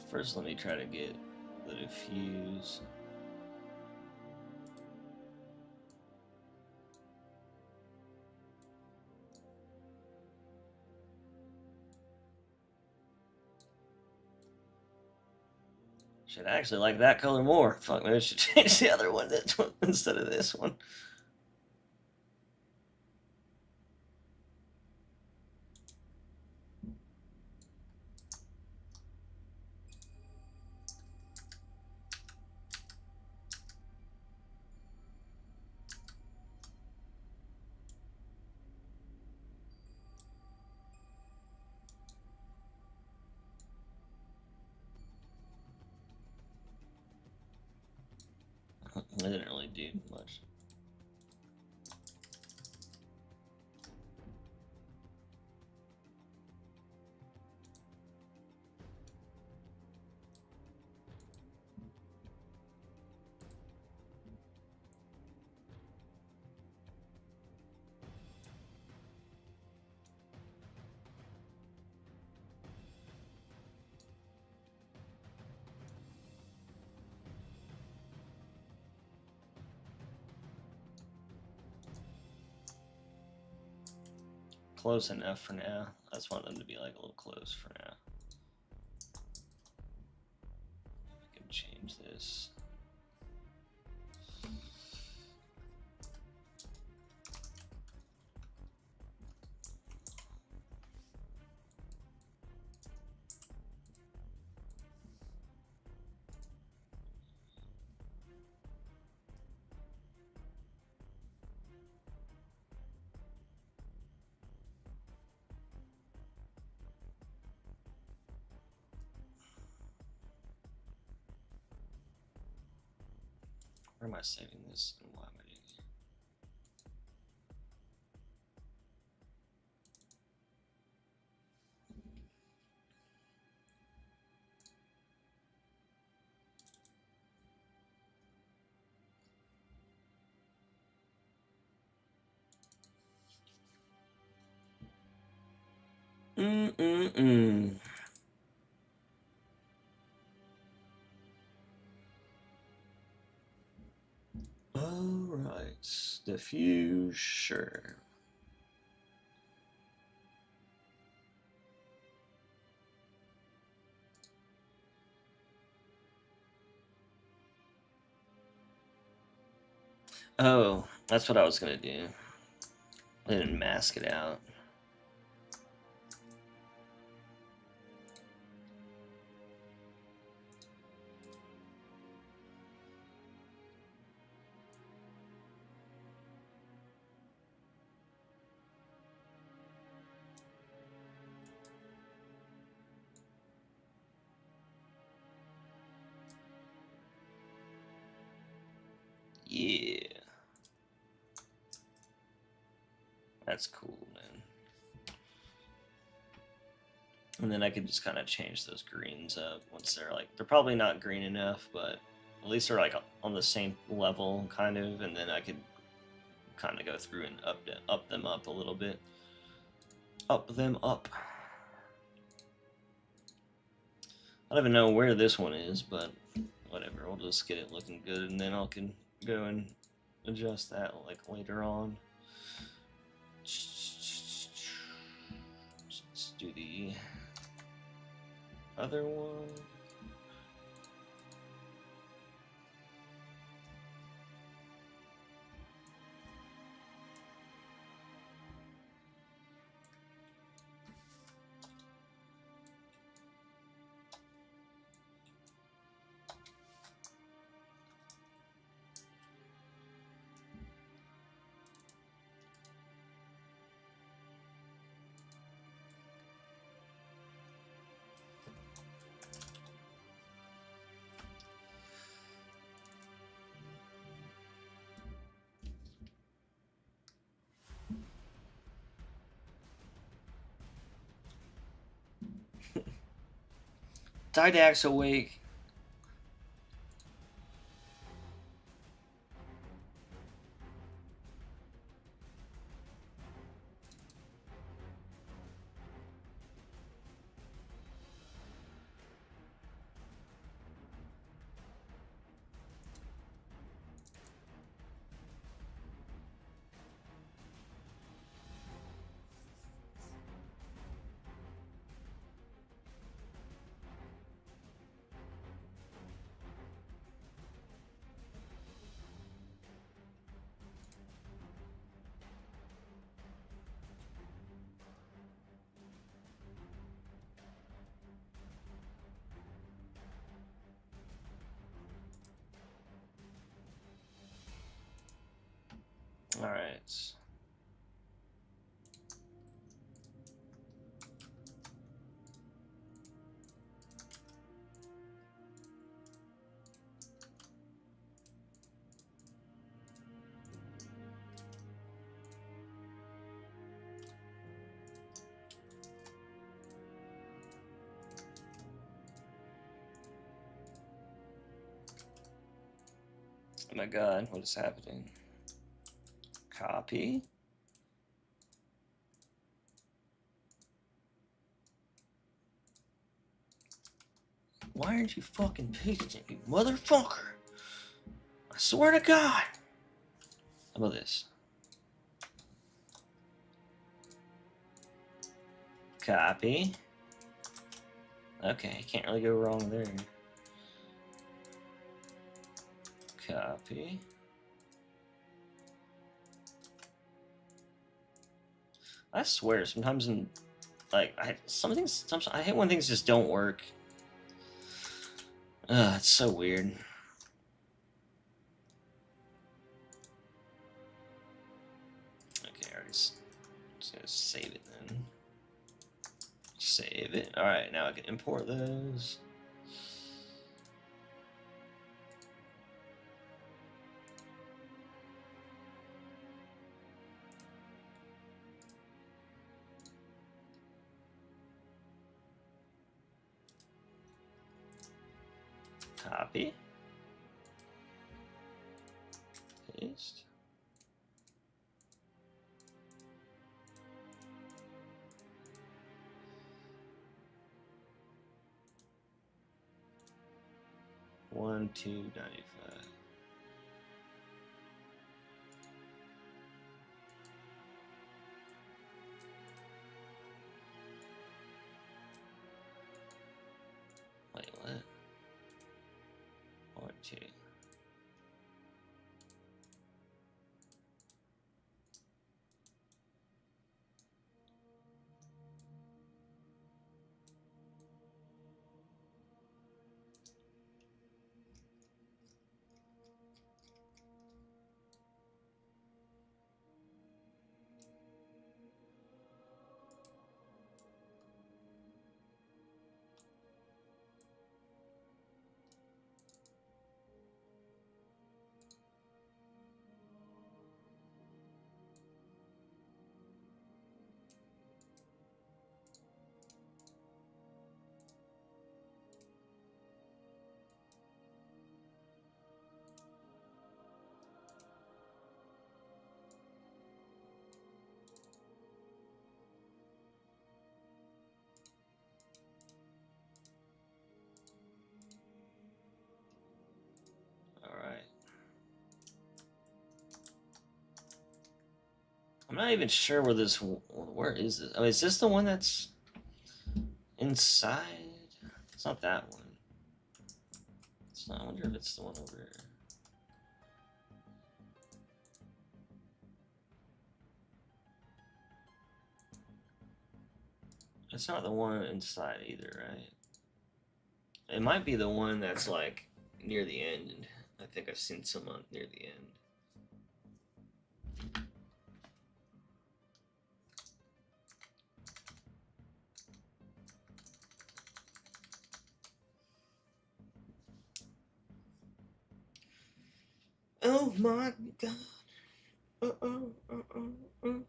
First, let me try to get the diffuse. Should actually like that color more. Fuck, maybe I should change the other one instead of this one. I didn't really do much. Close enough for now. I just want them to be like a little close for now. I can change this. Where am I saving this and why am I doing it? Alright, diffuse, sure. Oh, that's what I was gonna do. I didn't mask it out. Yeah. That's cool, man. And then I could just kind of change those greens up once they're probably not green enough, but at least they're like on the same level, kind of, and then I could kind of go through and up them up a little bit. Up them up. I don't even know where this one is, but whatever. We'll just get it looking good, and then I can go and adjust that like later on. Let's do the other one. Didact's awake. All right. Oh my god, what is happening? Copy. Why aren't you fucking pasting, you motherfucker? I swear to God. How about this? Copy. Okay, can't really go wrong there. Copy. I swear, sometimes in sometimes I hate when things just don't work. It's so weird. Okay, I already just gonna save it then. Save it. All right, now I can import those. Copy. Paste. $1, $2.95. Wait, what? 1, 2. Alright. I'm not even sure where this... Where is this? Oh, is this the one that's inside? It's not that one. It's not, I wonder if it's the one over here. It's not the one inside either, right? It might be the one that's like near the end. I think I've seen some on near the end. Oh my god. Uh.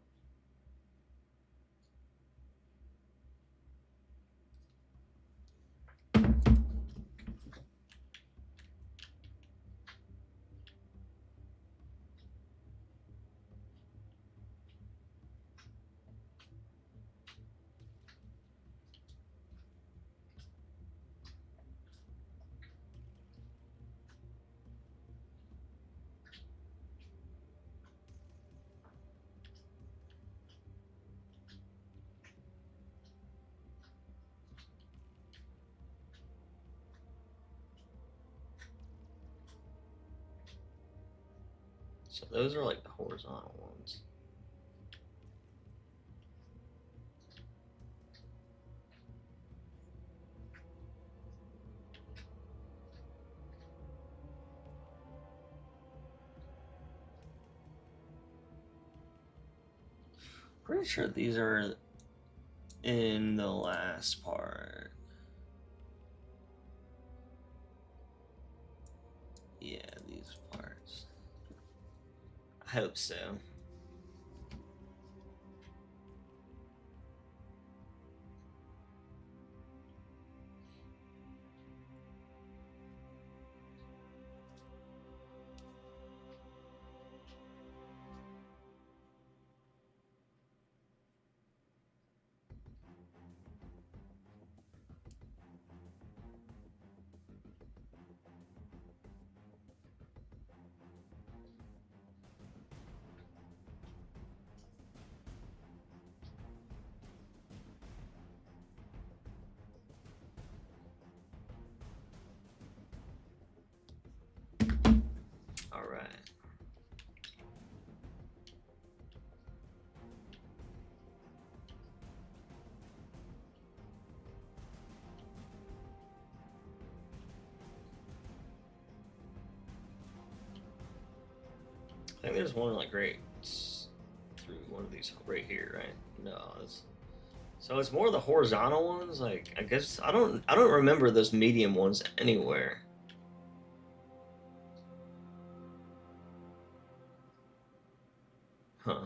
So those are like the horizontal ones. Pretty sure these are in the last part. Yeah, these parts. I hope so. All right. I think there's one like right through one of these right here, right? No, so it's more the horizontal ones. Like I guess I don't remember those medium ones anywhere. Huh.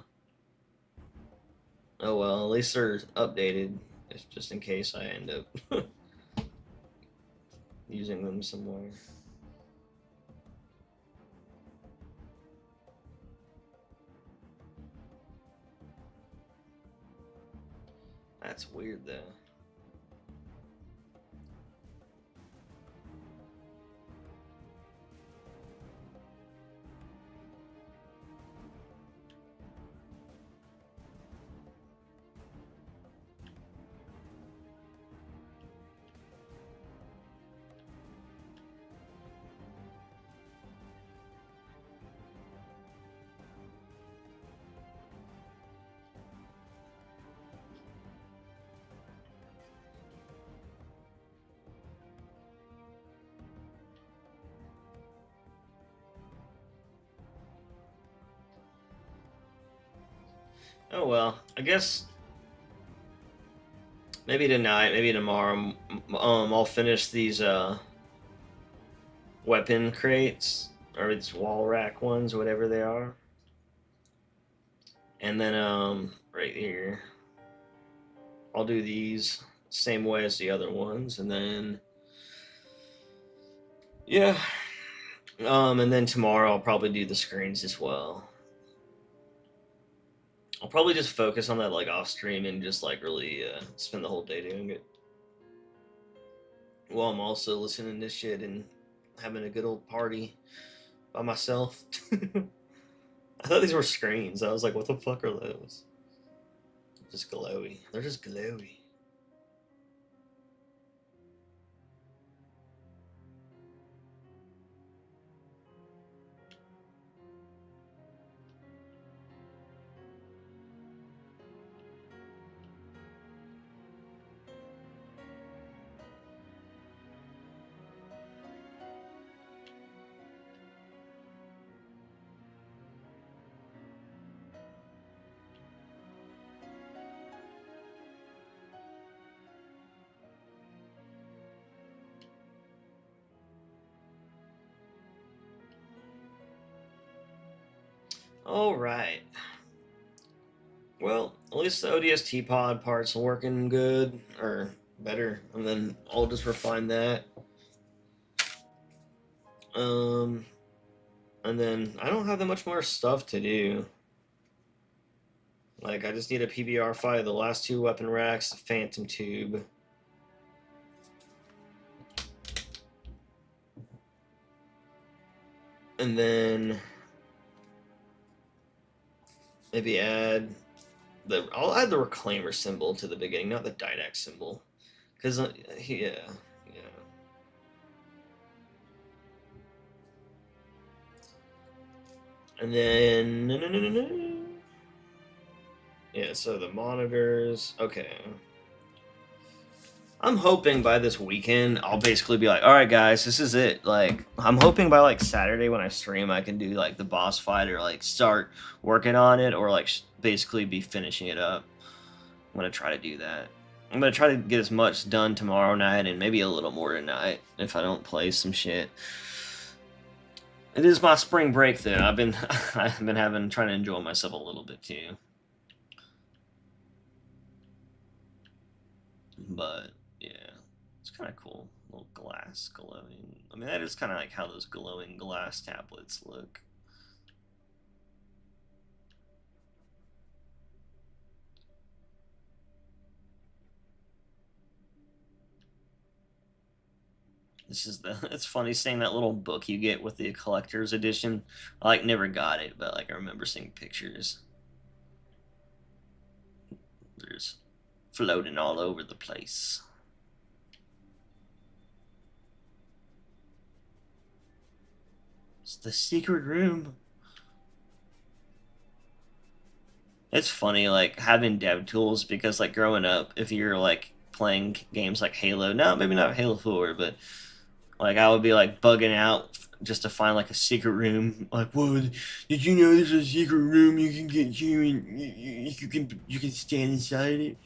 Oh well, at least they're updated, just in case I end up using them somewhere. That's weird though. Oh well, I guess maybe tonight, maybe tomorrow, I'll finish these weapon crates or these wall rack ones, whatever they are, and then right here, I'll do these same way as the other ones, and then yeah, and then tomorrow I'll probably do the screens as well. I'll probably just focus on that like off stream and just like really spend the whole day doing it. While I'm also listening to shit and having a good old party by myself. I thought these were screens. I was like, what the fuck are those? Just glowy. They're just glowy. All right. Well, at least the ODST pod part's working good, or better, and then I'll just refine that. And then I don't have that much more stuff to do. Like, I just need a PBR fight of the last two weapon racks, the Phantom Tube. And then maybe I'll add the Reclaimer symbol to the beginning, not the Didact symbol. Because, yeah. And then, yeah, so the monitors, okay. I'm hoping by this weekend, I'll basically be like, all right, guys, this is it. Like, I'm hoping by, like, Saturday when I stream, I can do, like, the boss fight or, like, start working on it or, like, basically be finishing it up. I'm going to try to do that. I'm going to try to get as much done tomorrow night and maybe a little more tonight if I don't play some shit. It is my spring break, though. I've been trying to enjoy myself a little bit, too. But, yeah, it's kind of cool. Little glass glowing. I mean, that is kind of like how those glowing glass tablets look. It's funny seeing that little book you get with the collector's edition. I, like, never got it, but, like, I remember seeing pictures. There's floating all over the place. It's the secret room. It's funny, like, having dev tools, because, like, growing up, if you're, like, playing games like Halo, no, maybe not Halo 4, but, like, I would be, like, bugging out just to find, like, a secret room. Like, whoa, did you know there's a secret room you can get to and you can stand inside it?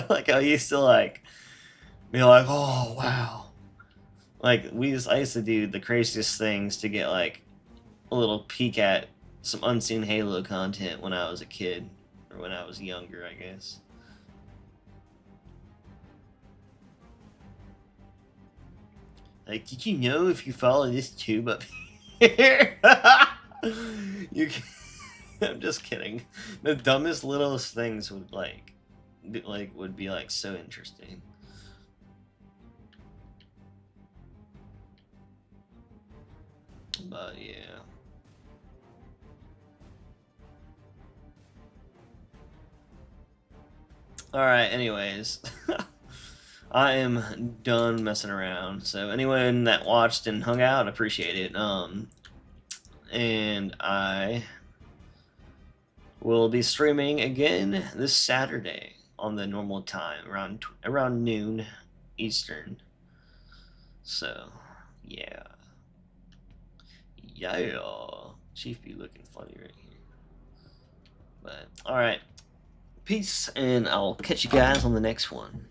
Like, I used to, like, be like, oh, wow. Like, I used to do the craziest things to get, like, a little peek at some unseen Halo content when I was a kid. Or when I was younger, I guess. Like, did you know if you follow this tube up here, you can... I'm just kidding. The dumbest, littlest things would, like, like would be like so interesting. But yeah. Alright, anyways. I am done messing around. So anyone that watched and hung out, appreciate it. And I will be streaming again this Saturday on the normal time, around noon Eastern. So, yeah. Yeah. Chief be looking funny right here. But, alright. Peace, and I'll catch you guys on the next one.